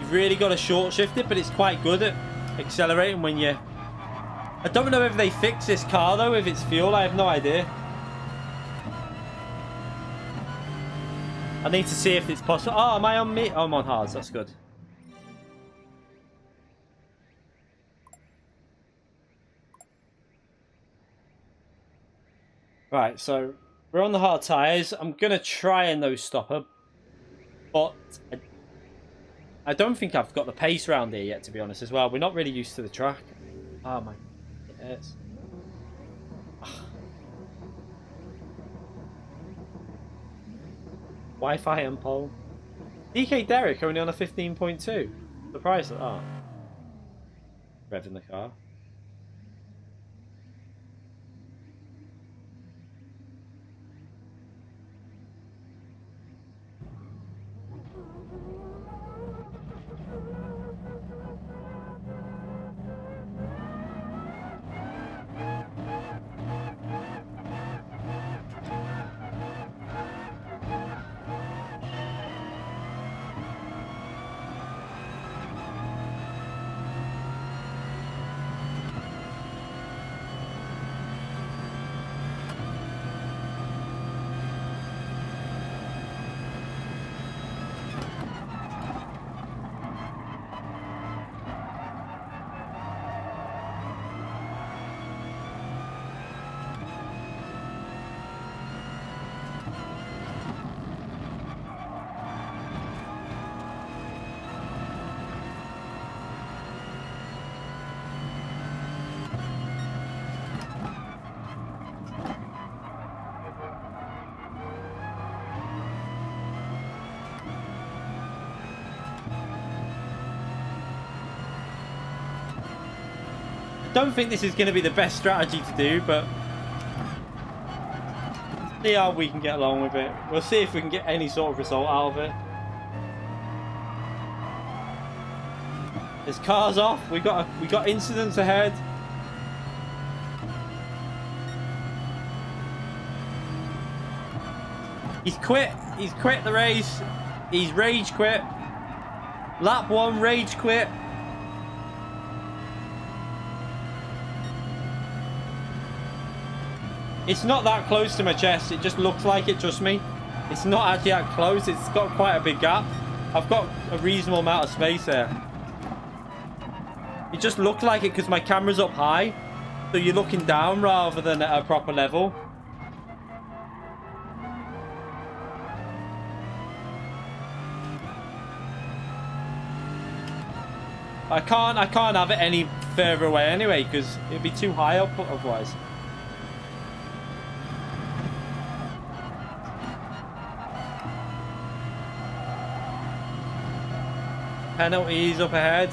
S1: You've really got to short shift it, but it's quite good at accelerating when you... I don't know if they fix this car though, if it's fuel. I have no idea. I need to see if it's possible. Oh, am I on me? Oh, I'm on hards. That's good. Right, so we're on the hard tyres. I'm going to try and no-stop her, but I don't think I've got the pace round here yet, to be honest, as well. We're not really used to the track. Oh, my... It hurts. Wi-Fi and pole. DK Derrick only on a 15.2. Surprised at that. Revving the car. Don't think this is going to be the best strategy to do, but see how we can get along with it. We'll see if we can get any sort of result out of it. There's cars off. We got incidents ahead. He's quit. He's quit the race. He's rage quit. Lap 1, rage quit. It's not that close to my chest. It just looks like it, trust me. It's not actually that close. It's got quite a big gap. I've got a reasonable amount of space there. It just looked like it because my camera's up high. So you're looking down rather than at a proper level. I can't have it any further away anyway because it'd be too high up otherwise. Penalties up ahead.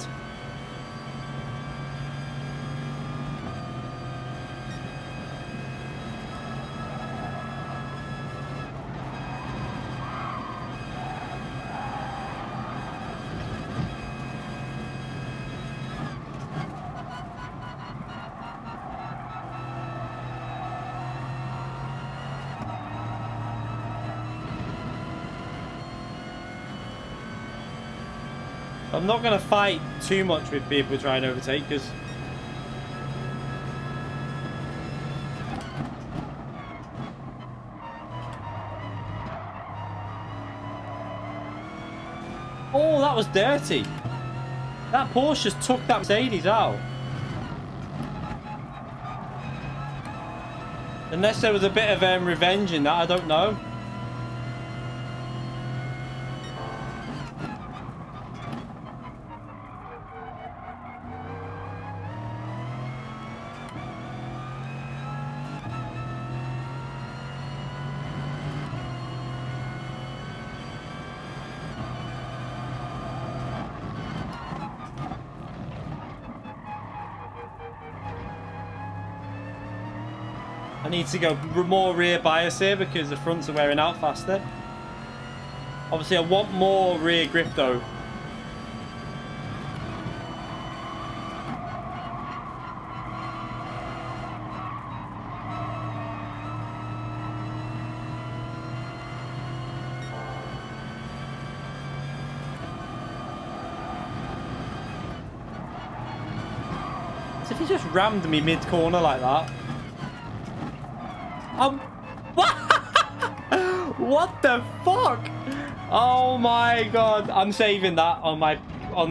S1: I'm not going to fight too much with people trying to overtake because oh, that was dirty. That Porsche just took that Mercedes out. Unless there was a bit of revenge in that, I don't know. I need to go more rear bias here because the fronts are wearing out faster. Obviously, I want more rear grip though. So if he just rammed me mid-corner like that. What? What the fuck? Oh my god! I'm saving that on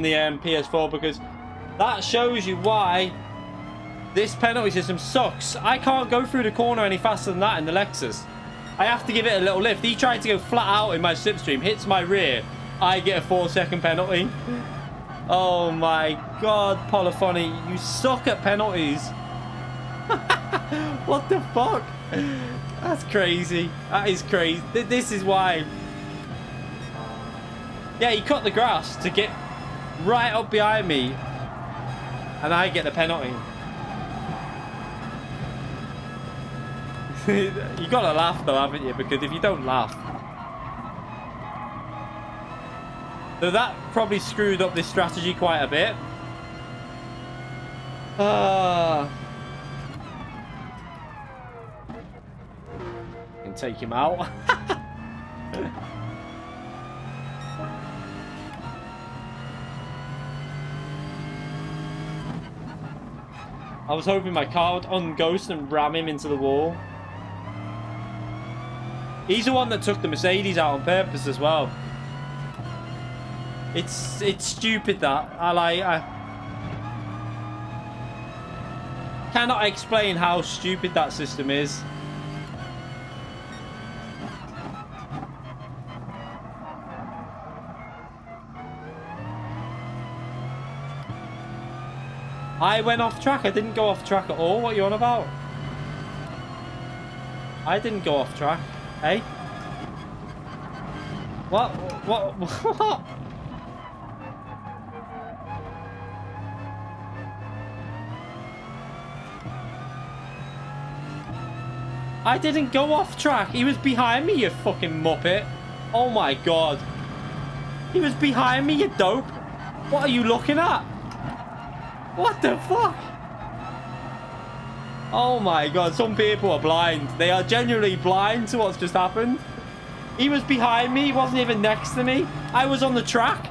S1: the PS4 because that shows you why this penalty system sucks. I can't go through the corner any faster than that in the Lexus. I have to give it a little lift. He tried to go flat out in my slipstream, hits my rear. I get a 4-second penalty. Oh my god, Polifoni, you suck at penalties. What the fuck? That's crazy. That is crazy. This is why. Yeah, he cut the grass to get right up behind me, and I get the penalty. You gotta laugh though, haven't you? Because if you don't laugh, so that probably screwed up this strategy quite a bit. Can take him out. I was hoping my car would unghost and ram him into the wall. He's the one that took the Mercedes out on purpose as well. It's stupid that. I cannot explain how stupid that system is. I went off track. I didn't go off track at all. What are you on about? I didn't go off track. Hey? What? What? I didn't go off track. He was behind me, you fucking muppet. Oh my god. He was behind me, you dope. What are you looking at? What the fuck? Oh my god, some people are blind. They are genuinely blind to what's just happened. He was behind me, he wasn't even next to me. I was on the track.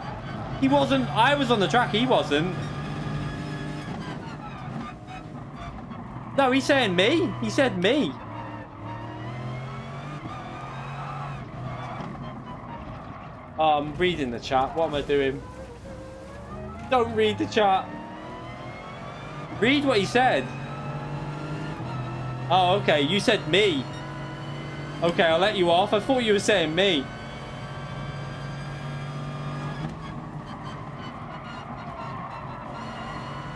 S1: He wasn't. I was on the track, he wasn't. No, he's saying me. He said me. Oh, I'm reading the chat. What am I doing? Don't read the chat. Read what he said. Oh, okay. You said me. Okay, I'll let you off. I thought you were saying me.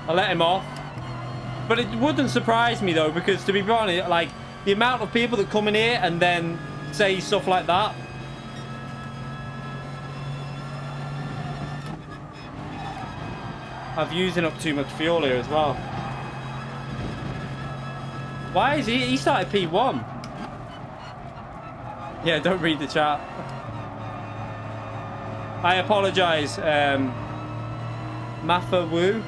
S1: I'll let him off. But it wouldn't surprise me, though, because to be honest, like, the amount of people that come in here and then say stuff like that. I've using up too much fuel here as well. Why is he started P1? Yeah, don't read the chat. I apologize, Mafa Wu.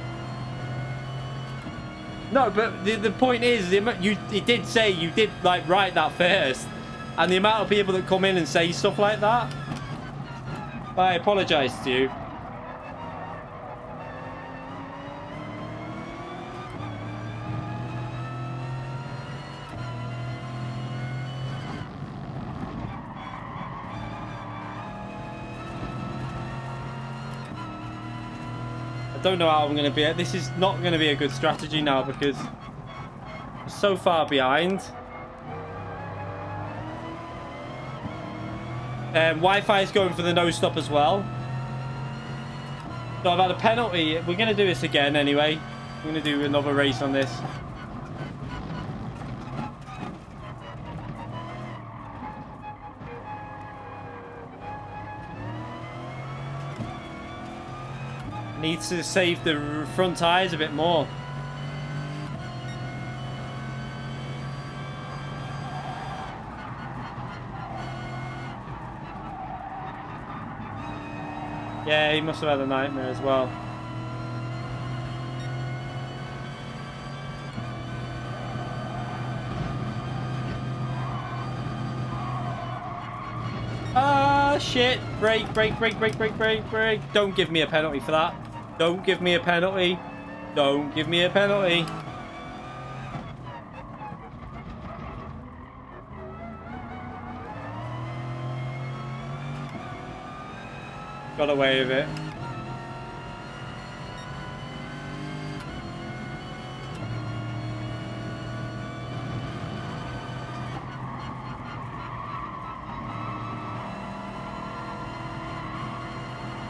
S1: No, but the point is, it did say you did like write that first, and the amount of people that come in and say stuff like that. I apologize to you. I don't know how I'm going to be. This is not going to be a good strategy now because we're so far behind. Wi-Fi is going for the no stop as well. So I've had a penalty. We're going to do this again anyway. I'm going to do another race on this. Needs to save the front tires a bit more. Yeah, he must have had a nightmare as well. Ah, shit. Brake, brake, brake, brake, brake, brake, brake. Don't give me a penalty for that. Don't give me a penalty. Don't give me a penalty. Got away with it.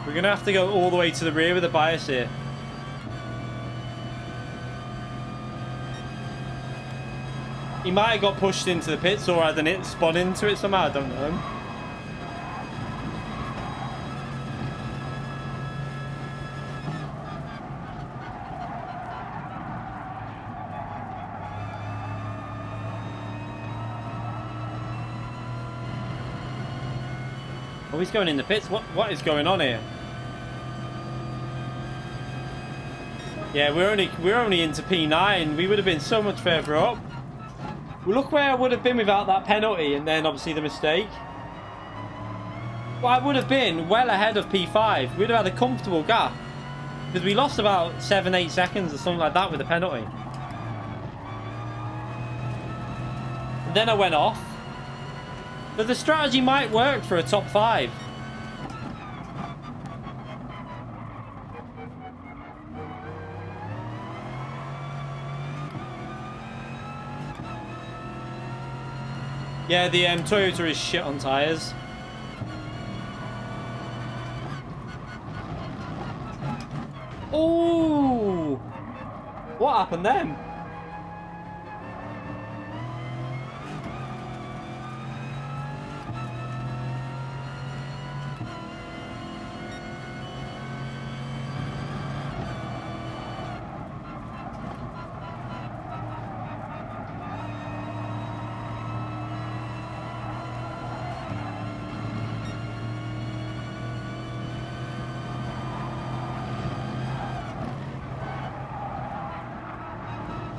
S1: We're going to have to go all the way to the rear with the bias here. He might have got pushed into the pits or had it spun into it somehow, I don't know. Oh, he's going in the pits. What is going on here? Yeah, we're only into P9. We would have been so much further up. Well, look where I would have been without that penalty, and then obviously the mistake. Well, I would have been well ahead of P5. We'd have had a comfortable gap because we lost about 7-8 seconds or something like that with the penalty. And then I went off. But the strategy might work for a top 5. Yeah, the Toyota is shit on tyres. Oh! What happened then?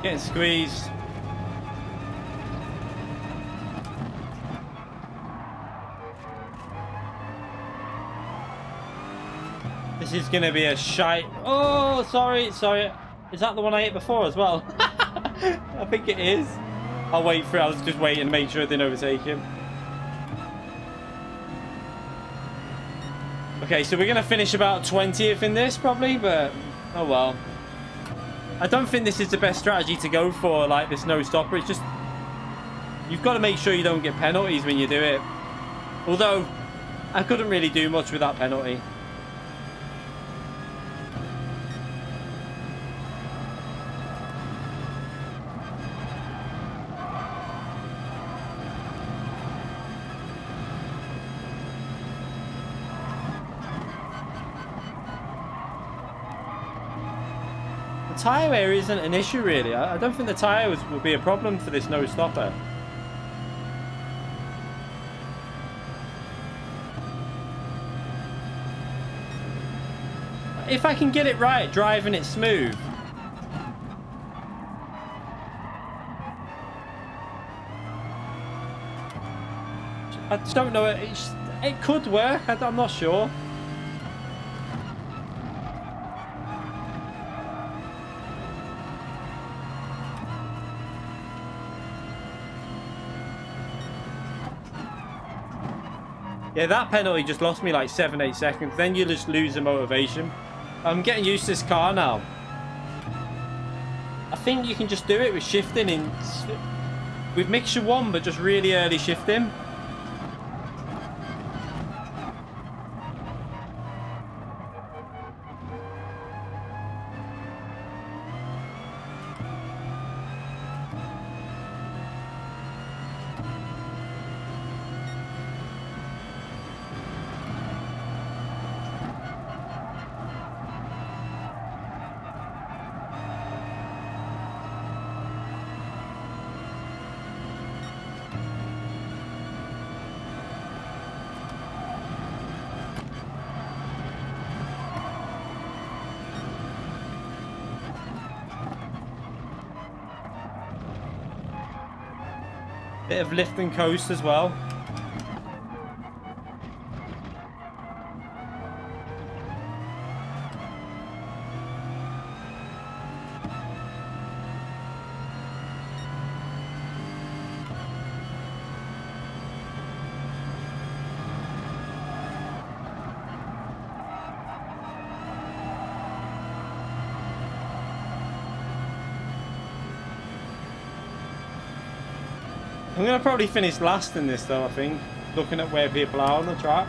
S1: Getting squeezed. This is going to be a shite. Oh, sorry. Is that the one I hit before as well? I think it is. I'll wait for it. I was just waiting to make sure I didn't overtake him. Okay, so we're going to finish about 20th in this probably, but oh well. I don't think this is the best strategy to go for, like this no stopper. It's just, you've got to make sure you don't get penalties when you do it. Although, I couldn't really do much with that penalty. The tyre wear isn't an issue really. I don't think the tyre would be a problem for this no stopper. If I can get it right, driving it smooth. I just don't know. It could work. I'm not sure. Yeah, that penalty just lost me like 7-8 seconds. Then you just lose the motivation. I'm getting used to this car now. I think you can just do it with shifting in with mixture 1, but just really early shifting. Bit of lift and coast as well. I'm going to probably finish last in this though, I think, looking at where people are on the track.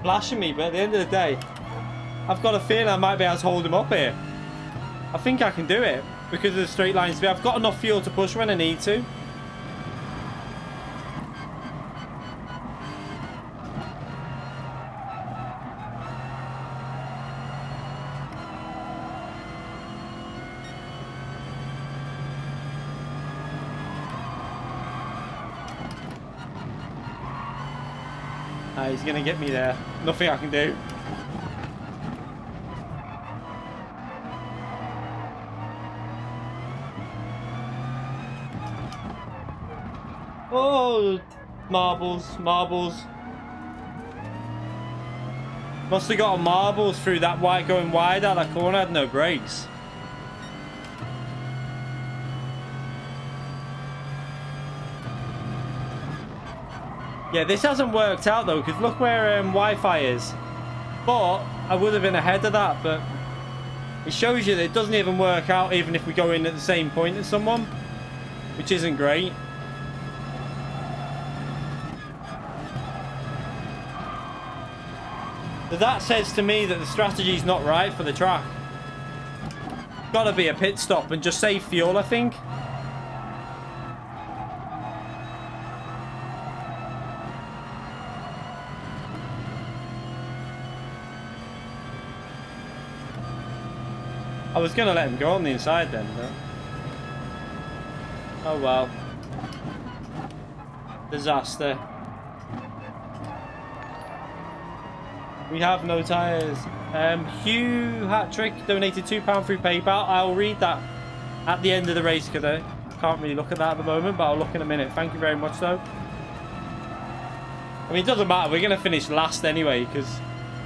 S1: Flashing me, but at the end of the day, I've got a feeling I might be able to hold him up here. I think I can do it because of the straight line speed. I've got enough fuel to push when I need to. He's going to get me there. Nothing I can do. Oh, marbles, marbles. Must have got a marbles through that white going wide out that corner. I had no brakes. Yeah, this hasn't worked out though, because look where Wi-Fi is. But I would have been ahead of that, but It shows you that it doesn't even work out even if we go in at the same point as someone, which isn't great. So that says to me that the strategy's not right for the track. Gotta be a pit stop and just save fuel, I think. I was gonna let him go on the inside then, but... oh well. Disaster. We have no tyres. Hugh Hattrick donated £2 through PayPal. I'll read that at the end of the race because I can't really look at that at the moment, but I'll look in a minute. Thank you very much, though. I mean, it doesn't matter. We're going to finish last anyway because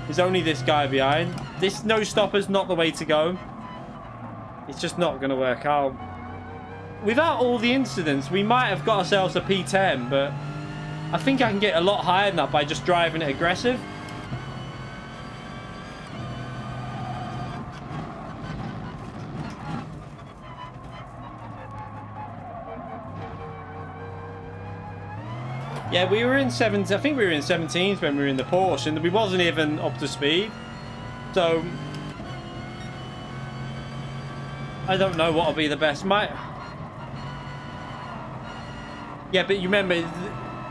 S1: there's only this guy behind. This no stopper's not the way to go. It's just not going to work out. Without all the incidents, we might have got ourselves a P10, but I think I can get a lot higher than that by just driving it aggressive. Yeah, we were in 17. I think we were in 17s when we were in the Porsche, and we wasn't even up to speed. So I don't know what'll be the best. Yeah, but you remember,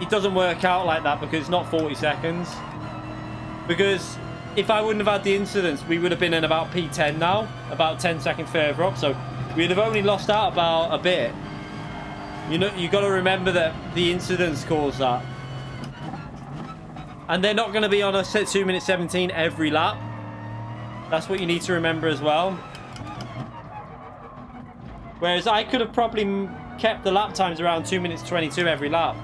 S1: it doesn't work out like that because it's not 40 seconds. Because if I wouldn't have had the incidents, we would have been in about P10 now, about 10 seconds further up. So we'd have only lost out about a bit. You know, you got to remember that the incidents caused that. And they're not going to be on a 2 minute 17 every lap. That's what you need to remember as well. Whereas I could have probably kept the lap times around 2 minutes 22 every lap.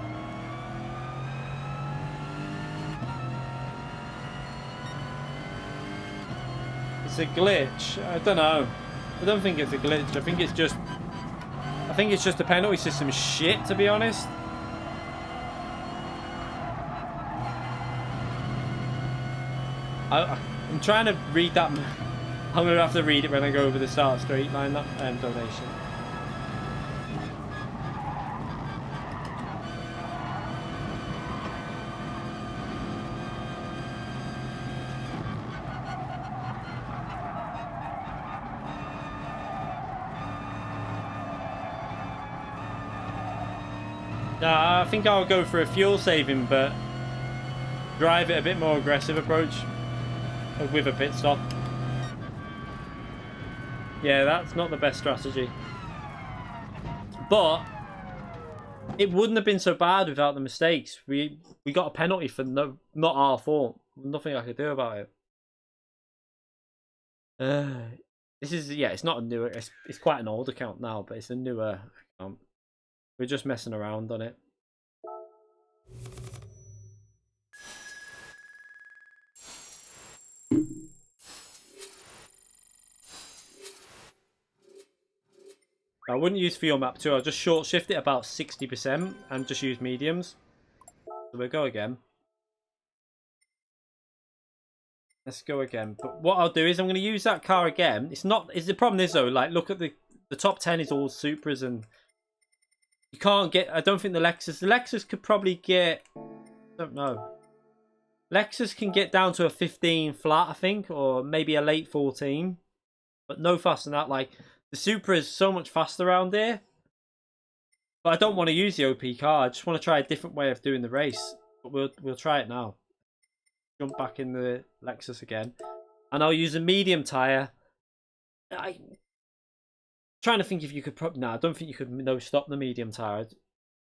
S1: It's a glitch. I don't know. I don't think it's a glitch. I think it's just the penalty system shit, to be honest. I'm trying to read that. I'm going to have to read it when I go over the start straight line, that donation. I think I'll go for a fuel saving, but drive it a bit more aggressive approach with a pit stop. Yeah, that's not the best strategy. But it wouldn't have been so bad without the mistakes. We got a penalty for not our fault. Nothing I could do about it. This is, yeah, it's not a newer, it's quite an old account now, but it's a newer account. We're just messing around on it. I wouldn't use fuel map 2. I'll just short shift it about 60% and just use mediums. So we'll go again. Let's go again. But what I'll do is I'm going to use that car again. It's the problem is though, like, look at the top 10 is all Supras, and you can't get, I don't think the Lexus could probably get, I don't know. Lexus can get down to a 15 flat, I think, or maybe a late 14. But no faster than that. Like, the Supra is so much faster around here. But I don't want to use the OP car. I just want to try a different way of doing the race. But we'll try it now. Jump back in the Lexus again. And I'll use a medium tyre. I'm trying to think if you could probably... No, I don't think you could stop the medium tyre. I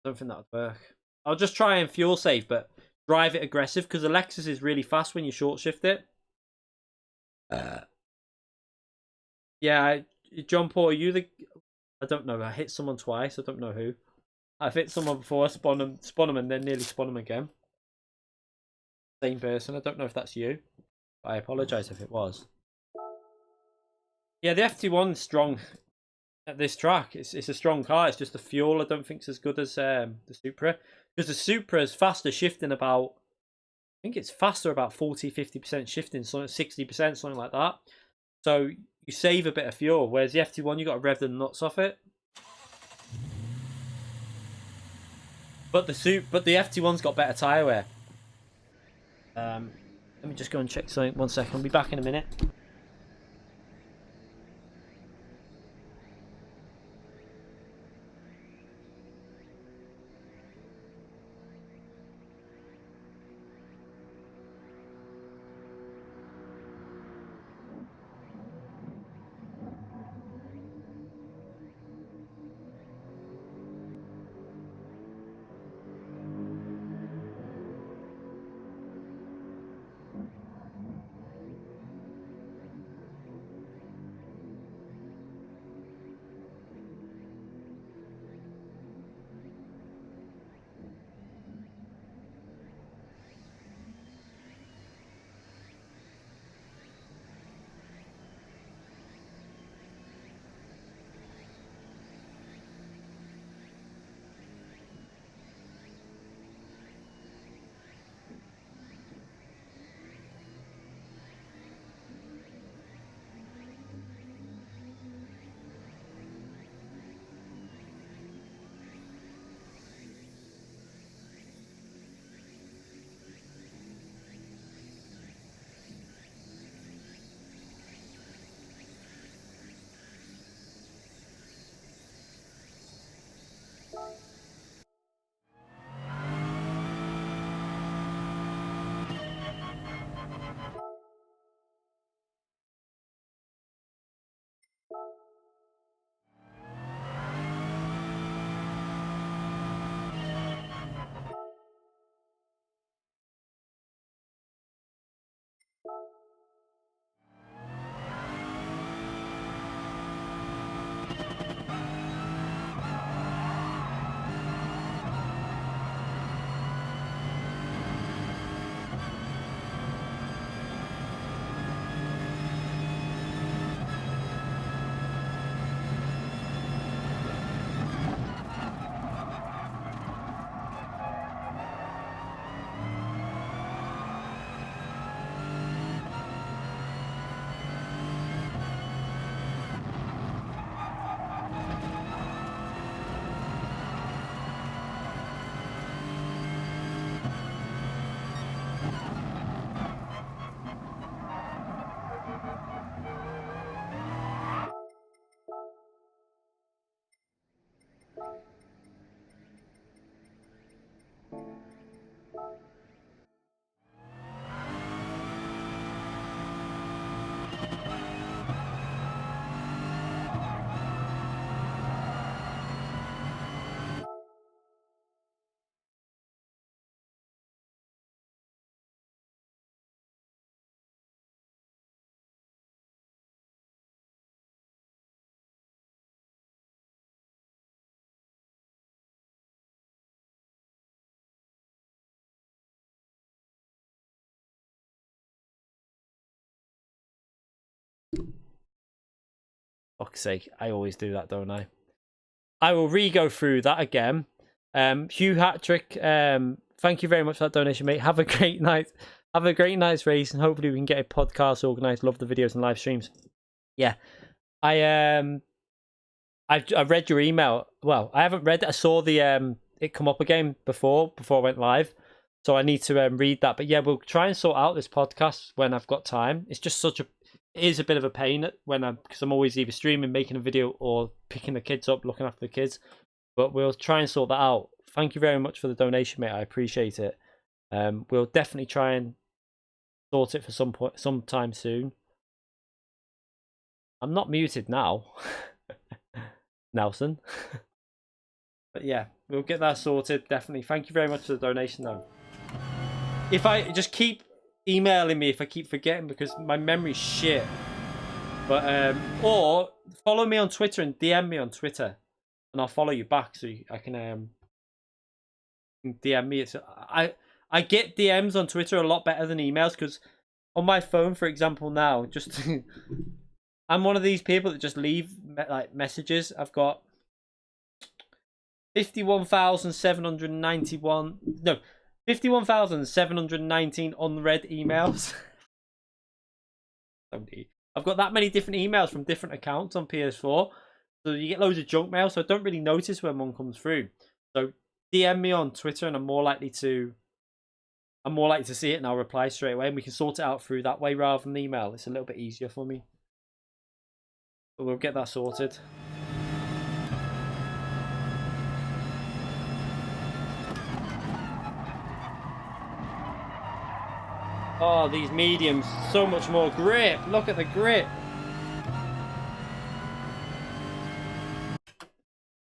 S1: don't think that would work. I'll just try and fuel save, but drive it aggressive, because the Lexus is really fast when you short shift it. Yeah, John Paul, are you the... I don't know. I hit someone twice. I don't know who. I've hit someone before, spun them, and then nearly spun them again. Same person. I don't know if that's you. I apologise if it was. Yeah, the FT1 is strong at this track. It's a strong car. It's just the fuel I don't think is as good as the Supra. Because the Supra is faster shifting about... I think it's faster about 40-50% shifting, something 60%, something like that. So you save a bit of fuel. Whereas the FT1, you got to rev the nuts off it. But the FT1's got better tyre wear. Let me just go and check something. 1 second. I'll be back in a minute. Fuck's sake, I always do that, don't I? I will re-go through that again. Hugh Hattrick, thank you very much for that donation, mate. Have a great night. Have a great night's race, and hopefully we can get a podcast organised. Love the videos and live streams. Yeah, I read your email. Well, I haven't read it. I saw the it come up again before I went live, so I need to read that. But yeah, we'll try and sort out this podcast when I've got time. It's just it is a bit of a pain because I'm always either streaming, making a video, or picking the kids up, looking after the kids. But we'll try and sort that out. Thank you very much for the donation, mate. I appreciate it. We'll definitely try and sort it for sometime soon. I'm not muted now, Nelson. But yeah, we'll get that sorted, definitely. Thank you very much for the donation, though. If I just keep emailing me if I keep forgetting, because my memory's shit. But or follow me on Twitter and DM me on Twitter, and I'll follow you back so I can DM me. I get DMs on Twitter a lot better than emails, because on my phone, for example, now just I'm one of these people that just leave like messages. I've got 51,719 unread emails. I've got that many different emails from different accounts on PS4. So you get loads of junk mail, so I don't really notice when one comes through. So DM me on Twitter and I'm more likely to see it and I'll reply straight away, and we can sort it out through that way rather than email. It's a little bit easier for me. But we'll get that sorted. Oh, these mediums, so much more grip. Look at the grip.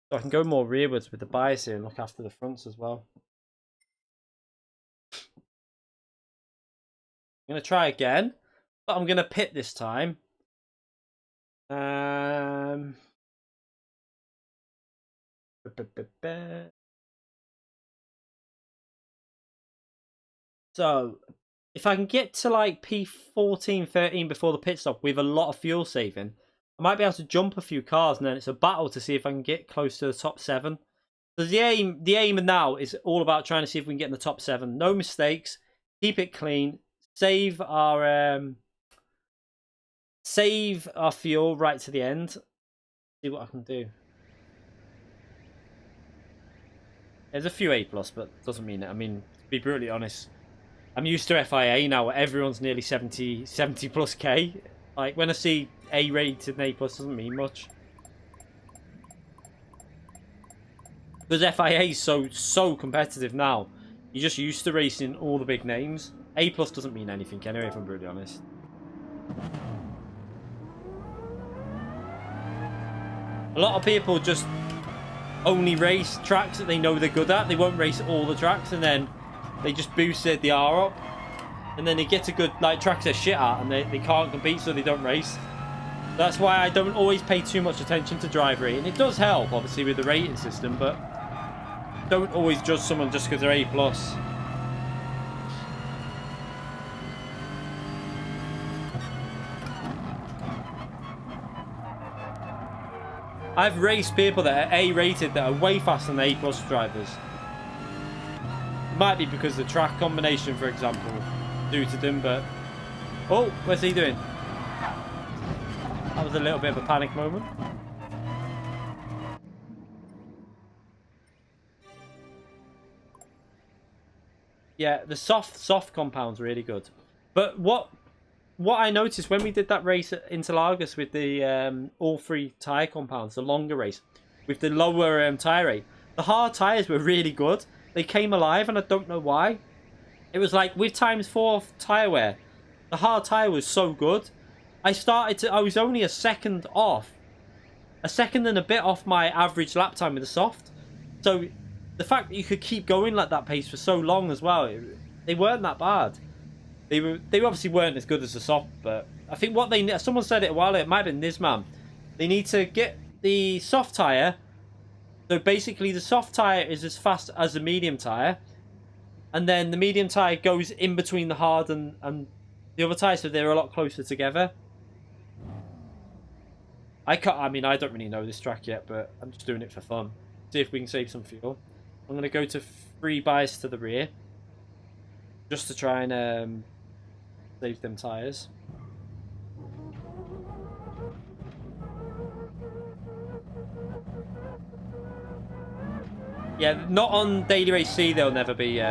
S1: So I can go more rearwards with the bias here and look after the fronts as well. I'm going to try again, but I'm going to pit this time. So if I can get to like P14, 13 before the pit stop with a lot of fuel saving, I might be able to jump a few cars, and then it's a battle to see if I can get close to the top 7. So the aim now is all about trying to see if we can get in the top 7. No mistakes, keep it clean, save our fuel right to the end. See what I can do. There's a few A+, but doesn't mean it. I mean, to be brutally honest, I'm used to FIA now, where everyone's nearly 70 plus K. Like, when I see A rated and A+, doesn't mean much. Because FIA is so competitive now. You're just used to racing all the big names. A+ doesn't mean anything anyway, if I'm brutally honest. A lot of people just only race tracks that they know they're good at. They won't race all the tracks, and then they just boost the R up. And then they get to good tracks they're shit at, and they can't compete, so they don't race. That's why I don't always pay too much attention to drive rating. It does help, obviously, with the rating system, but don't always judge someone just because they're A+. I've raced people that are A rated that are way faster than A+ drivers. It might be because the track combination, for example, suited them, but... Oh, what's he doing? That was a little bit of a panic moment. Yeah, the soft compound's really good. But what I noticed when we did that race at Interlagos with the all 3 tyre compounds, the longer race, with the lower tyre rate, the hard tyres were really good. They came alive, and I don't know why. It was like with ×4 tyre wear, the hard tyre was so good. I was only a second and a bit off my average lap time with the soft. So the fact that you could keep going like that pace for so long as well, they weren't that bad. They obviously weren't as good as the soft, but I think someone said it a while ago, it might have been Nisman. They need to get the soft tyre. So basically the soft tyre is as fast as the medium tyre, and then the medium tyre goes in between the hard and the other tyre, so they're a lot closer together. I don't really know this track yet, but I'm just doing it for fun. See if we can save some fuel. I'm going to go to 3 bias to the rear, just to try and save them tyres. Yeah, not on Daily Race C, they'll never be.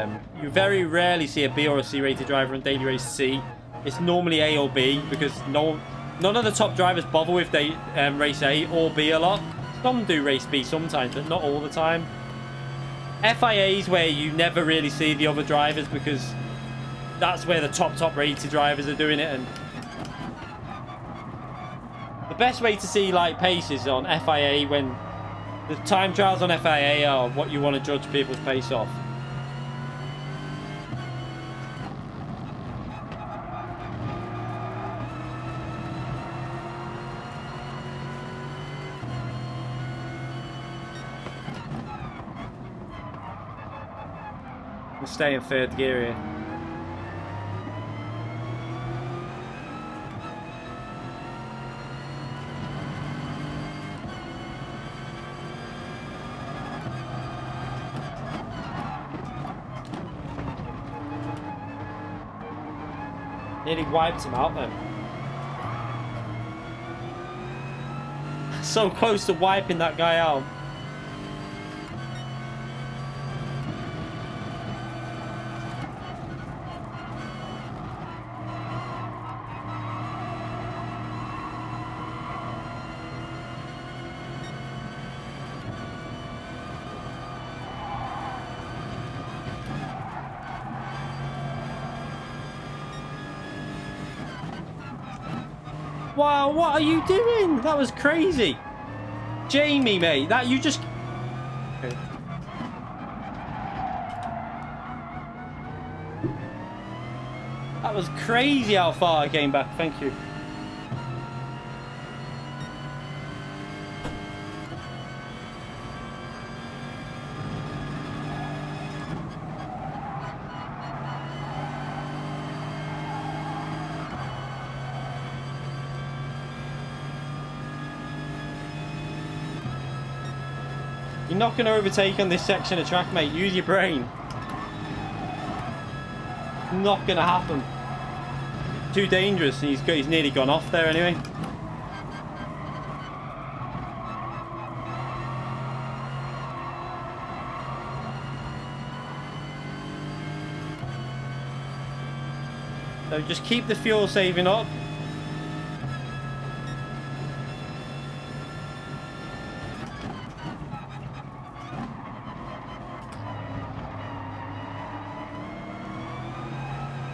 S1: You very rarely see a B or a C rated driver on Daily Race C. It's normally A or B, because none of the top drivers bother with race A or B a lot. Some do race B sometimes, but not all the time. FIA's where you never really see the other drivers, because that's where the top rated drivers are doing it. And the best way to see pace is on FIA, when the time trials on FIA are what you want to judge people's pace off. We'll stay in 3rd gear here. Nearly wiped him out then. So close to wiping that guy out. Wow, what are you doing? That was crazy. Jamie, mate, that you just... Okay. That was crazy how far I came back. Thank you. You're not going to overtake on this section of track, mate. Use your brain. Not going to happen. Too dangerous. He's nearly gone off there anyway. So just keep the fuel saving up.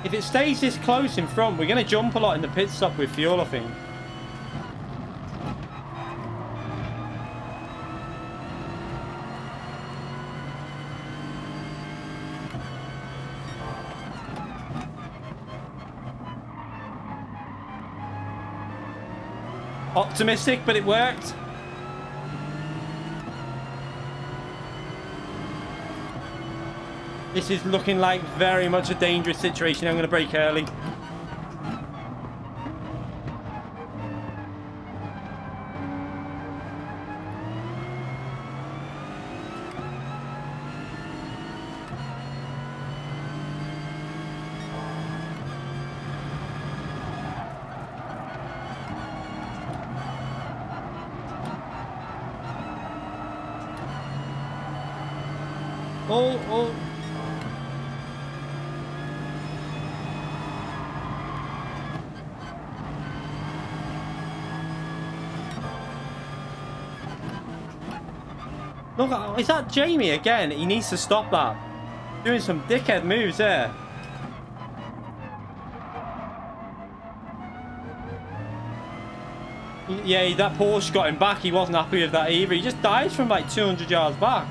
S1: If it stays this close in front, we're going to jump a lot in the pit stop with fuel, I think. Optimistic, but it worked. This is looking like very much a dangerous situation. I'm going to brake early. Oh. Look, is that Jamie again? He needs to stop that. Doing some dickhead moves there. Yeah, that Porsche got him back. He wasn't happy with that either. He just died from like 200 yards back.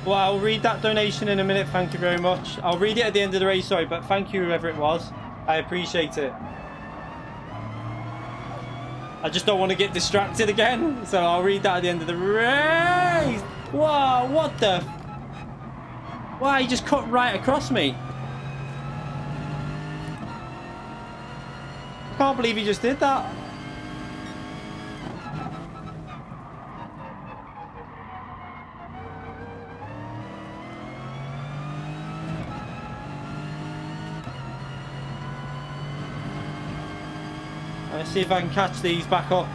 S1: Well, I'll read that donation in a minute. Thank you very much. I'll read it at the end of the race, sorry, but thank you, whoever it was. I appreciate it. I just don't want to get distracted again, so I'll read that at the end of the race. Wow, what the... Wow, he just cut right across me. I can't believe he just did that. Let's see if I can catch these back up.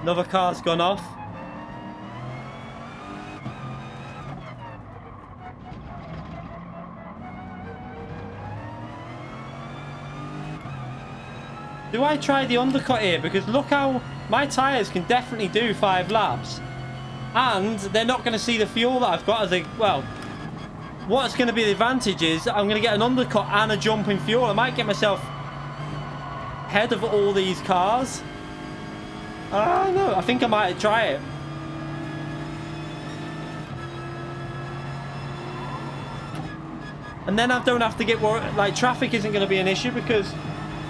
S1: Another car's gone off. Do I try the undercut here? Because look how my tyres can definitely do 5 laps. And they're not going to see the fuel that I've got as a... Well, what's going to be the advantage is I'm going to get an undercut and a jump in fuel. I might get myself ahead of all these cars. I don't know. I think I might try it. And then I don't have to get worried. Like, traffic isn't going to be an issue because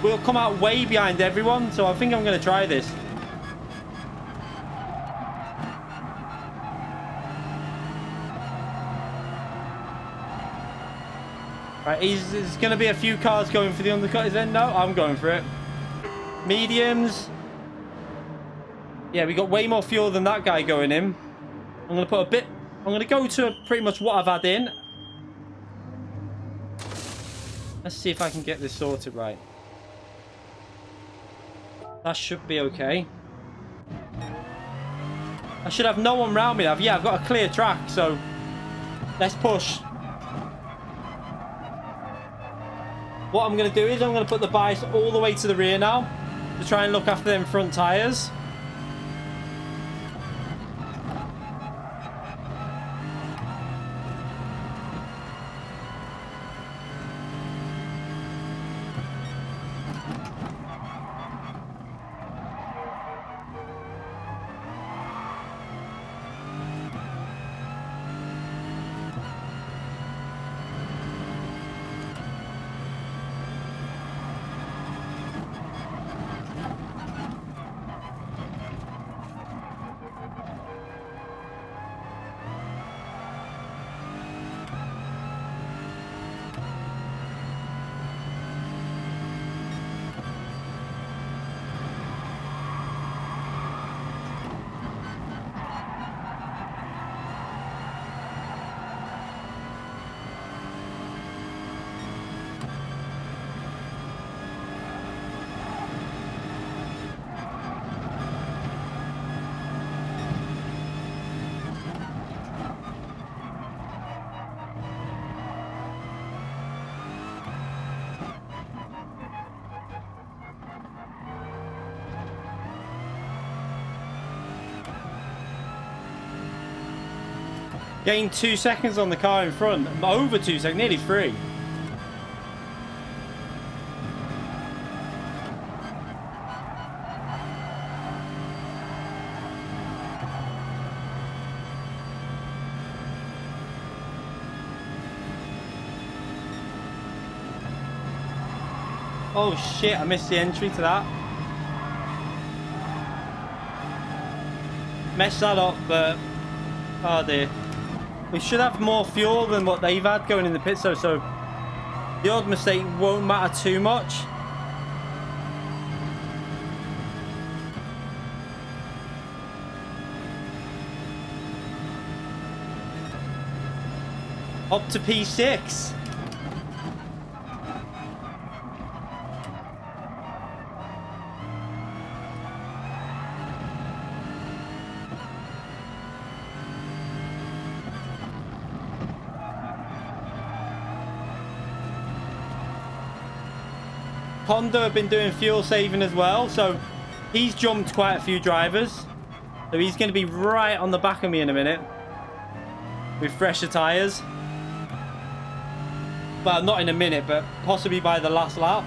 S1: we'll come out way behind everyone. So I think I'm going to try this. Right, there's going to be a few cars going for the undercut. Is there? No, I'm going for it. Mediums. Yeah, we got way more fuel than that guy going in. I'm going to put a bit... I'm going to go to pretty much what I've had in. Let's see if I can get this sorted right. That should be okay. I should have no one around me. Yeah, I've got a clear track, so let's push. What I'm going to do is I'm going to put the bias all the way to the rear now to try and look after them front tyres. Gained 2 seconds on the car in front. Over 2 seconds, nearly 3. Oh shit, I missed the entry to that. Messed that up, but... Oh dear. We should have more fuel than what they've had going in the pit, so the odd mistake won't matter too much. Up to P6. Honda have been doing fuel saving as well, so he's jumped quite a few drivers. So he's going to be right on the back of me in a minute with fresher tyres. Well, not in a minute, but possibly by the last lap.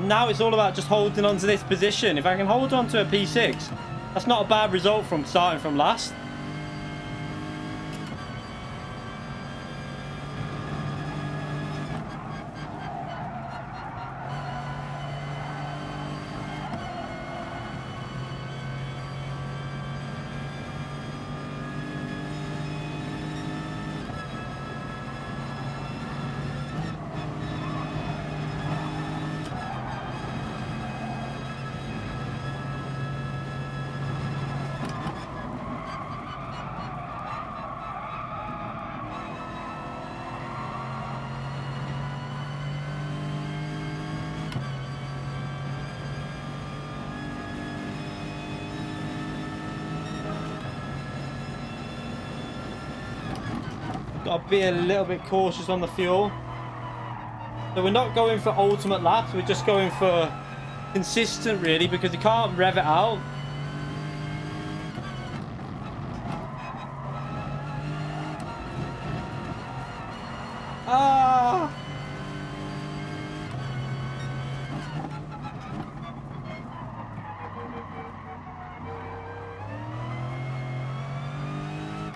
S1: now it's all about just holding on to this position. If I can hold on to a P6, that's not a bad result from starting from last. Got to be a little bit cautious on the fuel. So we're not going for ultimate laps, we're just going for consistent really, because you can't rev it out. Ah!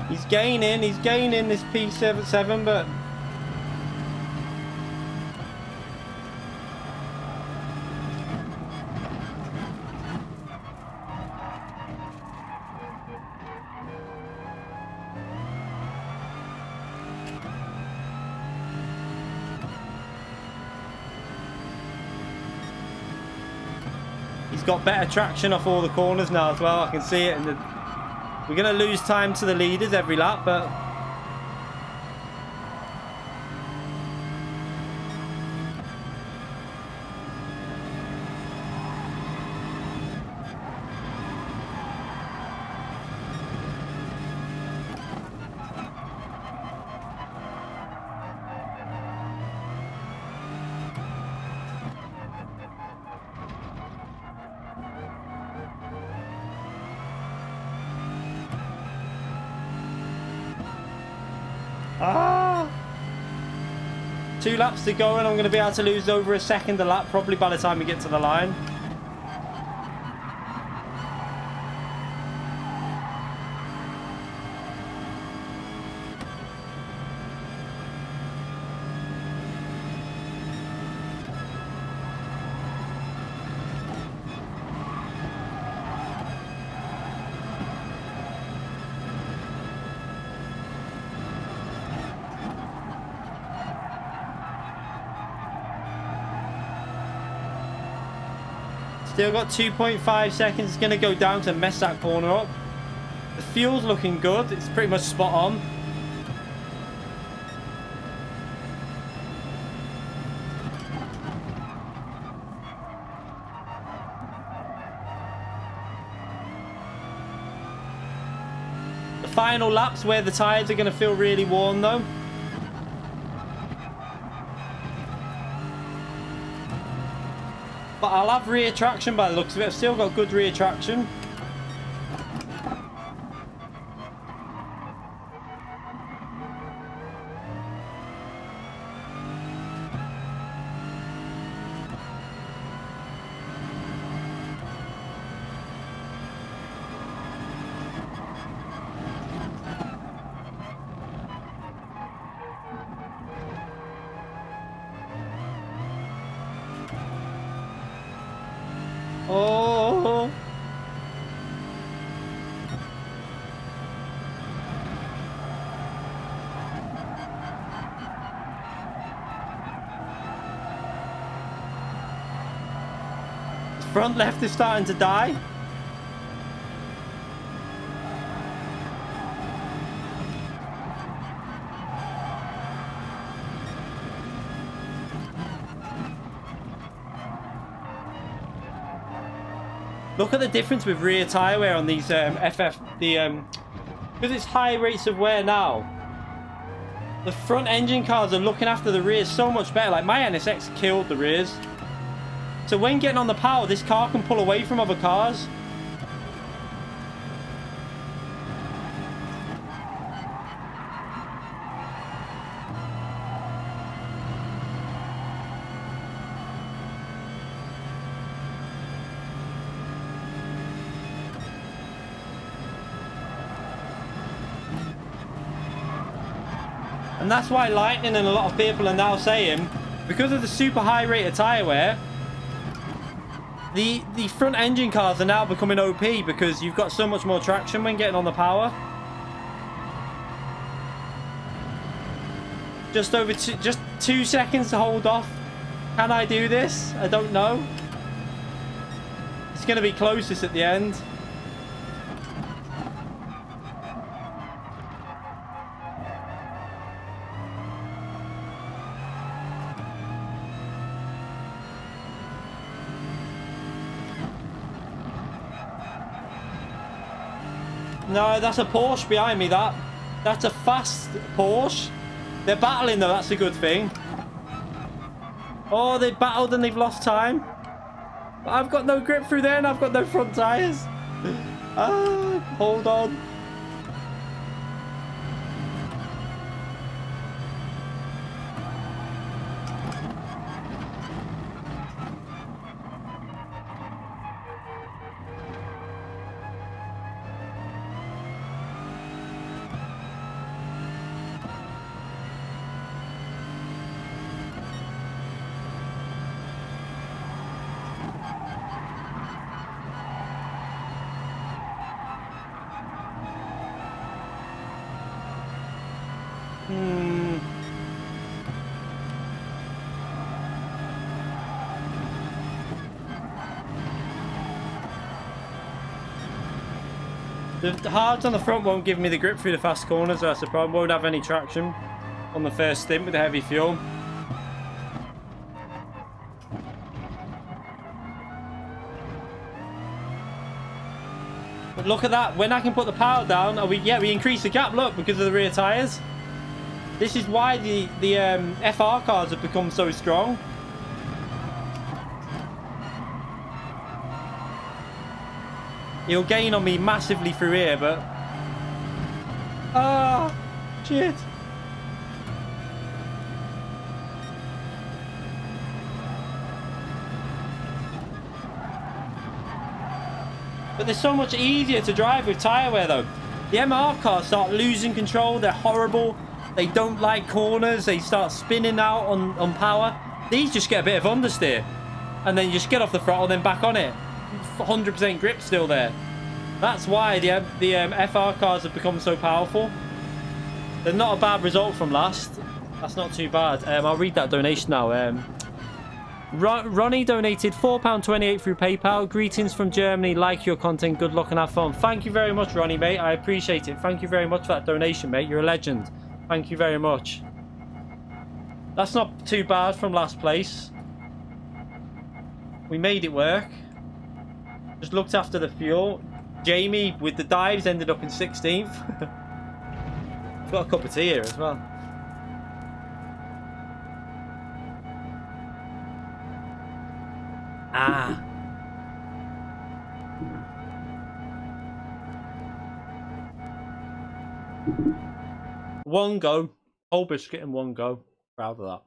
S1: He's gaining this P77, but he's got better traction off all the corners now as well. I can see it in the... We're going to lose time to the leaders every lap, but... Ah! 2 laps to go and I'm going to be able to lose over a second a lap probably by the time we get to the line. Still got 2.5 seconds. It's going to go down to mess that corner up. The fuel's looking good. It's pretty much spot on. The final lap's where the tyres are going to feel really warm though. But I'll have rear traction by the looks of it. I've still got good rear traction. Oh! Front left is starting to die. Look at the difference with rear tyre wear on these because it's high rates of wear now. The front engine cars are looking after the rears so much better. Like my NSX killed the rears. So when getting on the power, this car can pull away from other cars. And that's why Lightning and a lot of people are now saying, because of the super high rate of tyre wear, the front engine cars are now becoming OP because you've got so much more traction when getting on the power. Just 2 seconds to hold off. Can I do this? I don't know. It's going to be closest at the end. No, that's a Porsche behind me, that. That's a fast Porsche. They're battling though, that's a good thing. Oh, they battled and they've lost time. But I've got no grip through there and I've got no front tyres. Hold on. The hards on the front won't give me the grip through the fast corners, that's the problem. Won't have any traction on the first stint with the heavy fuel. But look at that, when I can put the power down, we increase the gap, look, because of the rear tyres. This is why the FR cars have become so strong. He'll gain on me massively through here, but... Ah, shit. But they're so much easier to drive with tyre wear, though. The MR cars start losing control. They're horrible. They don't like corners. They start spinning out on power. These just get a bit of understeer. And then you just get off the throttle, then back on it. 100% grip still there. That's why the FR cars have become so powerful. They're not a bad result from last. That's not too bad. I'll read that donation now. Ronnie donated £4.28 through PayPal. Greetings from Germany. Like your content. Good luck and have fun. Thank you very much, Ronnie, mate. I appreciate it. Thank you very much for that donation, mate. You're a legend. Thank you very much. That's not too bad from last place. We made it work. Just looked after the fuel. Jamie with the dives ended up in 16th. I've got a cup of tea here as well. Ah. One go. Whole biscuit in one go. Proud of that.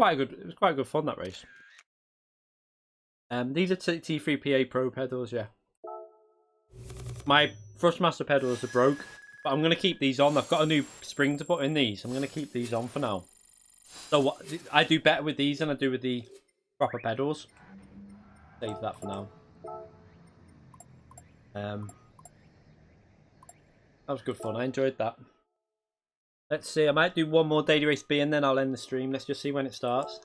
S1: It was quite good fun, that race. These are T3PA Pro pedals, yeah. My Thrustmaster pedals are broke, but I'm going to keep these on. I've got a new spring to put in these. I'm going to keep these on for now. So I do better with these than I do with the proper pedals. Save that for now. That was good fun. I enjoyed that. Let's see. I might do one more Daily Race B and then I'll end the stream. Let's just see when it starts.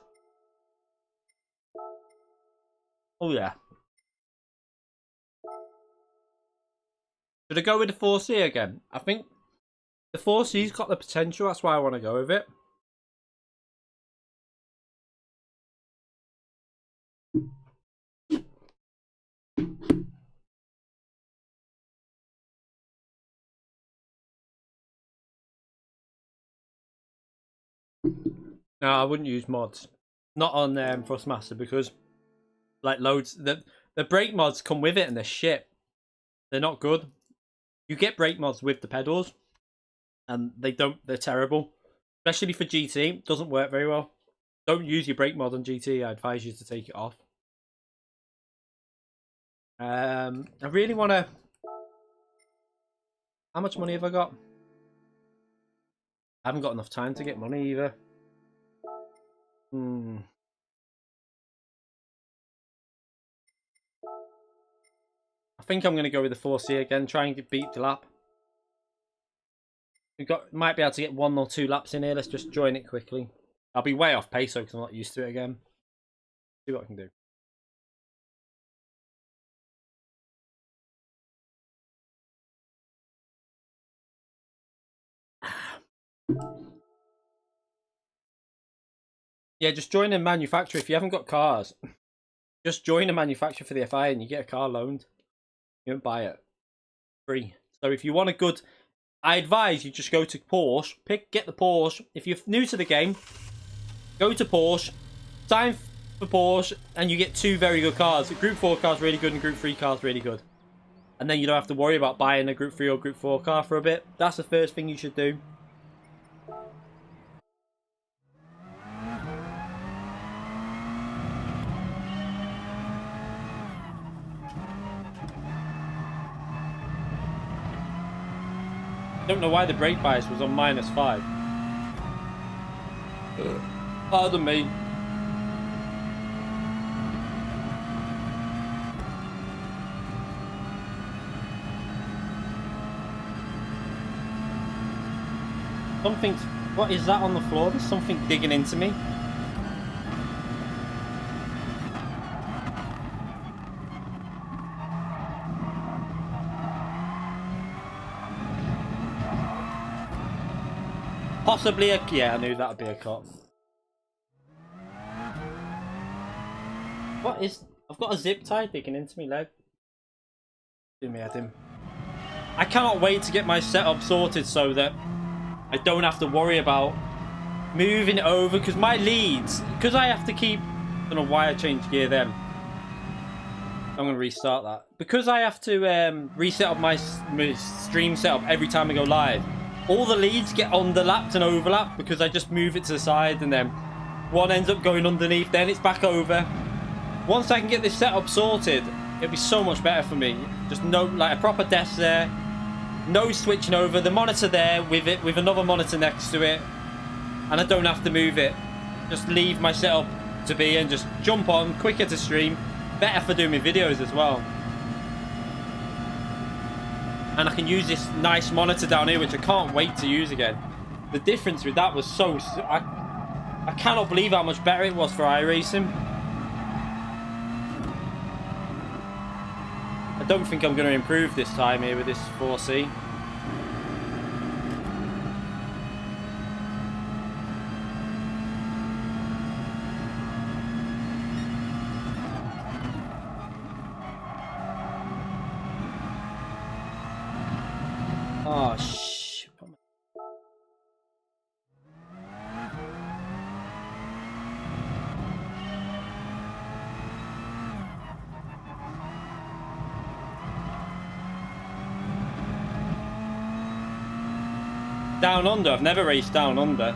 S1: Oh, yeah. Should I go with the 4C again? I think the 4C's got the potential. That's why I want to go with it. No, I wouldn't use mods. Not on Thrustmaster because like loads the brake mods come with it and they're shit. They're not good. You get brake mods with the pedals and they're terrible. Especially for GT. It doesn't work very well. Don't use your brake mod on GT. I advise you to take it off. I really want to How much money have I got? I haven't got enough time to get money either. I think I'm going to go with the 4C again, try and beat the lap. Might be able to get 1 or 2 laps in here. Let's just join it quickly. I'll be way off pace because I'm not used to it again. See what I can do. Yeah, just join a manufacturer. If you haven't got cars, just join a manufacturer for the FI and you get a car loaned. You don't buy it. Free. So if you want a good... I advise you just go to Porsche. Get the Porsche. If you're new to the game, go to Porsche. Sign for Porsche and you get 2 very good cars. The Group 4 car's really good and Group 3 car's really good. And then you don't have to worry about buying a Group 3 or Group 4 car for a bit. That's the first thing you should do. I don't know why the brake bias was on -5. Pardon me. Something's... What is that on the floor? There's something digging into me. Possibly a... Yeah, I knew that would be a cop. What is... I've got a zip tie digging into me leg. Do me at him. I cannot wait to get my setup sorted so that I don't have to worry about moving it over. Because my leads... Because I have to keep... I don't know why I changed gear then. I'm going to restart that. Because I have to reset up my stream setup every time I go live. All the leads get underlapped and overlapped because I just move it to the side and then one ends up going underneath, then it's back over. Once I can get this setup sorted, it'll be so much better for me. Just no, like a proper desk there, no switching over, the monitor there with it, with another monitor next to it, and I don't have to move it. Just leave my setup to be and just jump on, quicker to stream, better for doing my videos as well. And I can use this nice monitor down here, which I can't wait to use again. The difference with that was so... I cannot believe how much better it was for iRacing. I don't think I'm going to improve this time here with this 4C. Oh, shit. Down Under. I've never raced Down Under.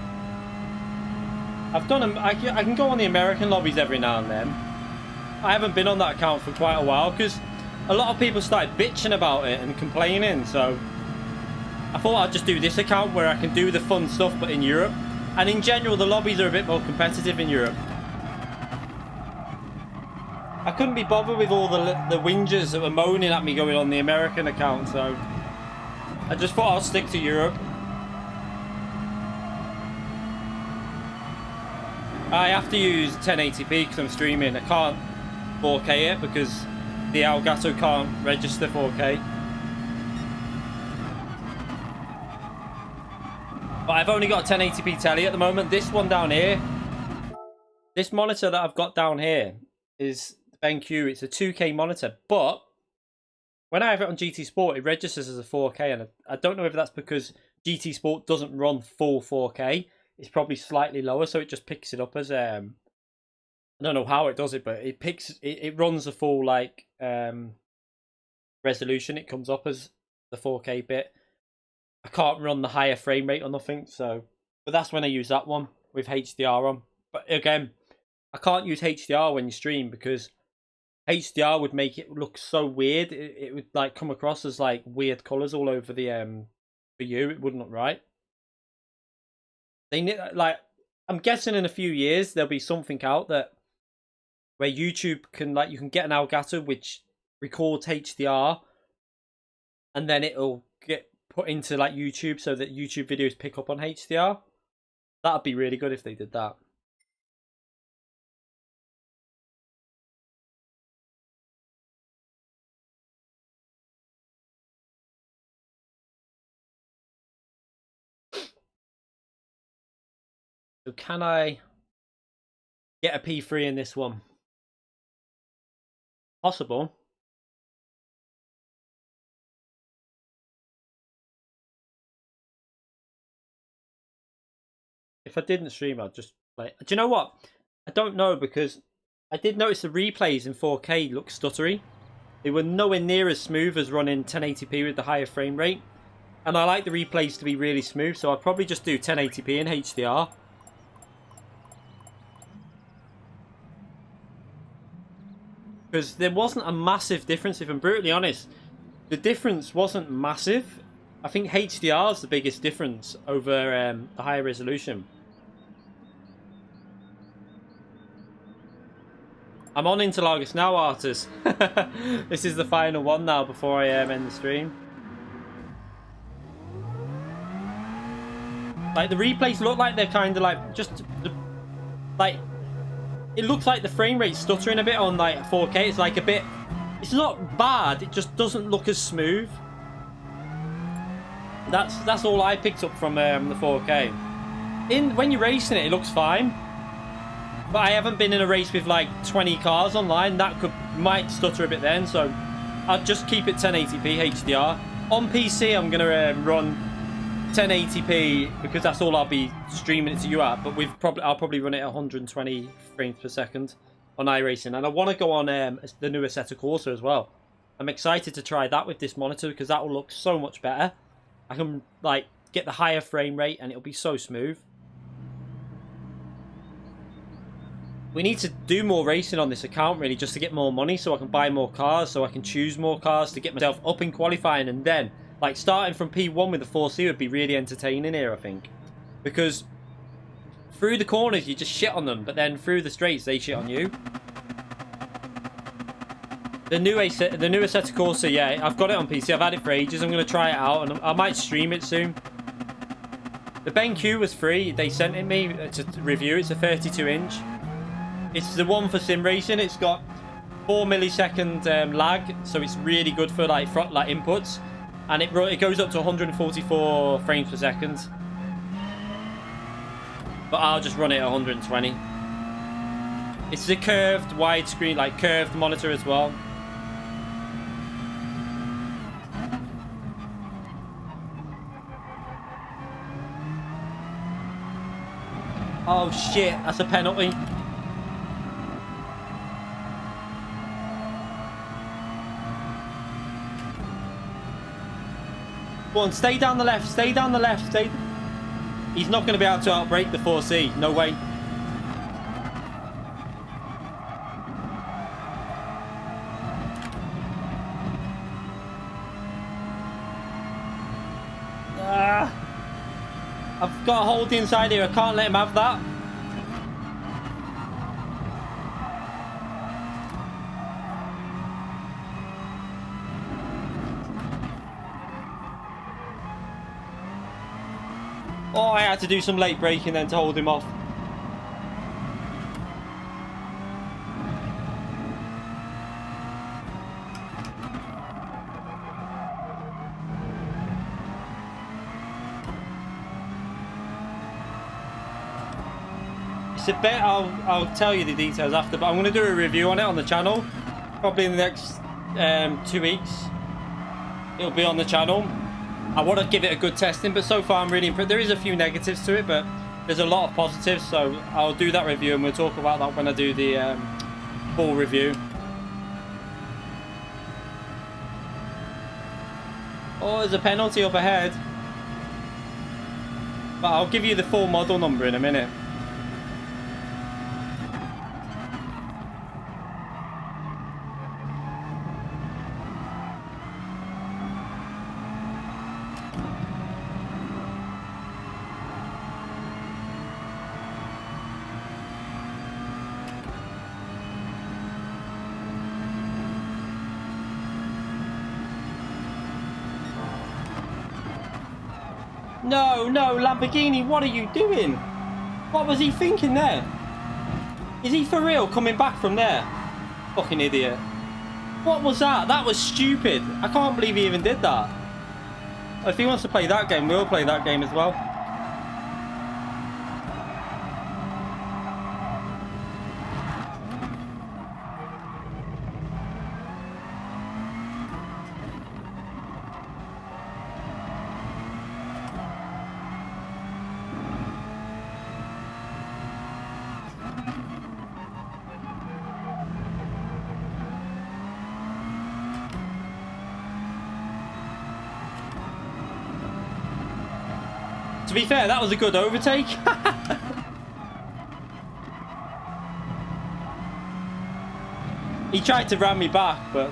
S1: I've done I can go on the American lobbies every now and then. I haven't been on that account for quite a while because a lot of people started bitching about it and complaining, so I thought I'd just do this account where I can do the fun stuff but in Europe. And in general, the lobbies are a bit more competitive in Europe. I couldn't be bothered with all the whingers that were moaning at me going on the American account, so I just thought I'll stick to Europe. I have to use 1080p because I'm streaming. I can't 4K it because the Elgato can't register 4K. But I've only got a 1080p telly at the moment. This one down here, this monitor that I've got down here is the BenQ. It's a 2K monitor, but when I have it on GT Sport, it registers as a 4K, and I don't know if that's because GT Sport doesn't run full 4K. It's probably slightly lower, so it just picks it up as I don't know how it does it, but it runs the full like resolution. It comes up as the 4K bit. I can't run the higher frame rate or nothing, so but that's when I use that one with HDR on. But again, I can't use HDR when you stream because HDR would make it look so weird. It would like come across as like weird colors all over the for you. It wouldn't look right. They like, I'm guessing in a few years there'll be something out that where YouTube can, like, you can get an Elgato which records HDR, and then it'll get put into like YouTube so that YouTube videos pick up on HDR. That'd be really good if they did that. So can I get a P3 in this one? Possible. If I didn't stream, I'd just like. Do you know what? I don't know, because I did notice the replays in 4K look stuttery. They were nowhere near as smooth as running 1080p with the higher frame rate. And I like the replays to be really smooth, so I'd probably just do 1080p in HDR. Because there wasn't a massive difference, if I'm brutally honest. The difference wasn't massive. I think HDR is the biggest difference over the higher resolution. I'm on Interlagos now, Artis. This is the final one now before I end the stream. Like, the replays look like they're kind of like just like, it looks like the frame rate's stuttering a bit on like 4K. It's like a bit, it's not bad, it just doesn't look as smooth. That's all I picked up from the 4K. When you're racing it, it looks fine. But I haven't been in a race with like 20 cars online. That might stutter a bit then, so I'll just keep it 1080p HDR. On PC, I'm gonna run 1080p because that's all I'll be streaming it to you at. But I'll probably run it at 120 frames per second on iRacing, and I want to go on the new Assetto Corsa as well. I'm excited to try that with this monitor because that will look so much better. I can like get the higher frame rate and it'll be so smooth. We need to do more racing on this account really, just to get more money so I can buy more cars, so I can choose more cars to get myself up in qualifying, and then like starting from P1 with the 4C would be really entertaining here, I think. Because through the corners you just shit on them, but then through the straights they shit on you. The new Assetto Corsa, yeah, I've got it on PC. I've had it for ages. I'm going to try it out, and I might stream it soon. The BenQ was free. They sent it me to review. It's a 32-inch. It's the one for sim racing. It's got 4 millisecond lag, so it's really good for like inputs, and it goes up to 144 frames per second. But I'll just run it at 120. It's a curved widescreen, like curved monitor as well. Oh shit, that's a penalty. Go on, stay down the left, stay down the left, stay. He's not going to be able to outbrake the 4C, no way. I've got to hold the inside here. I can't let him have that. Oh, I had to do some late braking then to hold him off. It's a bit, I'll tell you the details after, but I'm going to do a review on it on the channel. Probably in the next 2 weeks. It'll be on the channel. I want to give it a good testing, but so far I'm really impressed. There is a few negatives to it, but there's a lot of positives, so I'll do that review and we'll talk about that when I do the full review. Oh, there's a penalty up ahead. But I'll give you the full model number in a minute. No, no, Lamborghini, what are you doing? What was he thinking there? Is he for real coming back from there? Fucking idiot. What was that? That was stupid. I can't believe he even did that. If he wants to play that game, we'll play that game as well. To be fair, that was a good overtake. He tried to ram me back, but...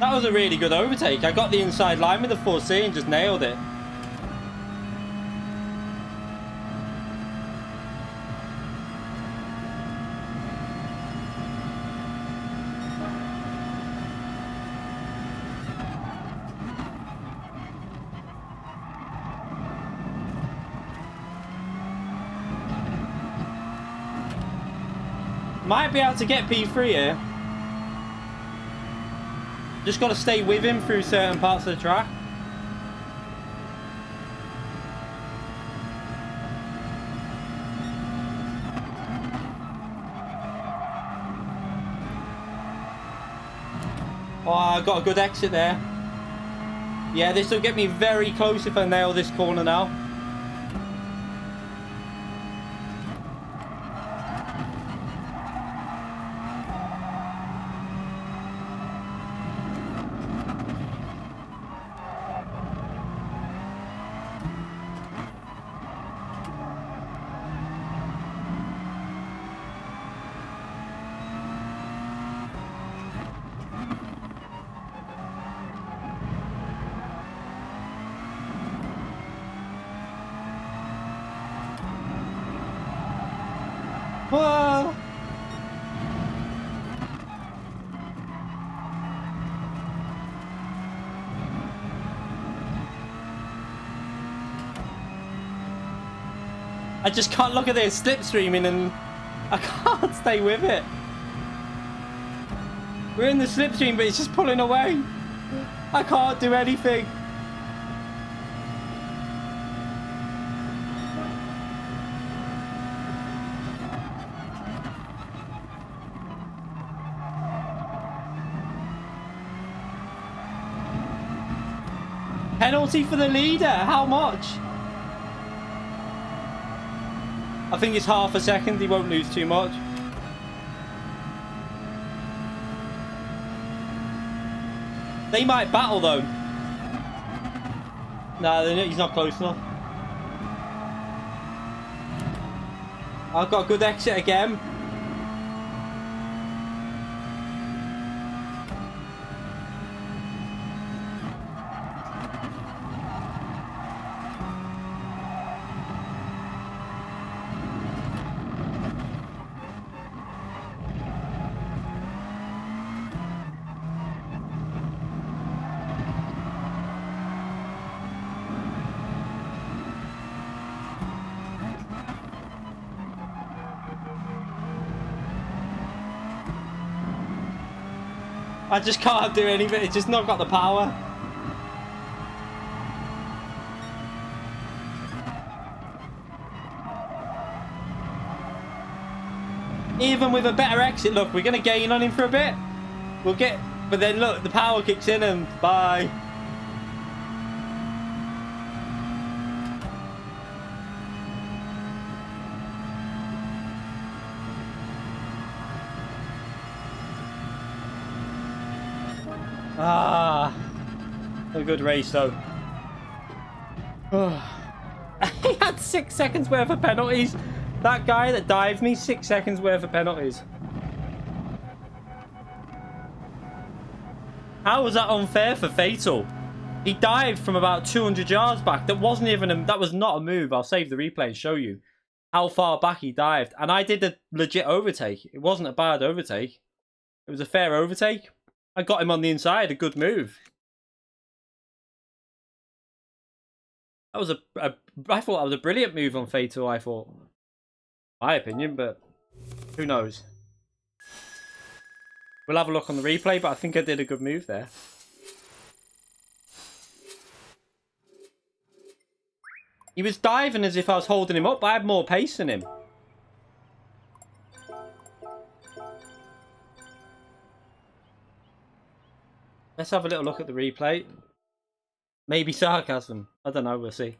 S1: that was a really good overtake. I got the inside line with the 4C and just nailed it. Might be able to get P3 here. Just got to stay with him through certain parts of the track. Oh, I got a good exit there. Yeah, this will get me very close if I nail this corner now. Whoa! I just can't look at this slipstreaming and I can't stay with it. We're in the slipstream, but it's just pulling away. I can't do anything. Penalty for the leader. How much? I think it's half a second. He won't lose too much. They might battle though. No, he's not close enough. I've got a good exit again. I just can't do anything. It's just not got the power. Even with a better exit, look, we're going to gain on him for a bit. We'll get... but then look, the power kicks in and bye. Ah, a good race though. He had 6 seconds worth of penalties. That guy that dived me, 6 seconds worth of penalties. How was that unfair for Fatal? He dived from about 200 yards back. That wasn't even a, that was not a move. I'll save the replay and show you how far back he dived. And I did a legit overtake. It wasn't a bad overtake. It was a fair overtake. I got him on the inside, a good move. That was I thought that was a brilliant move on Fatal, I thought. My opinion, but who knows? We'll have a look on the replay, but I think I did a good move there. He was diving as if I was holding him up, but I had more pace than him. Let's have a little look at the replay. Maybe sarcasm. I don't know. We'll see.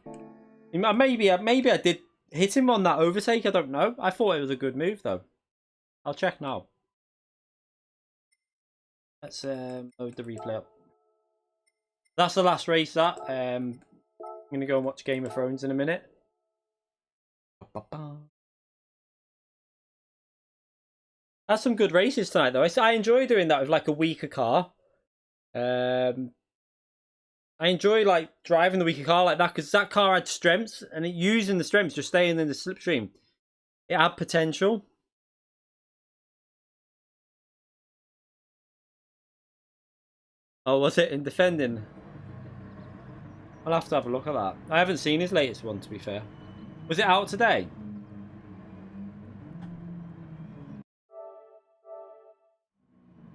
S1: Maybe I did hit him on that overtake. I don't know. I thought it was a good move, though. I'll check now. Let's load the replay up. That's the last race, that. I'm going to go and watch Game of Thrones in a minute. That's some good races tonight, though. I enjoy doing that with, like, a weaker car. I enjoy, like, driving the weaker car like that, because that car had strengths, and using the strengths, just staying in the slipstream, it had potential. Oh, was it in defending? I'll have to have a look at that. I haven't seen his latest one, to be fair. Was it out today?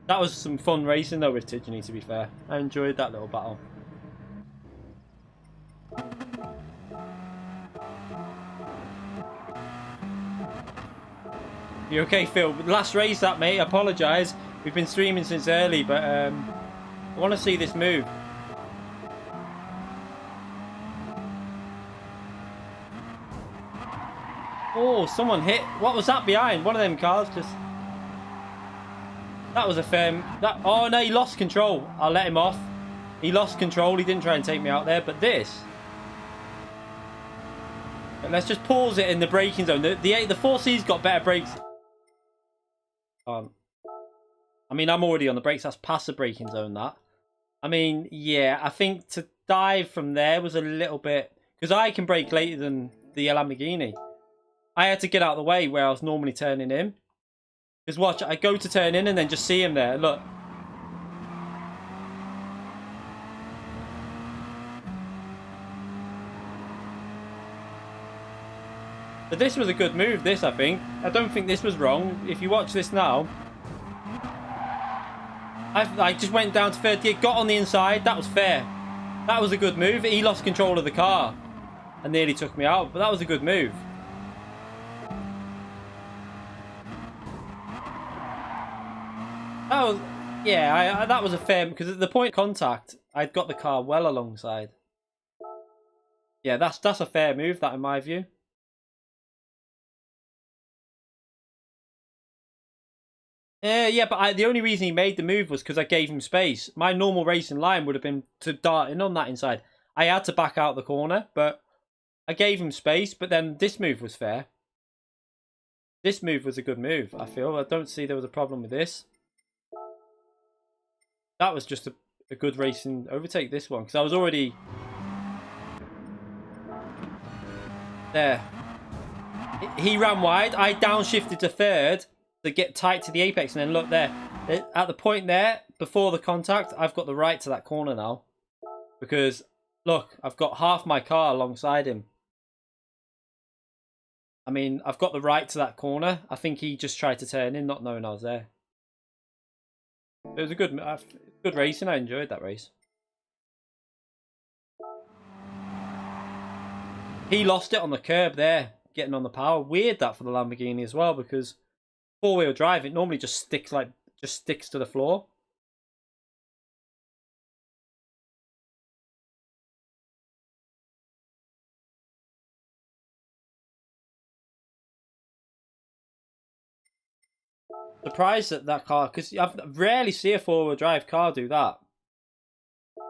S1: That was some fun racing, though, with Tidgeny, to be fair. I enjoyed that little battle. You okay, Phil? Last race, that, mate. I apologise. We've been streaming since early, but I want to see this move. Oh, someone hit. What was that behind? One of them cars just... That was a fair... Oh, no, he lost control. I'll let him off. He lost control. He didn't try and take me out there. But this... But let's just pause it in the braking zone. The 4C's got better brakes. I mean, I'm already on the brakes. That's past the braking zone, that. I mean, yeah, I think to dive from there was a little bit... Because I can brake later than the Lamborghini. I had to get out of the way where I was normally turning in. Because watch, I go to turn in and then just see him there. Look. But this was a good move, this, I think. I don't think this was wrong. If you watch this now. I just went down to 38, got on the inside. That was fair. That was a good move. He lost control of the car and nearly took me out. But that was a good move. That was, yeah, that was a fair, because at the point of contact, I'd got the car well alongside. Yeah, that's a fair move, that, in my view. Yeah, but the only reason he made the move was because I gave him space. My normal racing line would have been to dart in on that inside. I had to back out the corner, but I gave him space, but then this move was fair. This move was a good move, I feel. I don't see there was a problem with this. That was just a good racing overtake, this one, because I was already there. He ran wide. I downshifted to third to get tight to the apex, and then look there. At the point there, before the contact, I've got the right to that corner now. Because, look, I've got half my car alongside him. I mean, I've got the right to that corner. I think he just tried to turn in, not knowing I was there. It was a good racing. I enjoyed that race. He lost it on the curb there, getting on the power. Weird that for the Lamborghini as well, because four-wheel drive, it normally just sticks to the floor. Surprised at that car, because I rarely see a four-wheel drive car do that.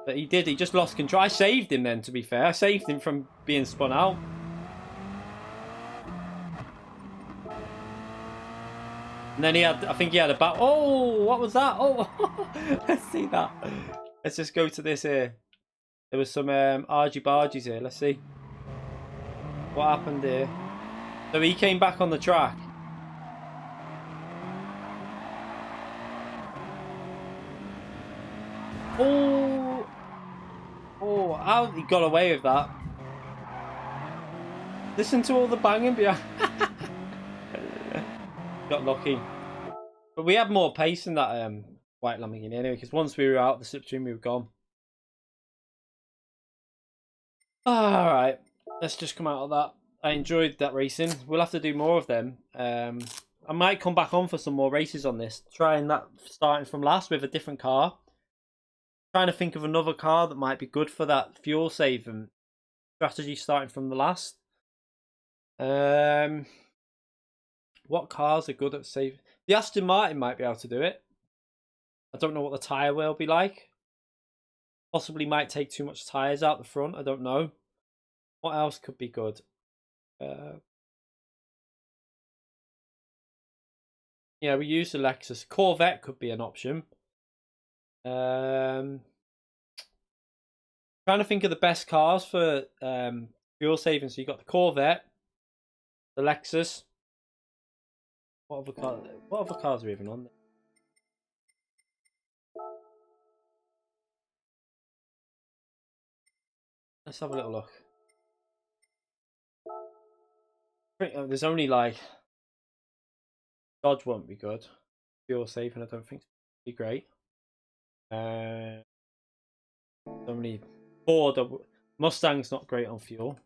S1: But he did. He just lost control. I saved him then, to be fair. I saved him from being spun out. And then I think he had a bat. Oh, what was that? Oh, let's see that. Let's just go to this here. There was some argy-bargies here. Let's see what happened here. So he came back on the track. Oh, how he got away with that. Listen to all the banging behind. Got lucky. But we had more pace in that white Lamborghini anyway, because once we were out the slipstream, we were gone. Alright, let's just come out of that. I enjoyed that racing. We'll have to do more of them. I might come back on for some more races on this. Trying that starting from last with a different car. Trying to think of another car that might be good for that fuel saving strategy starting from the last. What cars are good at saving? The Aston Martin might be able to do it. I don't know what the tyre will be like. Possibly might take too much tyres out the front. I don't know. What else could be good? Yeah, we use the Lexus. Corvette could be an option. Trying to think of the best cars for fuel saving. So you got the Corvette, the Lexus. What other cars are even on there? Let's have a little look. There's only like Dodge won't be good. Fuel saving, I don't think it'd be great. Only Ford. Mustang's not great on fuel.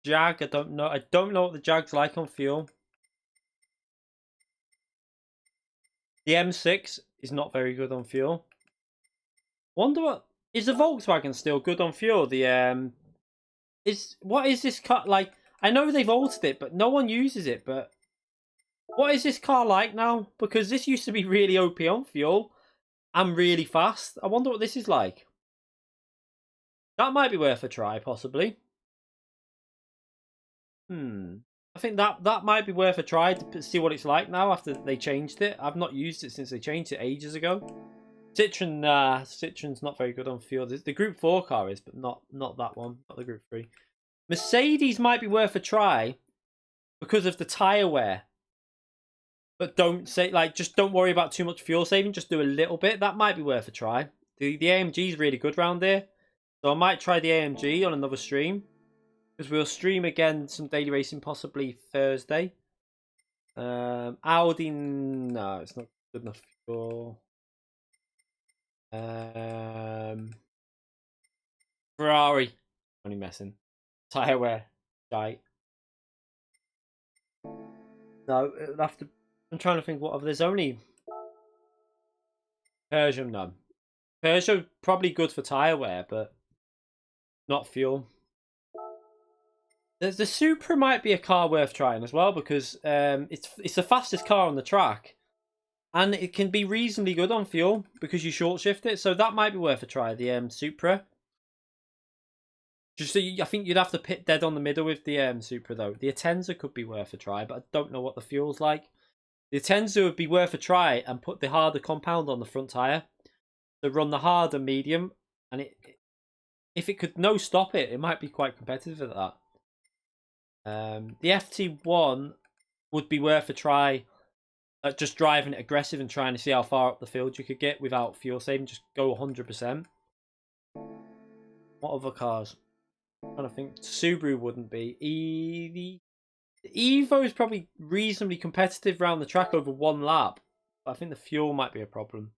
S1: Jag, I don't know. I don't know what the Jag's like on fuel. The M6 is not very good on fuel. Wonder what is the Volkswagen still good on fuel? The what is this car like? I know they've altered it, but no one uses it. But what is this car like now? Because this used to be really OP on fuel and really fast. I wonder what this is like. That might be worth a try, possibly. I think that might be worth a try to see what it's like now after they changed it. I've not used it since they changed it ages ago. Citroen's not very good on fuel. The Group 4 car is, but not that one, not the Group 3. Mercedes might be worth a try because of the tyre wear. But just don't worry about too much fuel saving. Just do a little bit. That might be worth a try. The AMG is really good round there. So I might try the AMG on another stream. Because we'll stream again some daily racing possibly Thursday. Audi, no, it's not good enough for. Ferrari, only messing. Tyre wear, shite. No, it'll have to. I'm trying to think what there's only. Peugeot, no. Peugeot probably good for tyre wear, but not fuel. The Supra might be a car worth trying as well because it's the fastest car on the track, and it can be reasonably good on fuel because you short shift it. So that might be worth a try. The Supra. I think you'd have to pit dead on the middle with the Supra though. The Atenza could be worth a try, but I don't know what the fuel's like. The Atenza would be worth a try and put the harder compound on the front tire to run the harder medium, and if it could no stop it, it might be quite competitive at that. The FT1 would be worth a try at just driving it aggressive and trying to see how far up the field you could get without fuel saving. Just go 100%. What other cars? I'm trying to think. Subaru wouldn't be. The Evo is probably reasonably competitive around the track over one lap. But I think the fuel might be a problem.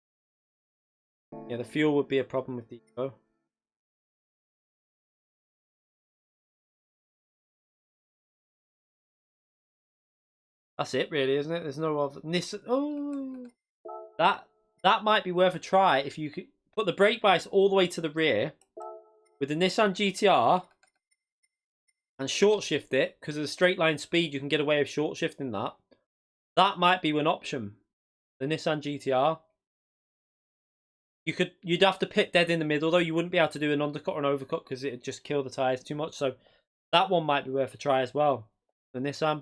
S1: Yeah, the fuel would be a problem with the Evo. That's it, really, isn't it? There's no other. Oh, that might be worth a try if you could put the brake bias all the way to the rear with the Nissan GTR and short shift it because of the straight line speed. You can get away with short shifting that. That might be an option. The Nissan GTR. You'd have to pit dead in the middle though. You wouldn't be able to do an undercut or an overcut because it'd just kill the tires too much. So that one might be worth a try as well. The Nissan.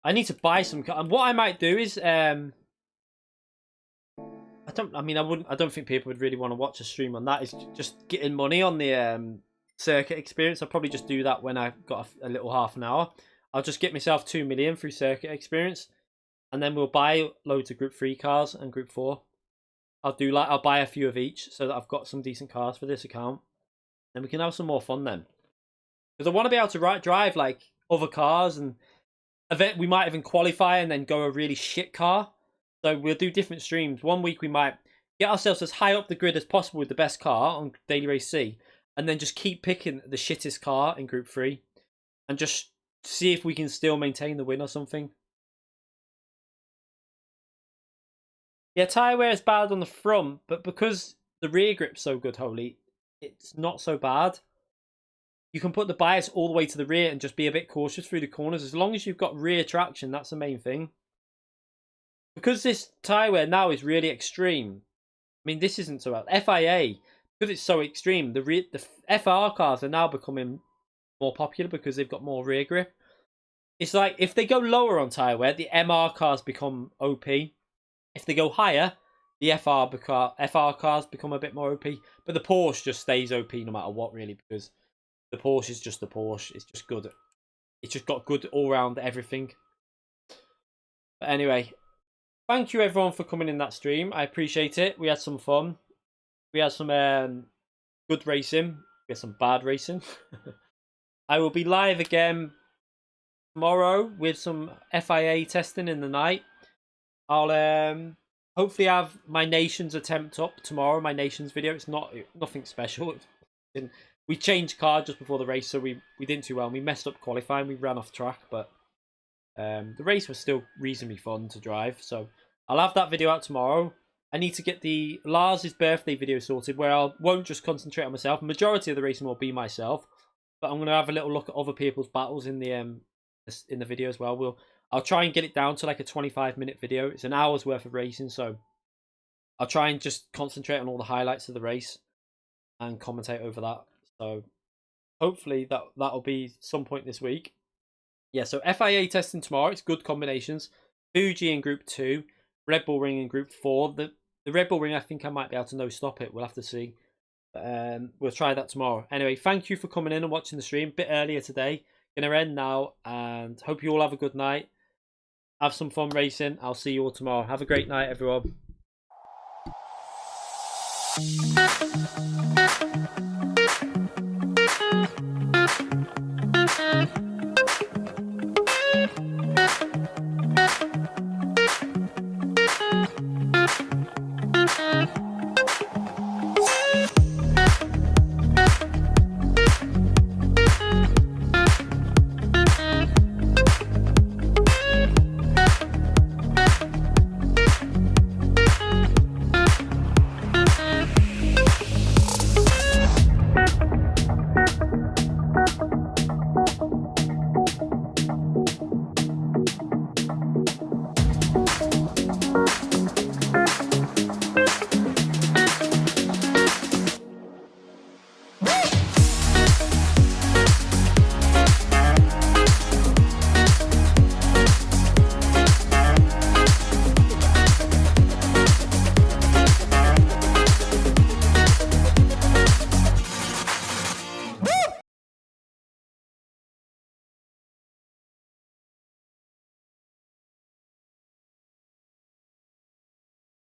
S1: I need to buy some. And what I might do is, I don't think people would really want to watch a stream on that. Is just getting money on the circuit experience. I'll probably just do that when I've got a little half an hour. I'll just get myself 2 million through circuit experience, and then we'll buy loads of Group 3 cars and Group 4. I'll buy a few of each so that I've got some decent cars for this account. Then we can have some more fun then. Because I want to be able to drive like other cars, and we might even qualify and then go a really shit car. So we'll do different streams. One week we might get ourselves as high up the grid as possible with the best car on Daily Race C, and then just keep picking the shittest car in Group 3 and just see if we can still maintain the win or something. Yeah, tyre wear is bad on the front, but because the rear grip's so good, Holy, it's not so bad. You can put the bias all the way to the rear and just be a bit cautious through the corners. As long as you've got rear traction, that's the main thing. Because this tyre wear now is really extreme. I mean, this isn't so bad. FIA, because it's so extreme, the FR cars are now becoming more popular because they've got more rear grip. It's like, if they go lower on tyre wear, the MR cars become OP. If they go higher, the FR cars become a bit more OP. But the Porsche just stays OP no matter what, really, because the Porsche is just the Porsche. It's just good. It's just got good all-round everything. But anyway, thank you everyone for coming in that stream. I appreciate it. We had some fun. We had some good racing. We had some bad racing. I will be live again tomorrow with some FIA testing in the night. I'll hopefully have my Nations attempt up tomorrow. My Nations video. It's nothing special. We changed car just before the race, so we didn't do well. We messed up qualifying. We ran off track, but the race was still reasonably fun to drive. So I'll have that video out tomorrow. I need to get the Lars' birthday video sorted, where I won't just concentrate on myself. Majority of the racing will be myself, but I'm going to have a little look at other people's battles in the video as well. I'll try and get it down to like a 25-minute video. It's an hour's worth of racing, so I'll try and just concentrate on all the highlights of the race and commentate over that. So hopefully that'll be some point this week. Yeah, so FIA testing tomorrow. It's good combinations. Fuji in Group 2, Red Bull Ring in Group 4. The Red Bull Ring, I think I might be able to no-stop it. We'll have to see. We'll try that tomorrow. Anyway, thank you for coming in and watching the stream. A bit earlier today. Gonna end now, and hope you all have a good night. Have some fun racing. I'll see you all tomorrow. Have a great night, everyone.